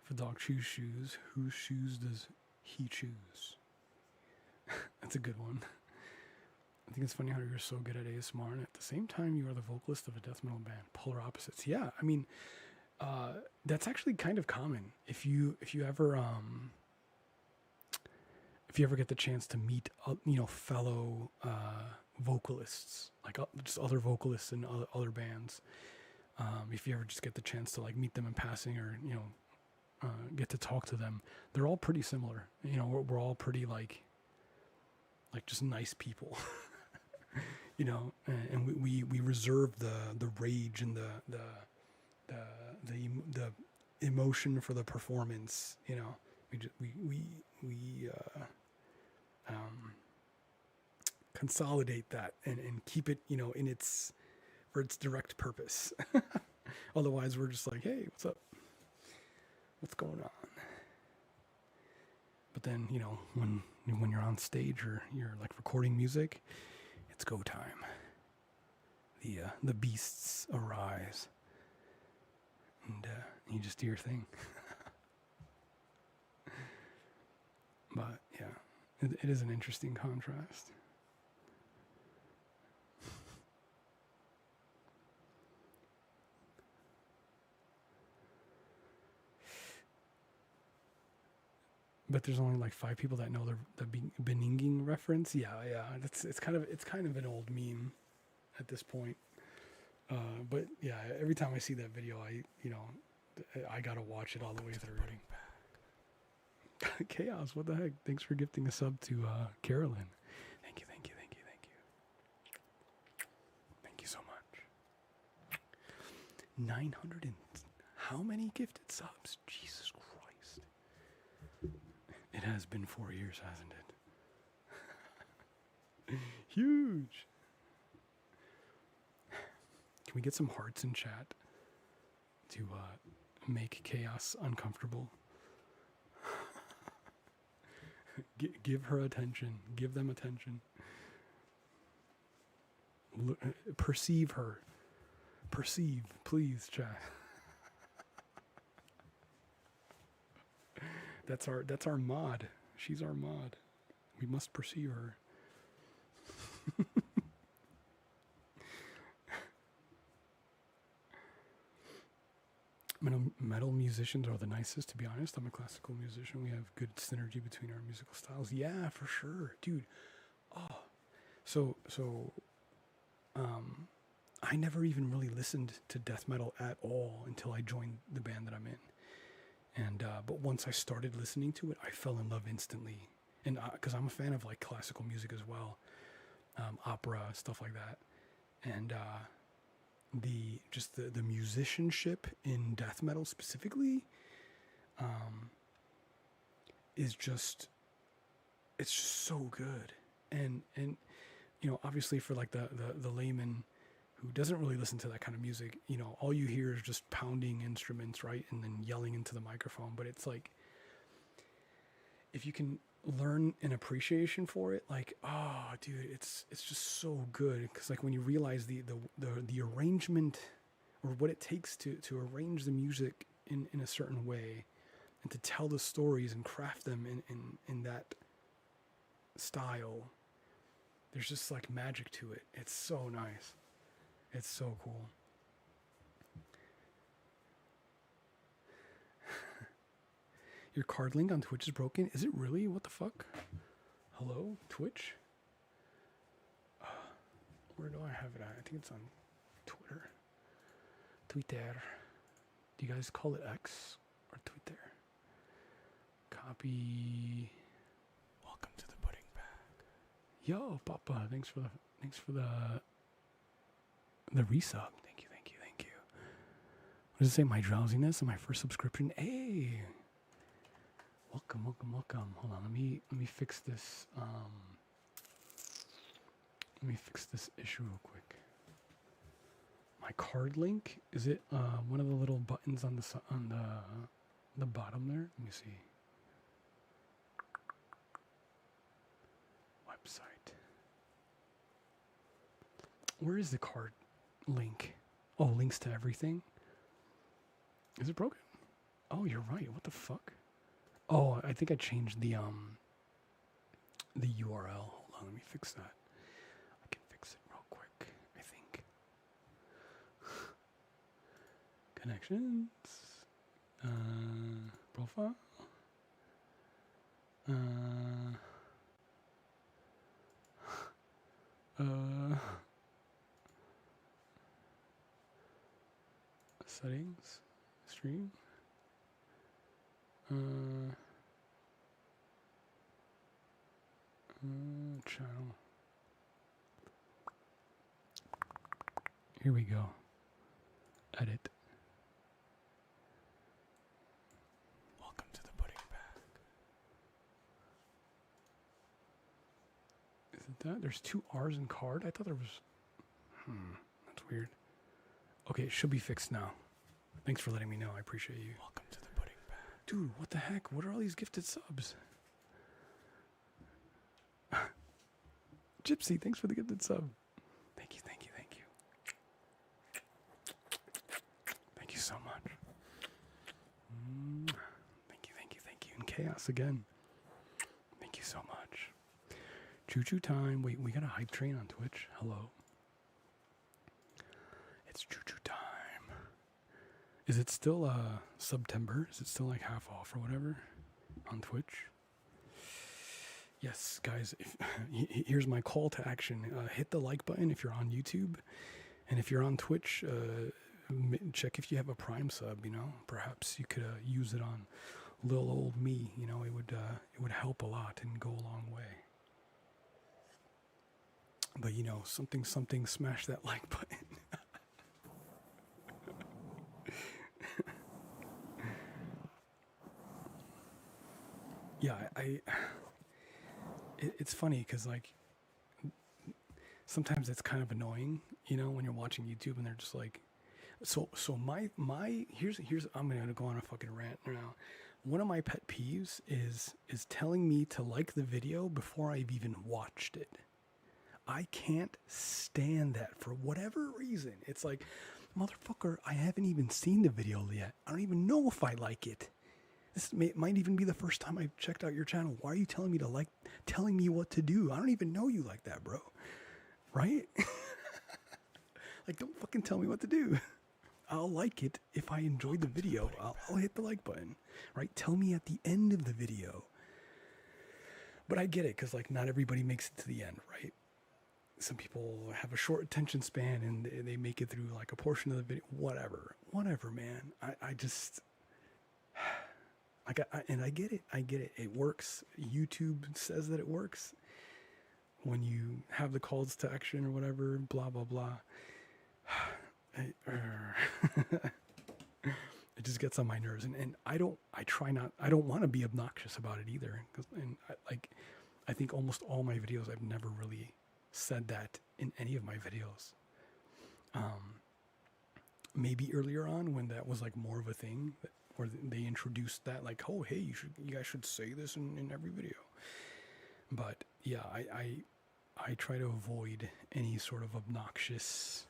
If a dog chews shoes, whose shoes does he choose? That's a good one. I think it's funny how you're so good at ASMR and at the same time you are the vocalist of a death metal band. Polar opposites. Yeah, I mean, that's actually kind of common. If you ever get the chance to meet fellow vocalists, just other vocalists in other bands, if you ever just get the chance to meet them in passing or get to talk to them, they're all pretty similar. We're all pretty just nice people. And we reserve the rage and the emotion for the performance. We consolidate that and keep it in its for its direct purpose. Otherwise, we're just hey, what's up? What's going on? But then when you're on stage or you're recording music, it's go time. The beasts arise, and you just do your thing. But yeah, it is an interesting contrast. But there's only 5 people that know the Beninging reference. Yeah. It's kind of an old meme at this point. But yeah, every time I see that video, I gotta watch it all the way through. Chaos, what the heck? Thanks for gifting a sub to Carolyn. Thank you. Thank you so much. 900 and how many gifted subs? Jesus Christ. It has been 4 years, hasn't it? Huge. Can we get some hearts in chat to make Chaos uncomfortable? Give her attention. Give them attention. Perceive her. perceive, please, chat. That's our mod. She's our mod. We must perceive her. Metal musicians are the nicest, to be honest. I'm a classical musician. We have good synergy between our musical styles. Yeah, for sure, dude. Oh, so I never even really listened to death metal at all until I joined the band that I'm in. And but once I started listening to it, I fell in love instantly. And because I'm a fan of like classical music as well, opera, stuff like that. And the musicianship in death metal specifically is just, it's just so good. And you know, obviously for like the layman who doesn't really listen to that kind of music, you know, all you hear is just pounding instruments, right? And then yelling into the microphone. But it's like, if you can learn an appreciation for it, like, oh, dude, it's just so good. Because like when you realize the arrangement, or what it takes to arrange the music in a certain way, and to tell the stories and craft them in that style, there's just like magic to it. It's so nice. It's so cool. Your card link on Twitch is broken. Is it really? What the fuck? Hello, Twitch? Where do I have it at? I think it's on Twitter. Twitter. Do you guys call it X or Twitter? Copy. Welcome to the pudding bag. Yo, Papa, thanks for the resub. Thank you. What does it say? My drowsiness and my first subscription. Hey. Welcome. Hold on, let me fix this. Let me fix this issue real quick. My card link, is it one of the little buttons on the bottom there? Let me see. Website. Where is the card link? Oh, links to everything. Is it broken? Oh, you're right. What the fuck? Oh, I think I changed the URL. Hold on, let me fix that. I can fix it real quick, I think. Connections. Profile. Settings. Stream. Channel. Here we go. Edit. Welcome to the pudding bag. Is it that? There's two R's in card? I thought there was... That's weird. Okay, it should be fixed now. Thanks for letting me know. I appreciate you. Welcome to the pudding bag. Dude, what the heck? What are all these gifted subs? Gypsy, thanks for the gifted sub. Thank you. Thank you so much. Thank you. And Chaos again. Thank you so much. Choo-choo time. Wait, we got a hype train on Twitch. Hello. It's choo-choo time. Is it still September? Is it still like half off or whatever on Twitch? Yes, guys, here's my call to action. Hit the like button if you're on YouTube. And if you're on Twitch, check if you have a Prime sub, you know. Perhaps you could use it on little old me, you know. It would help a lot and go a long way. But, you know, something, smash that like button. Yeah, it's funny because like sometimes it's kind of annoying, you know, when you're watching YouTube and they're just like, so my here's I'm gonna go on a fucking rant now. One of my pet peeves is telling me to like the video before I've even watched it. I can't stand that for whatever reason. It's like, Motherfucker, I haven't even seen the video yet. I don't even know if I like it. Might even be the first time I've checked out your channel. Why are you telling me what to do? I don't even know you like that, bro. Right? Like, don't fucking tell me what to do. I'll like it if I enjoy the video. I'll hit the like button, right? Tell me at the end of the video. But I get it, because, like, not everybody makes it to the end, right? Some people have a short attention span and they make it through, like, a portion of the video. Whatever, man. I just... And I get it. It works. YouTube says that it works. When you have the calls to action or whatever, blah, blah, blah. It just gets on my nerves. And I don't want to be obnoxious about it either. I think almost all my videos, I've never really said that in any of my videos. Maybe earlier on when that was, like, more of a thing, where they introduced that, like, oh, hey, you guys should say this in every video. But yeah, I try to avoid any sort of obnoxious,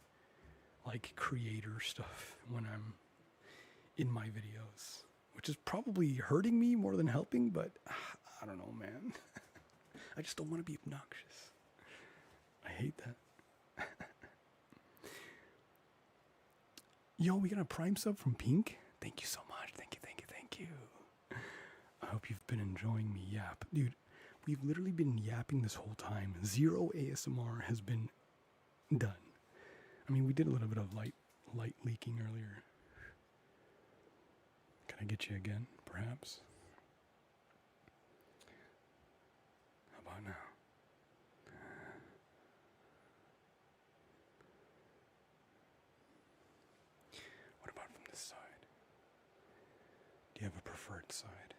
like, creator stuff when I'm in my videos, which is probably hurting me more than helping, but I don't know, man. I just don't want to be obnoxious. I hate that. Yo, we got a Prime sub from Pink. Thank you so much. Thank you. I hope you've been enjoying me yap. Dude, we've literally been yapping this whole time. Zero ASMR has been done. I mean, we did a little bit of light leaking earlier. Can I get you again, perhaps? How about now? What about from this side? Do you have a preferred side?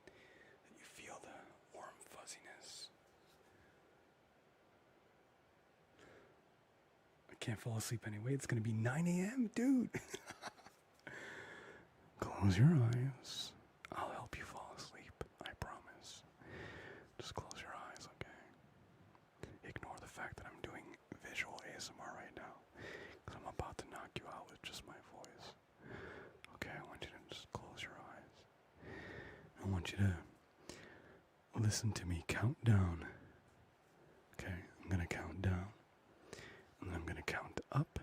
That you feel the warm fuzziness? I can't fall asleep anyway. It's going to be 9 a.m., dude. Close your eyes. I'll help you fall asleep. I promise. Just close your eyes, okay? Ignore the fact that I'm doing visual ASMR right now, because I'm about to knock you out with just my voice. Okay, I want you to just close your eyes. I want you to listen to me count down. Okay, I'm going to count down. And then I'm going to count up.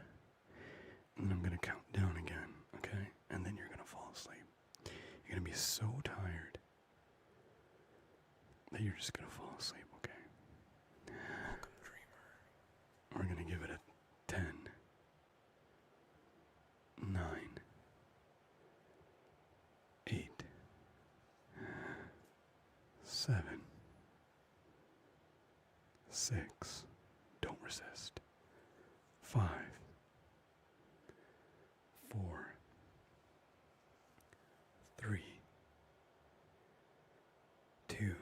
And then I'm going to count down again. Okay? And then you're going to fall asleep. You're going to be so tired that you're just going to fall asleep, okay? Welcome, dreamer. We're going to give it a 10, 9, 8, 7, 6. Don't resist. 5, 4, 3, 2,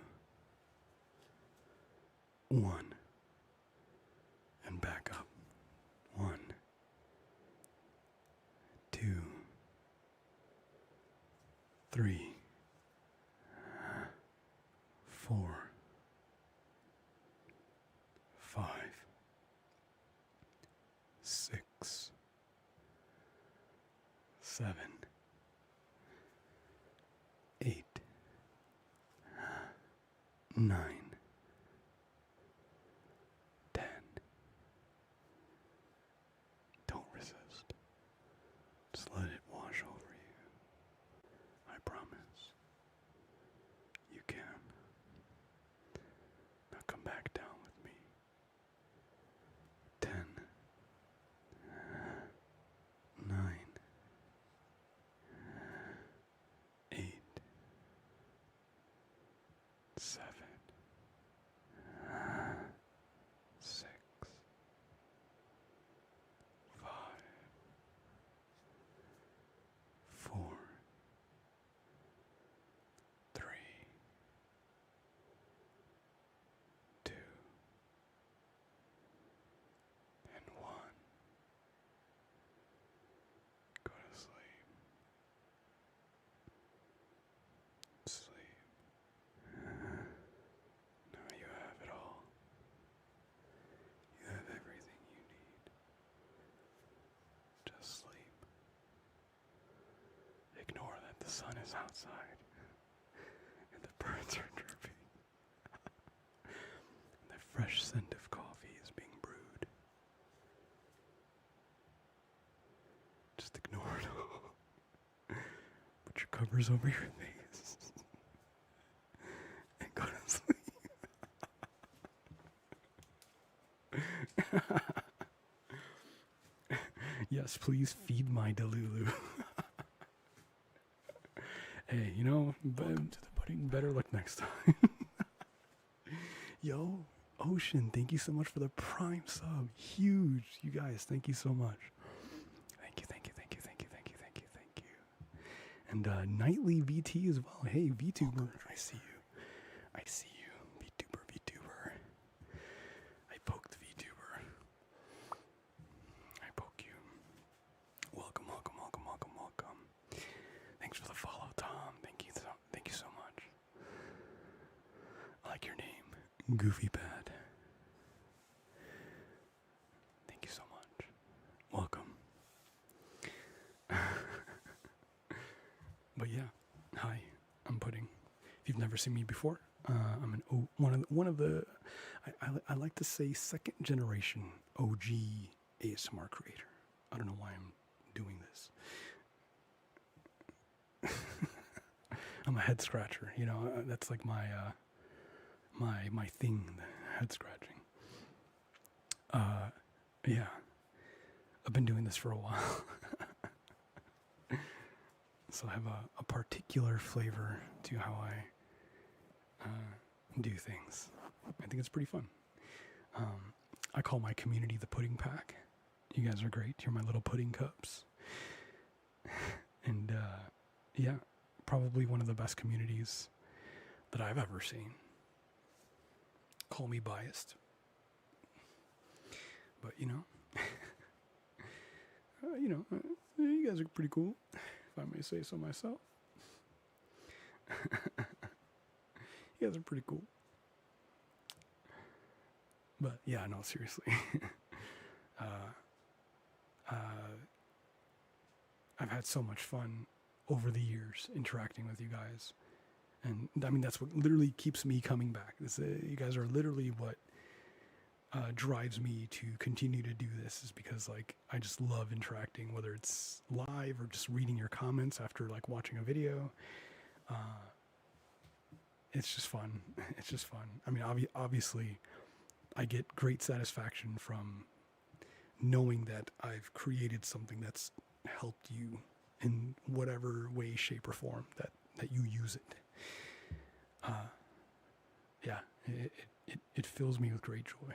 1, and back up. 1, 2, 3, 4, 5, 6, 7, 8, 9, 10. Don't resist. Just let it wash over you. I promise. You can. Now come back down with me. 10, 9, 8, 7, 6, 5, The sun is outside, and the birds are chirping. The fresh scent of coffee is being brewed. Just ignore it all. Put your covers over your face and go to sleep. Yes, please feed my Delulu. Hey, you know, welcome to the pudding. Better luck next time. Yo, Ocean, thank you so much for the Prime sub. Huge, you guys, thank you so much. Thank you, thank you, thank you, thank you, thank you, thank you, thank you. And Nightly VT as well. Hey, VTuber, I see you. I see you, VTuber. I poked VTuber. I poke you. Welcome, welcome, welcome, welcome, welcome. Thanks for the follow, Tom. Thank you so much. I like your name, Goofy Pad. Thank you so much. Welcome. But yeah, hi, I'm Pudding. If you've never seen me before, I'm one of the I like to say second generation OG ASMR creator. I don't know why I'm doing this. I'm a head scratcher, you know. That's like my my thing, the head scratching. Yeah, I've been doing this for a while, so I have a particular flavor to how I do things. I think it's pretty fun. I call my community the Pudding Pack. You guys are great. You're my little pudding cups. And yeah, probably one of the best communities that I've ever seen. Call me biased. But you know, you guys are pretty cool, if I may say so myself. You guys are pretty cool. But yeah, no, seriously. I've had so much fun over the years interacting with you guys. And I mean, that's what literally keeps me coming back. You guys are literally what drives me to continue to do this, is because like I just love interacting, whether it's live or just reading your comments after like watching a video. It's just fun. It's just fun. I mean, obviously, I get great satisfaction from knowing that I've created something that's helped you in whatever way, shape, or form that you use it. Yeah, it fills me with great joy.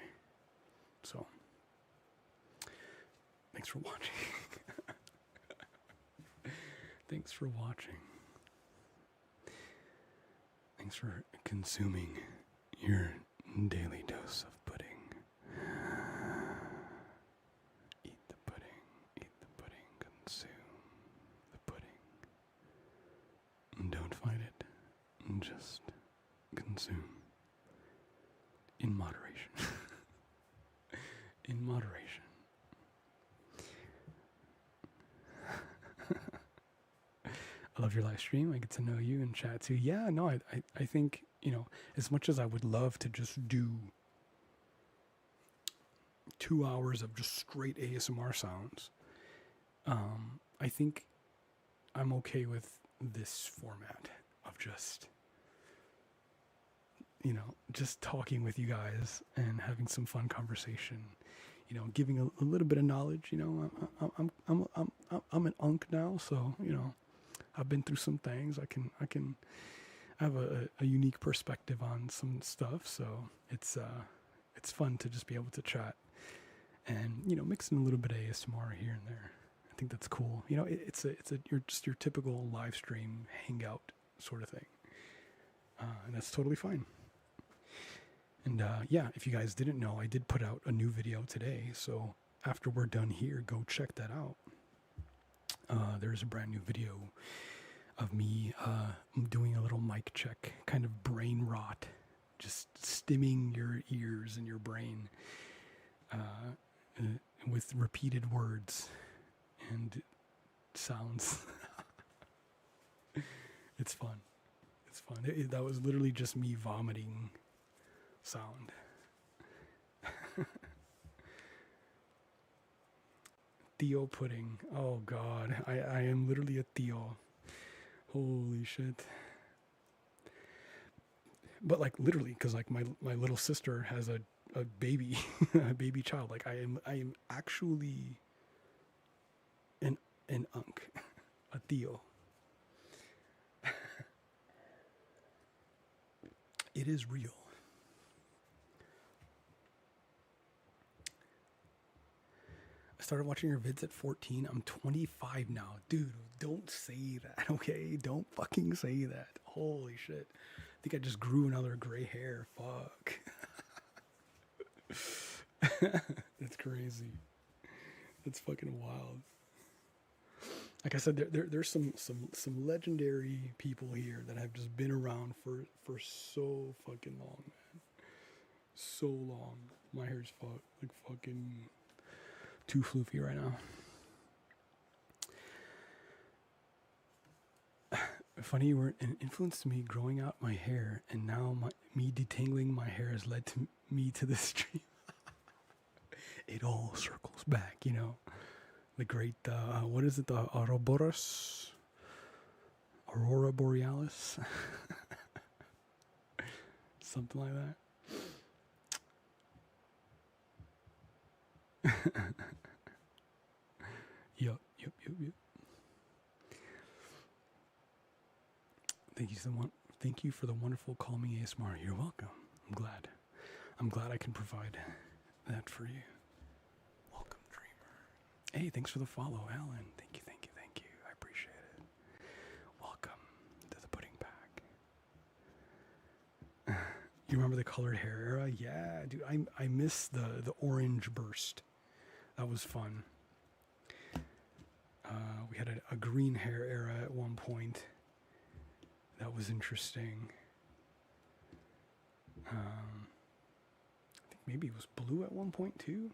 So, thanks for watching. Thanks for watching. Thanks for consuming your daily dose of pudding. Eat the pudding, consume the pudding. Don't fight it, just consume. In moderation. In moderation. I love your live stream. I get to know you and chat too. Yeah, no, I think, you know, as much as I would love to just do 2 hours of just straight ASMR sounds, I think I'm okay with this format of just, you know, just talking with you guys and having some fun conversation, you know, giving a little bit of knowledge. You know, I'm an unk now, so, you know, I've been through some things. I can have a unique perspective on some stuff, so it's fun to just be able to chat and, you know, mix in a little bit of ASMR here and there. I think that's cool. You know, it's your typical live stream hangout sort of thing, and that's totally fine. And yeah, if you guys didn't know, I did put out a new video today, so after we're done here, go check that out. There's a brand new video of me doing a little mic check, kind of brain rot, just stimming your ears and your brain with repeated words and sounds. It's fun. It's fun. That was literally just me vomiting sound. Theo pudding. Oh God, I am literally a Theo. Holy shit. But like literally, because like my little sister has a baby, a baby child. Like I am actually an unk, a Theo. It is real. I started watching your vids at 14. I'm 25 now. Dude, don't say that, okay? Don't fucking say that. Holy shit. I think I just grew another gray hair. Fuck. That's crazy. That's fucking wild. Like I said, there's some legendary people here that have just been around for so fucking long, man. So long. My hair's like fucking too floofy right now. Funny you were an influence to me growing out my hair, and now me detangling my hair has led to me to this stream. It all circles back, you know. The great, what is it, the Aurora Borealis? Something like that. Yup. Thank you for the wonderful Call Me ASMR. You're welcome. I'm glad I can provide that for you. Welcome, dreamer. Hey, thanks for the follow, Alan. Thank you. I appreciate it. Welcome to the pudding pack. You remember the colored hair era? Yeah, dude. I miss the orange burst. That was fun. We had a green hair era at one point. That was interesting. I think maybe it was blue at one point too.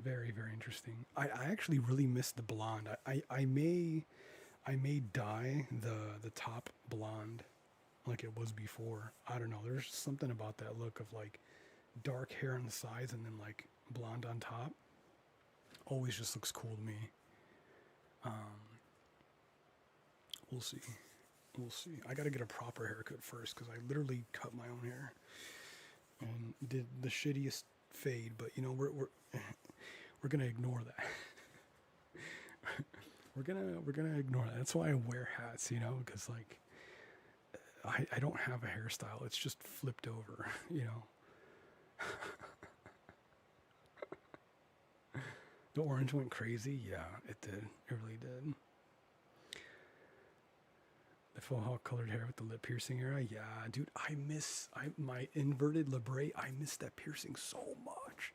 Very, very interesting. I actually really miss the blonde. I may dye the top blonde like it was before. I don't know. There's something about that look of like dark hair on the sides and then like blonde on top. Always just looks cool to me. We'll see. I gotta get a proper haircut first because I literally cut my own hair and did the shittiest fade. But you know we're gonna ignore that. we're gonna ignore that. That's why I wear hats, you know, because like I don't have a hairstyle. It's just flipped over, you know. The orange went crazy. Yeah, it did. It really did. The faux hawk colored hair with the lip piercing era. Yeah, dude, my inverted labrae. I miss that piercing so much.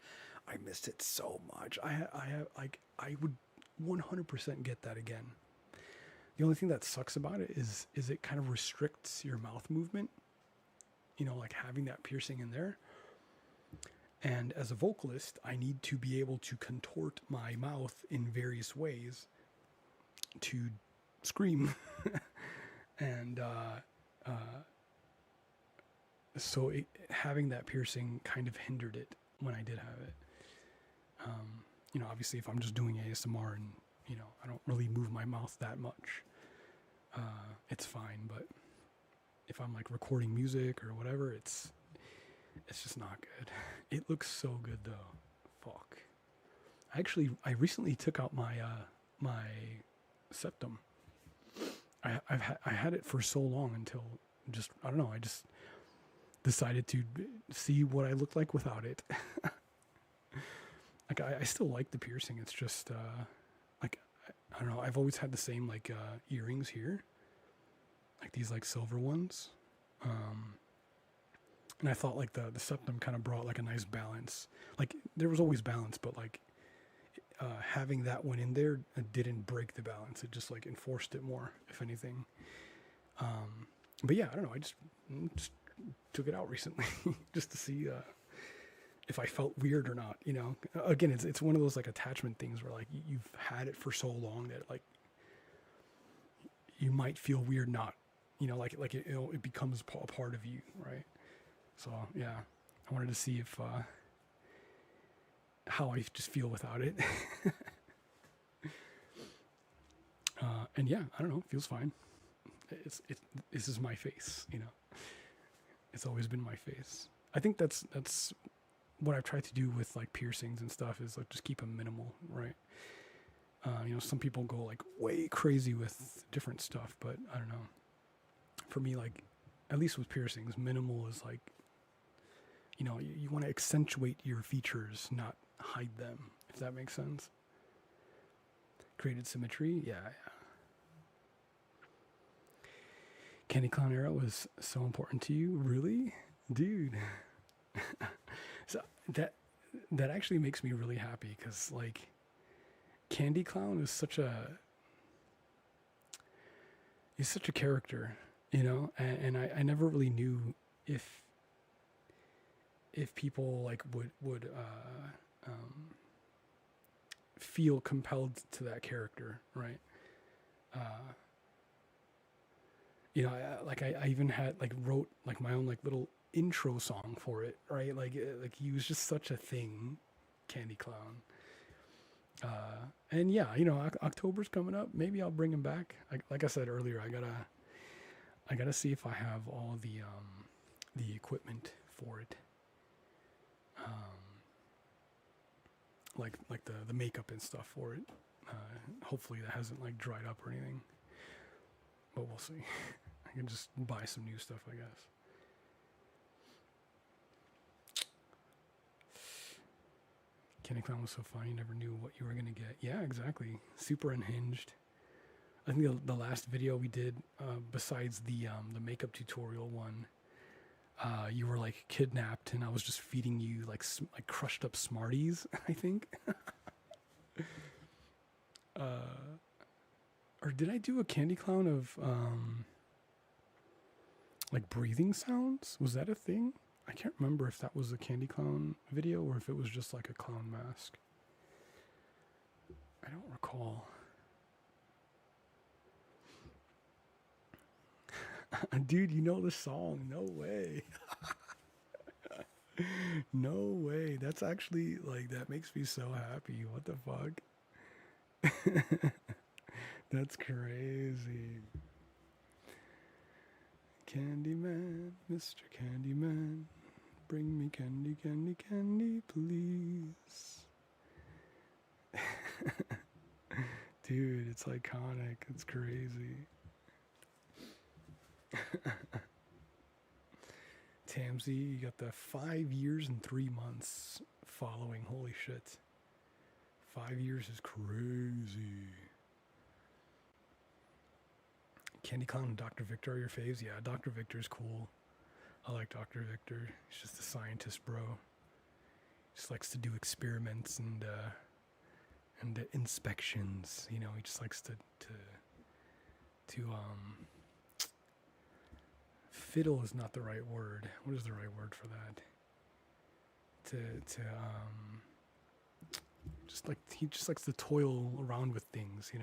I missed it so much. I would 100% get that again. The only thing that sucks about it is it kind of restricts your mouth movement. You know, like having that piercing in there. And as a vocalist, I need to be able to contort my mouth in various ways to scream. And so having that piercing kind of hindered it when I did have it. You know, obviously if I'm just doing ASMR and, you know, I don't really move my mouth that much, it's fine. But if I'm like recording music or whatever, it's just not good. It looks so good though. Fuck. I recently took out my septum. I had it for so long until just, I don't know, I just decided to see what I looked like without it. Like I still like the piercing. It's just like I don't know. I've always had the same like earrings here, like these like silver ones, and I thought like the septum kind of brought like a nice balance. Like there was always balance, but like having that one in there didn't break the balance. It just like enforced it more, if anything. But yeah, I don't know. I just took it out recently just to see if I felt weird or not, you know. Again, it's one of those like attachment things where like you've had it for so long that like you might feel weird not, like it becomes a part of you, right? So yeah, I wanted to see if how I just feel without it. And yeah, I don't know, it feels fine. This is my face, It's always been my face. I think that's what I've tried to do with like piercings and stuff is like just keep them minimal, right? Some people go like way crazy with different stuff, but I don't know. For me, like at least with piercings, minimal is like, you want to accentuate your features, not hide them, if that makes sense. Created symmetry, yeah. Candy Clown era was so important to you, really, dude. So that actually makes me really happy because like Candy Clown is such a character, and I never really knew if people like would feel compelled to that character, right? I even had like wrote like my own like little intro song for it, right? Like he was just such a thing, Candy Clown. And yeah, October's coming up. Maybe I'll bring him back. Like I said earlier, I gotta see if I have all the equipment for it. Like the makeup and stuff for it. Hopefully that hasn't like dried up or anything, but we'll see. I can just buy some new stuff, I guess. Candy Clown was so fun. You never knew what you were gonna get. Yeah, exactly. Super unhinged. I think the last video we did, besides the makeup tutorial one, you were like kidnapped, and I was just feeding you like crushed up Smarties. I think. Or did I do a Candy Clown of like breathing sounds? Was that a thing? I can't remember if that was a Candy Clown video or if it was just like a clown mask. I don't recall. Dude, you know the song. No way. No way. That's actually like, that makes me so happy. What the fuck? That's crazy. Candyman, Mr. Candyman, bring me candy, candy, candy, please. Dude, it's iconic. It's crazy. Tamsy, you got the 5 years and 3 months following. Holy shit. 5 years is crazy. Candy Clown and Dr. Victor are your faves? Yeah, Dr. Victor's cool. I like Dr. Victor. He's just a scientist, bro. Just likes to do experiments and inspections. He just likes to fiddle is not the right word. What is the right word for that? He just likes to toil around with things, He's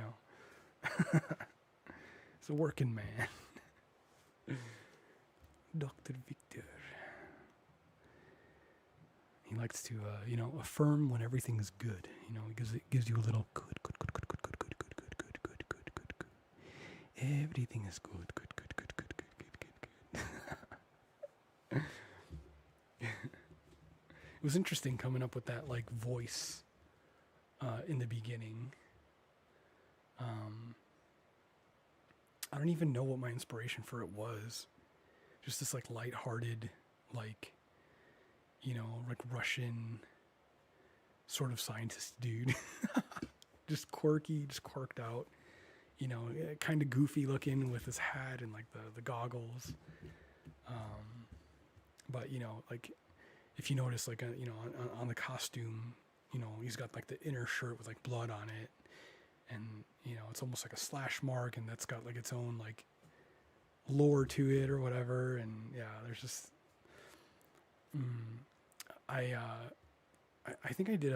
a working man. Dr. Victor. He likes to, affirm when everything is good. It gives you a little good. Everything is good. It was interesting coming up with that like voice in the beginning. I don't even know what my inspiration for it was. Just this like lighthearted, like, like Russian sort of scientist dude. Just quirky, just quirked out, kind of goofy looking with his hat and like the goggles. But like if you notice like on the costume, he's got like the inner shirt with like blood on it. And, it's almost like a slash mark, and that's got like its own like lore to it or whatever. And yeah, there's just, I think I did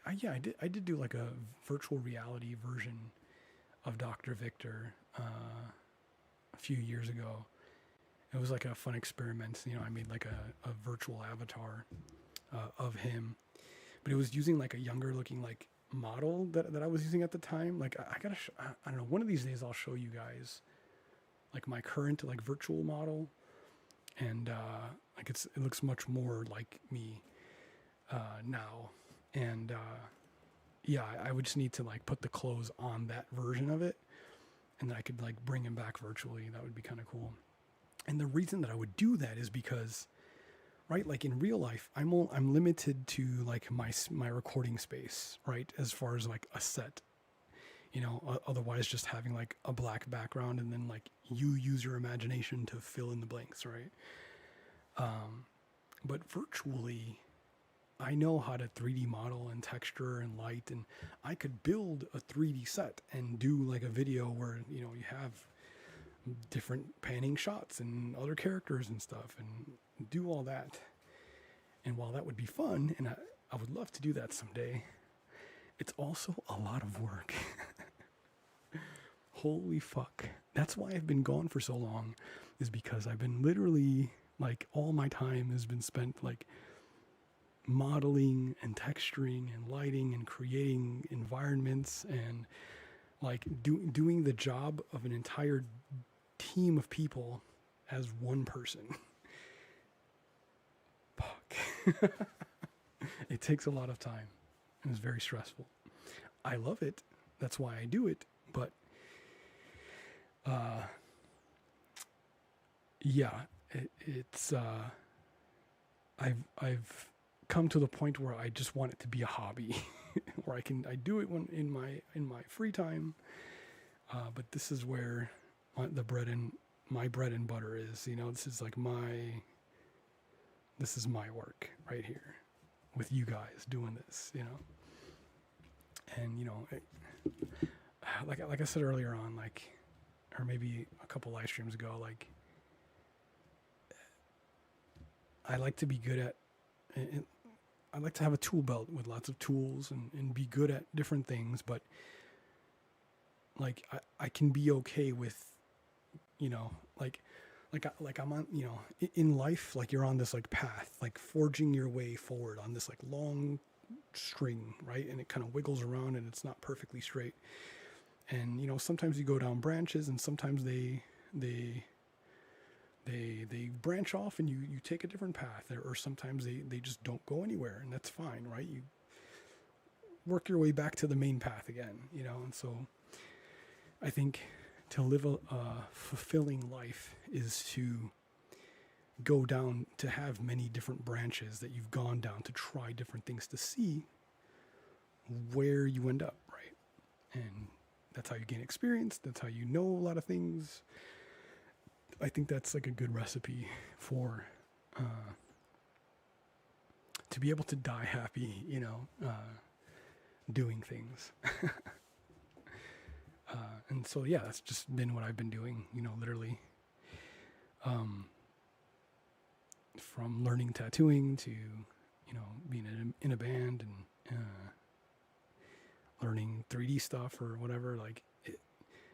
I did do like a virtual reality version of Dr. Victor. few years ago. It was like a fun experiment. I made like a virtual avatar of him, but it was using like a younger looking like model that I was using at the time. Like I gotta, I don't know. One of these days I'll show you guys like my current like virtual model, and like it looks much more like me now, and yeah, I would just need to like put the clothes on that version of it, and then I could like bring him back virtually. That would be kind of cool. And the reason that I would do that is because, right, like in real life, I'm limited to like my recording space, right, as far as like a set. Otherwise just having like a black background and then like you use your imagination to fill in the blanks, right? But virtually, I know how to 3D model and texture and light, and I could build a 3D set and do like a video where you have different panning shots and other characters and stuff and do all that. And while that would be fun, and I would love to do that someday, it's also a lot of work. Holy fuck. That's why I've been gone for so long, is because I've been literally, like, all my time has been spent, like, modeling and texturing and lighting and creating environments and, like, doing the job of an entire team of people as one person. Fuck. It takes a lot of time. It's very stressful. I love it. That's why I do it. But yeah, it's I've come to the point where I just want it to be a hobby, where I do it when in my free time. But this is where my bread and butter is. This is my work right here, with you guys doing this. And like I said earlier on, like, or maybe a couple live streams ago, like, I like to be good at, I like to have a tool belt with lots of tools and be good at different things, but like I can be okay with, like I'm on, in life, like you're on this like path, like forging your way forward on this like long string, right? And it kind of wiggles around and it's not perfectly straight. And sometimes you go down branches, and sometimes they branch off and you take a different path, or sometimes they just don't go anywhere, and that's fine, right? You work your way back to the main path again, and so I think to live a fulfilling life is to go down, to have many different branches that you've gone down to try different things to see where you end up, right? And that's how you gain experience. That's how you know a lot of things. I think that's like a good recipe for to be able to die happy, doing things. And so, yeah, that's just been what I've been doing, literally. From learning tattooing to, being in a band and learning 3D stuff or whatever. Like,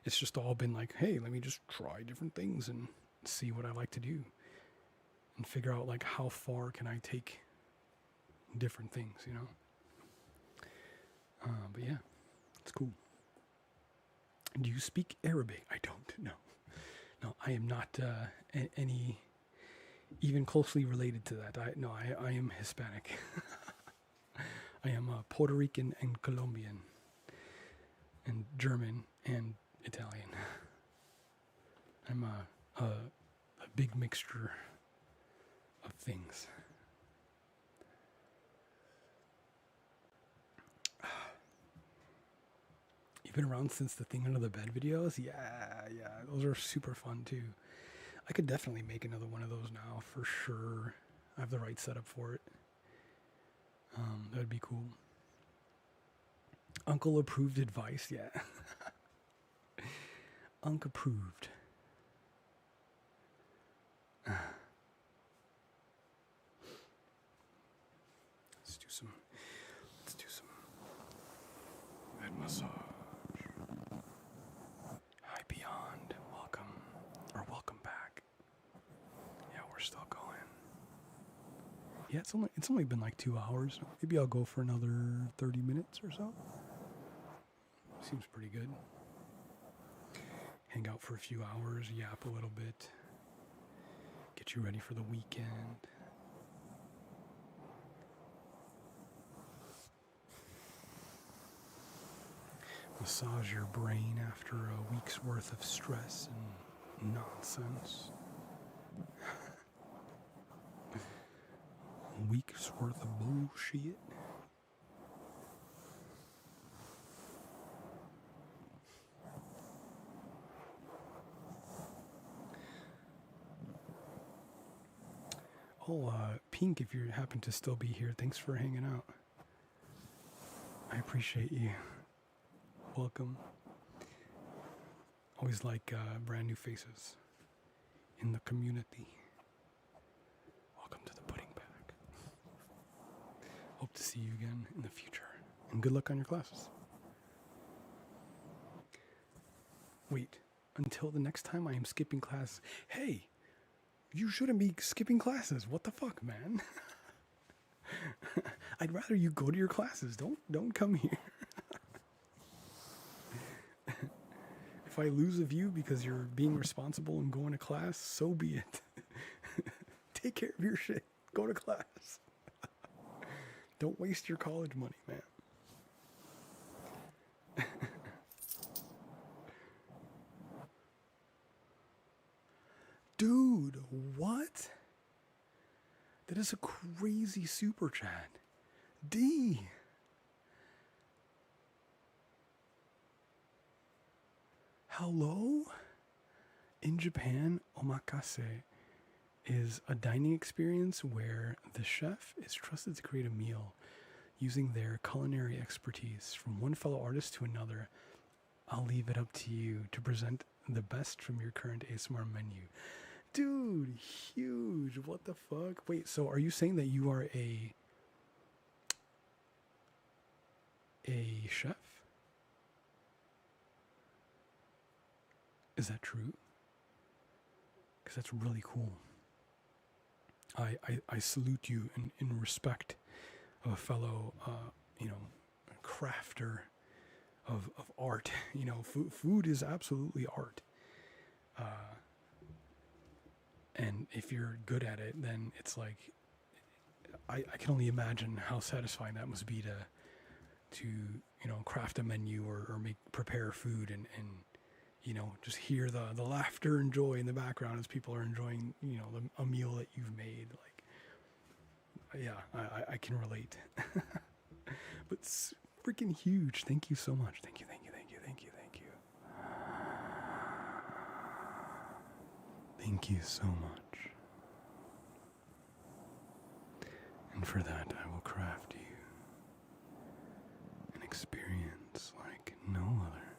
it's just all been like, hey, let me just try different things and see what I like to do and figure out, like, how far can I take different things, But yeah, it's cool. Do you speak Arabic? I don't. No, I am not any even closely related to that. I am Hispanic. I am Puerto Rican and Colombian and German and Italian. I'm a big mixture of things. You've been around since the Thing Under the Bed videos? Yeah, those are super fun too. I could definitely make another one of those now, for sure. I have the right setup for it. That would be cool. Uncle approved advice, yeah. Unc approved. Let's do some head massage. Hi Beyond, welcome. Or Yeah, it's only been like 2 hours. Maybe I'll go for another 30 minutes or so. Seems pretty good. Hang out for a few hours, yap a little bit, get you ready for the weekend. Massage your brain after a week's worth of stress and nonsense. A week's worth of bullshit. Oh, Pink, if you happen to still be here, thanks for hanging out. I appreciate you. Welcome. Always like brand new faces in the community. Welcome to the pudding pack. Hope to see you again in the future. And good luck on your classes. Wait, until the next time I am skipping class. Hey, you shouldn't be skipping classes. What the fuck, man? I'd rather you go to your classes. Don't come here. If I lose a view because you're being responsible and going to class, so be it. Take care of your shit. Go to class. Don't waste your college money, man. Dude, what? That is a crazy super chat. D. Hello? In Japan, omakase is a dining experience where the chef is trusted to create a meal using their culinary expertise from one fellow artist to another. I'll leave it up to you to present the best from your current ASMR menu. Dude, huge. What the fuck? Wait, so are you saying that you are a chef? Is that true? Because that's really cool. I salute you in respect of a fellow, crafter of art. Food is absolutely art. And if you're good at it, then it's like, I can only imagine how satisfying that must be to craft a menu or prepare food and just hear the laughter and joy in the background as people are enjoying, a meal that you've made. Like, yeah, I can relate. But it's freaking huge. Thank you so much. Thank you. Thank you so much. And for that, I will craft you an experience like no other.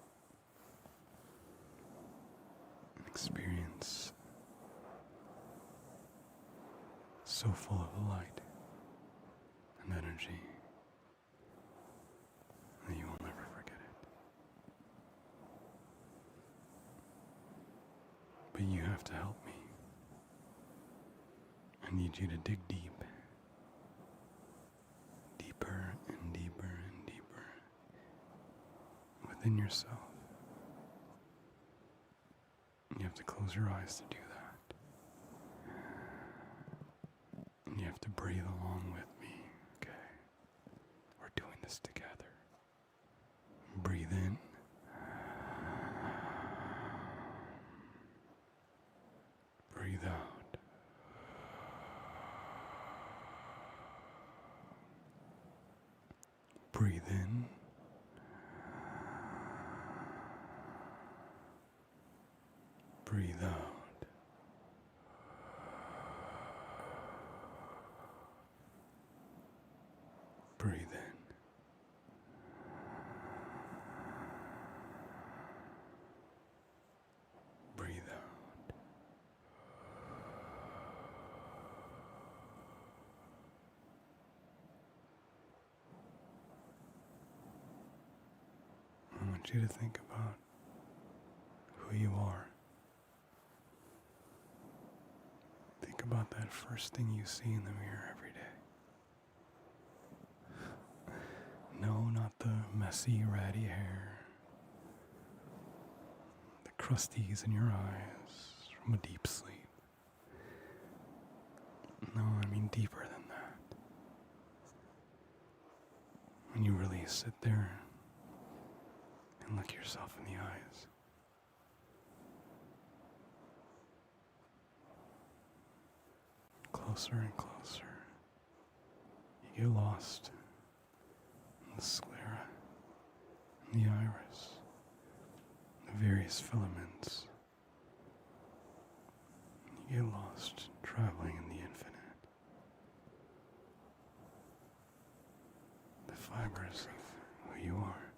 An experience so full of light and energy that you will never forget it. But you have to help me. I need you to dig deep. Deeper and deeper and deeper within yourself. You have to close your eyes to do that. And you have to breathe along with me, okay? We're doing this together. Breathe in. Breathe out. Breathe in. Breathe out. Breathe in. Breathe out. I want you to think about who you are. Think about that first thing you see in the mirror every day. messy, ratty hair, the crusties in your eyes from a deep sleep. No, I mean deeper than that. When you really sit there and look yourself in the eyes. Closer and closer. You get lost in the sclera, in the iris, the various filaments. You get lost traveling in the infinite. The fibers of who you are.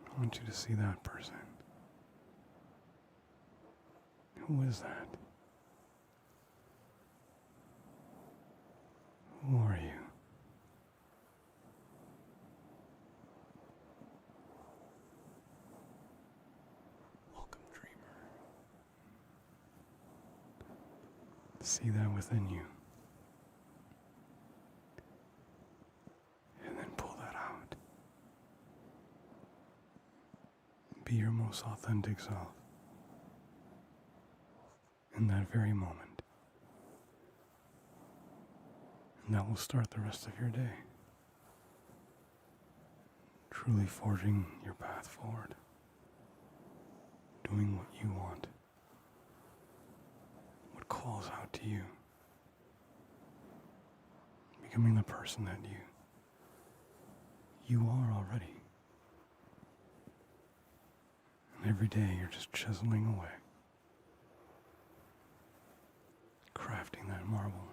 I want you to see that person. Who is that? Who are you? Welcome, dreamer. See that within you. And then pull that out. Be your most authentic self. In that very moment. And that will start the rest of your day. Truly forging your path forward. Doing what you want. What calls out to you. Becoming the person that you are already. And every day you're just chiseling away. Crafting that marble.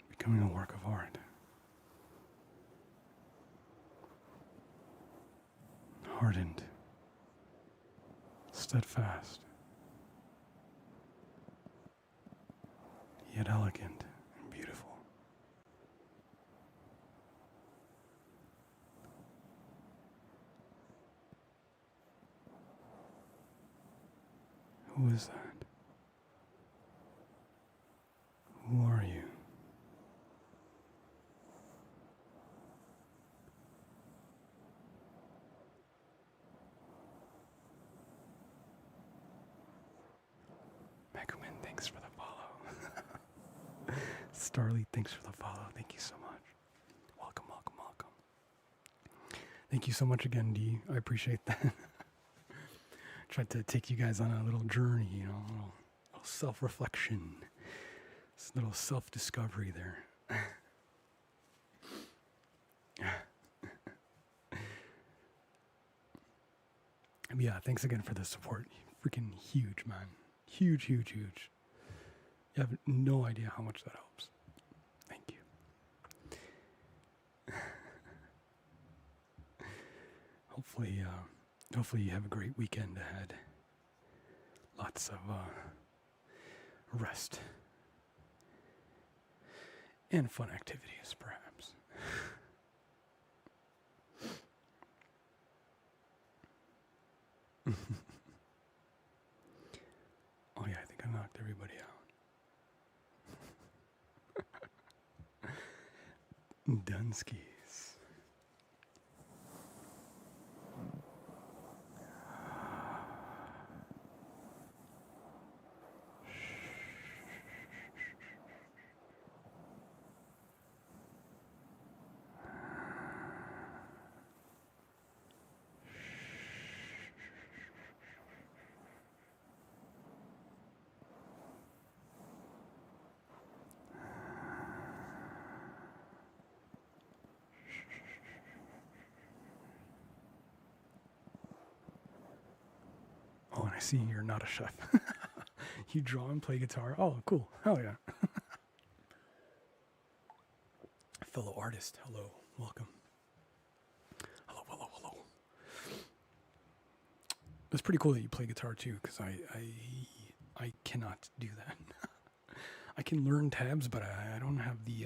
Becoming a work of art. Hardened. Steadfast. Yet elegant and beautiful. Who is that? Who are you? Megumin, thanks for the follow. Starly, thanks for the follow. Thank you so much. Welcome, welcome, welcome. Thank you so much again, D. I appreciate that. Tried to take you guys on a little journey, a little self-reflection, this little self-discovery there. Yeah, thanks again for the support. Freaking huge, man. Huge, huge, huge. You have no idea how much that helps. Thank you. Hopefully you have a great weekend ahead. Lots of rest and fun activities, perhaps. Oh yeah, I think I knocked everybody out. Dunskies. Oh, and I see you're not a chef. You draw and play guitar. Oh, cool. Hell yeah. Fellow artist, hello. Welcome. Hello, hello, hello. It's pretty cool that you play guitar too, because I cannot do that. I can learn tabs, but I don't have the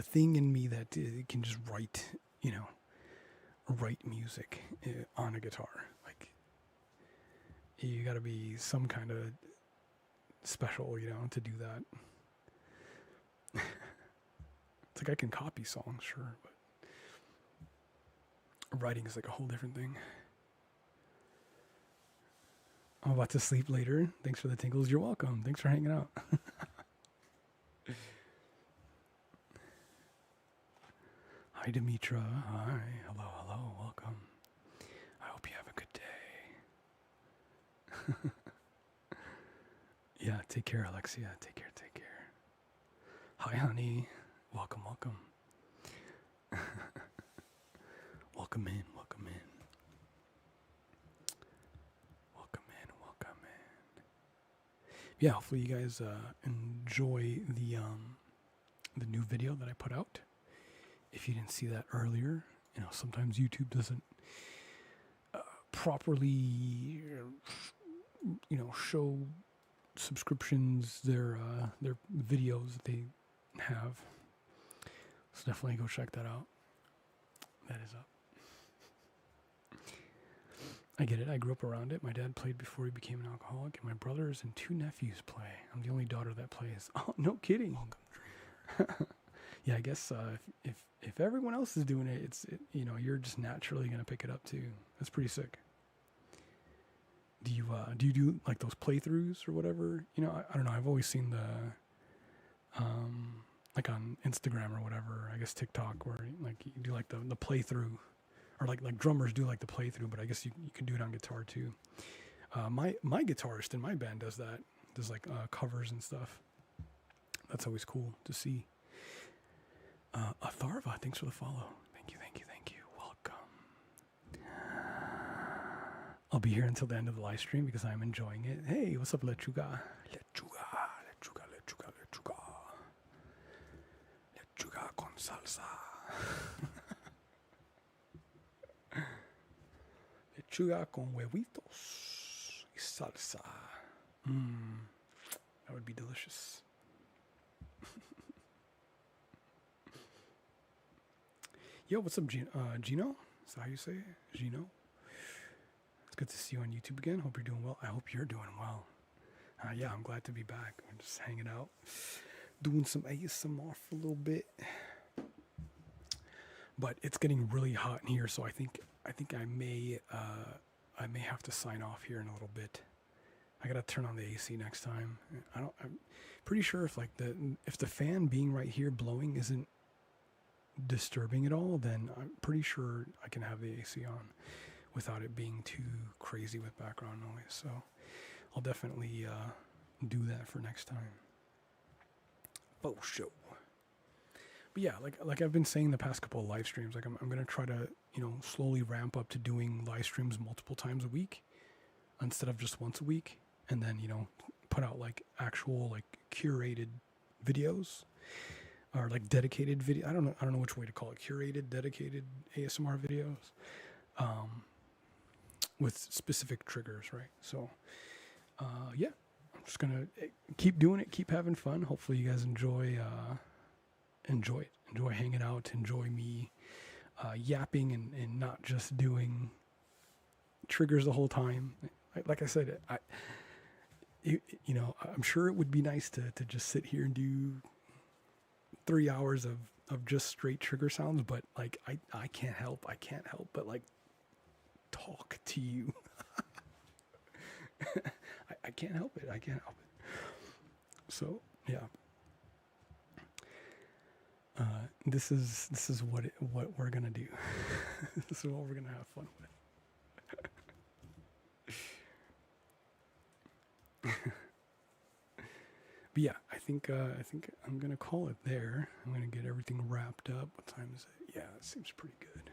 thing in me that can just write music on a guitar. Like, you gotta be some kind of special, to do that. It's like I can copy songs, sure, but writing is like a whole different thing. I'm about to sleep later. Thanks for the tingles. You're welcome. Thanks for hanging out. Hi, Demetra. Hi. Hello, hello. Welcome. I hope you have a good day. Yeah, take care, Alexia. Take care, take care. Hi, honey. Welcome, welcome. Welcome in, welcome in. Welcome in, welcome in. Yeah, hopefully you guys enjoy the new video that I put out. If you didn't see that earlier, sometimes YouTube doesn't properly, show subscriptions their videos that they have. So definitely go check that out. That is up. I get it. I grew up around it. My dad played before he became an alcoholic, and my brothers and 2 nephews play. I'm the only daughter that plays. Oh, no kidding. Yeah, I guess if everyone else is doing it, you're just naturally gonna pick it up too. That's pretty sick. Do you do like those playthroughs or whatever? I don't know. I've always seen the like on Instagram or whatever. I guess TikTok, where like you do like the playthrough, or like drummers do like the playthrough. But I guess you can do it on guitar too. My guitarist in my band does that. Does like covers and stuff. That's always cool to see. Atharva, thanks for the follow. Thank you, thank you, thank you. Welcome. I'll be here until the end of the live stream because I'm enjoying it. Hey, what's up, Lechuga? Lechuga, Lechuga, Lechuga, Lechuga. Lechuga con salsa. Lechuga con huevitos y salsa. That would be delicious. Yo, what's up, Gino? Is that how you say it? Gino? It's good to see you on YouTube again. Hope you're doing well. I hope you're doing well. Yeah, I'm glad to be back. I'm just hanging out, doing some ASMR for a little bit. But it's getting really hot in here, so I think I may have to sign off here in a little bit. I gotta turn on the AC next time. I'm pretty sure if the fan being right here blowing isn't disturbing at all, then I'm pretty sure I can have the AC on without it being too crazy with background noise. So I'll definitely do that for next time. Oh, show. But yeah, like I've been saying the past couple of live streams, like I'm gonna try to slowly ramp up to doing live streams multiple times a week instead of just once a week, and then put out like actual like curated videos. Or like dedicated video. I don't know which way to call it. Curated, dedicated ASMR videos, with specific triggers, right? So, yeah, I'm just gonna keep doing it, keep having fun. Hopefully, you guys enjoy it, enjoy hanging out, enjoy me yapping and not just doing triggers the whole time. Like I said, I'm sure it would be nice to just sit here and do 3 hours of just straight trigger sounds, but like I can't help but like talk to you. I can't help it. So yeah, this is what we're gonna do. This is what we're gonna have fun with. But yeah, I think I'm gonna call it there. I'm gonna get everything wrapped up. What time is it? Yeah, it seems pretty good.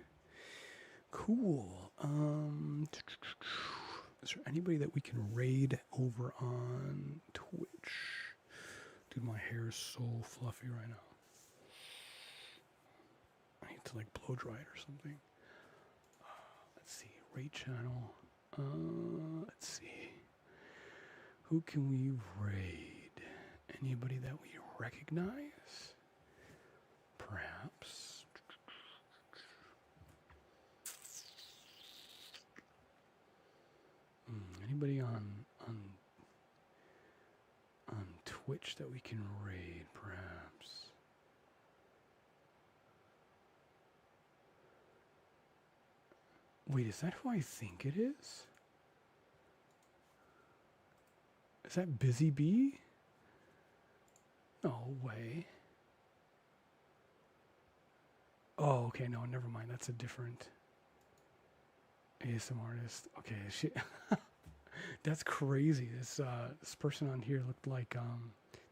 Cool. Is there anybody that we can raid over on Twitch? Dude, my hair is so fluffy right now. I need to like blow dry it or something. Let's see, raid channel. Let's see. Who can we raid? Anybody that we recognize? Perhaps. Anybody on Twitch that we can raid, perhaps. Wait, is that who I think it is? Is that Busy Bee? No way. Oh, okay, no, never mind. That's a different ASM artist. Okay, she. That's crazy. This person on here looked like. Do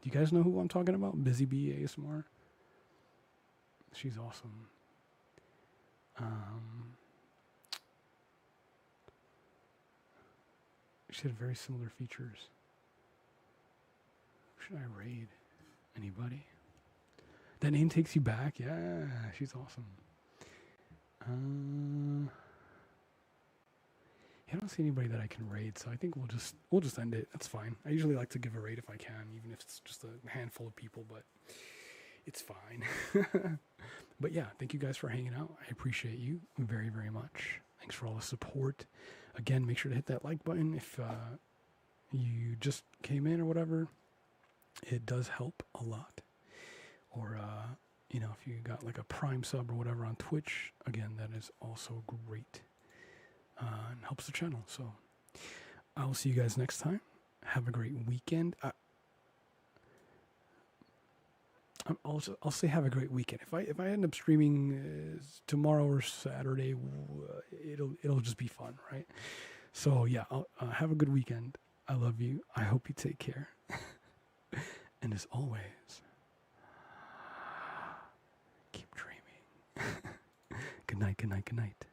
you guys know who I'm talking about? Busy Bee ASMR. She's awesome. She had very similar features. Who should I raid? Anybody? That name takes you back. Yeah, she's awesome. I don't see anybody that I can raid, so I think we'll just end it. That's fine. I usually like to give a raid if I can, even if it's just a handful of people, but it's fine. But yeah, thank you guys for hanging out. I appreciate you very, very much. Thanks for all the support. Again, make sure to hit that like button if you just came in or whatever. It does help a lot. Or, if you got like a Prime sub or whatever on Twitch, again, that is also great. And helps the channel. So I'll see you guys next time. Have a great weekend. I'll say have a great weekend. If I end up streaming tomorrow or Saturday, it'll just be fun, right? So yeah, have a good weekend. I love you. I hope you take care. And as always, keep dreaming. Good night. Good night. Good night.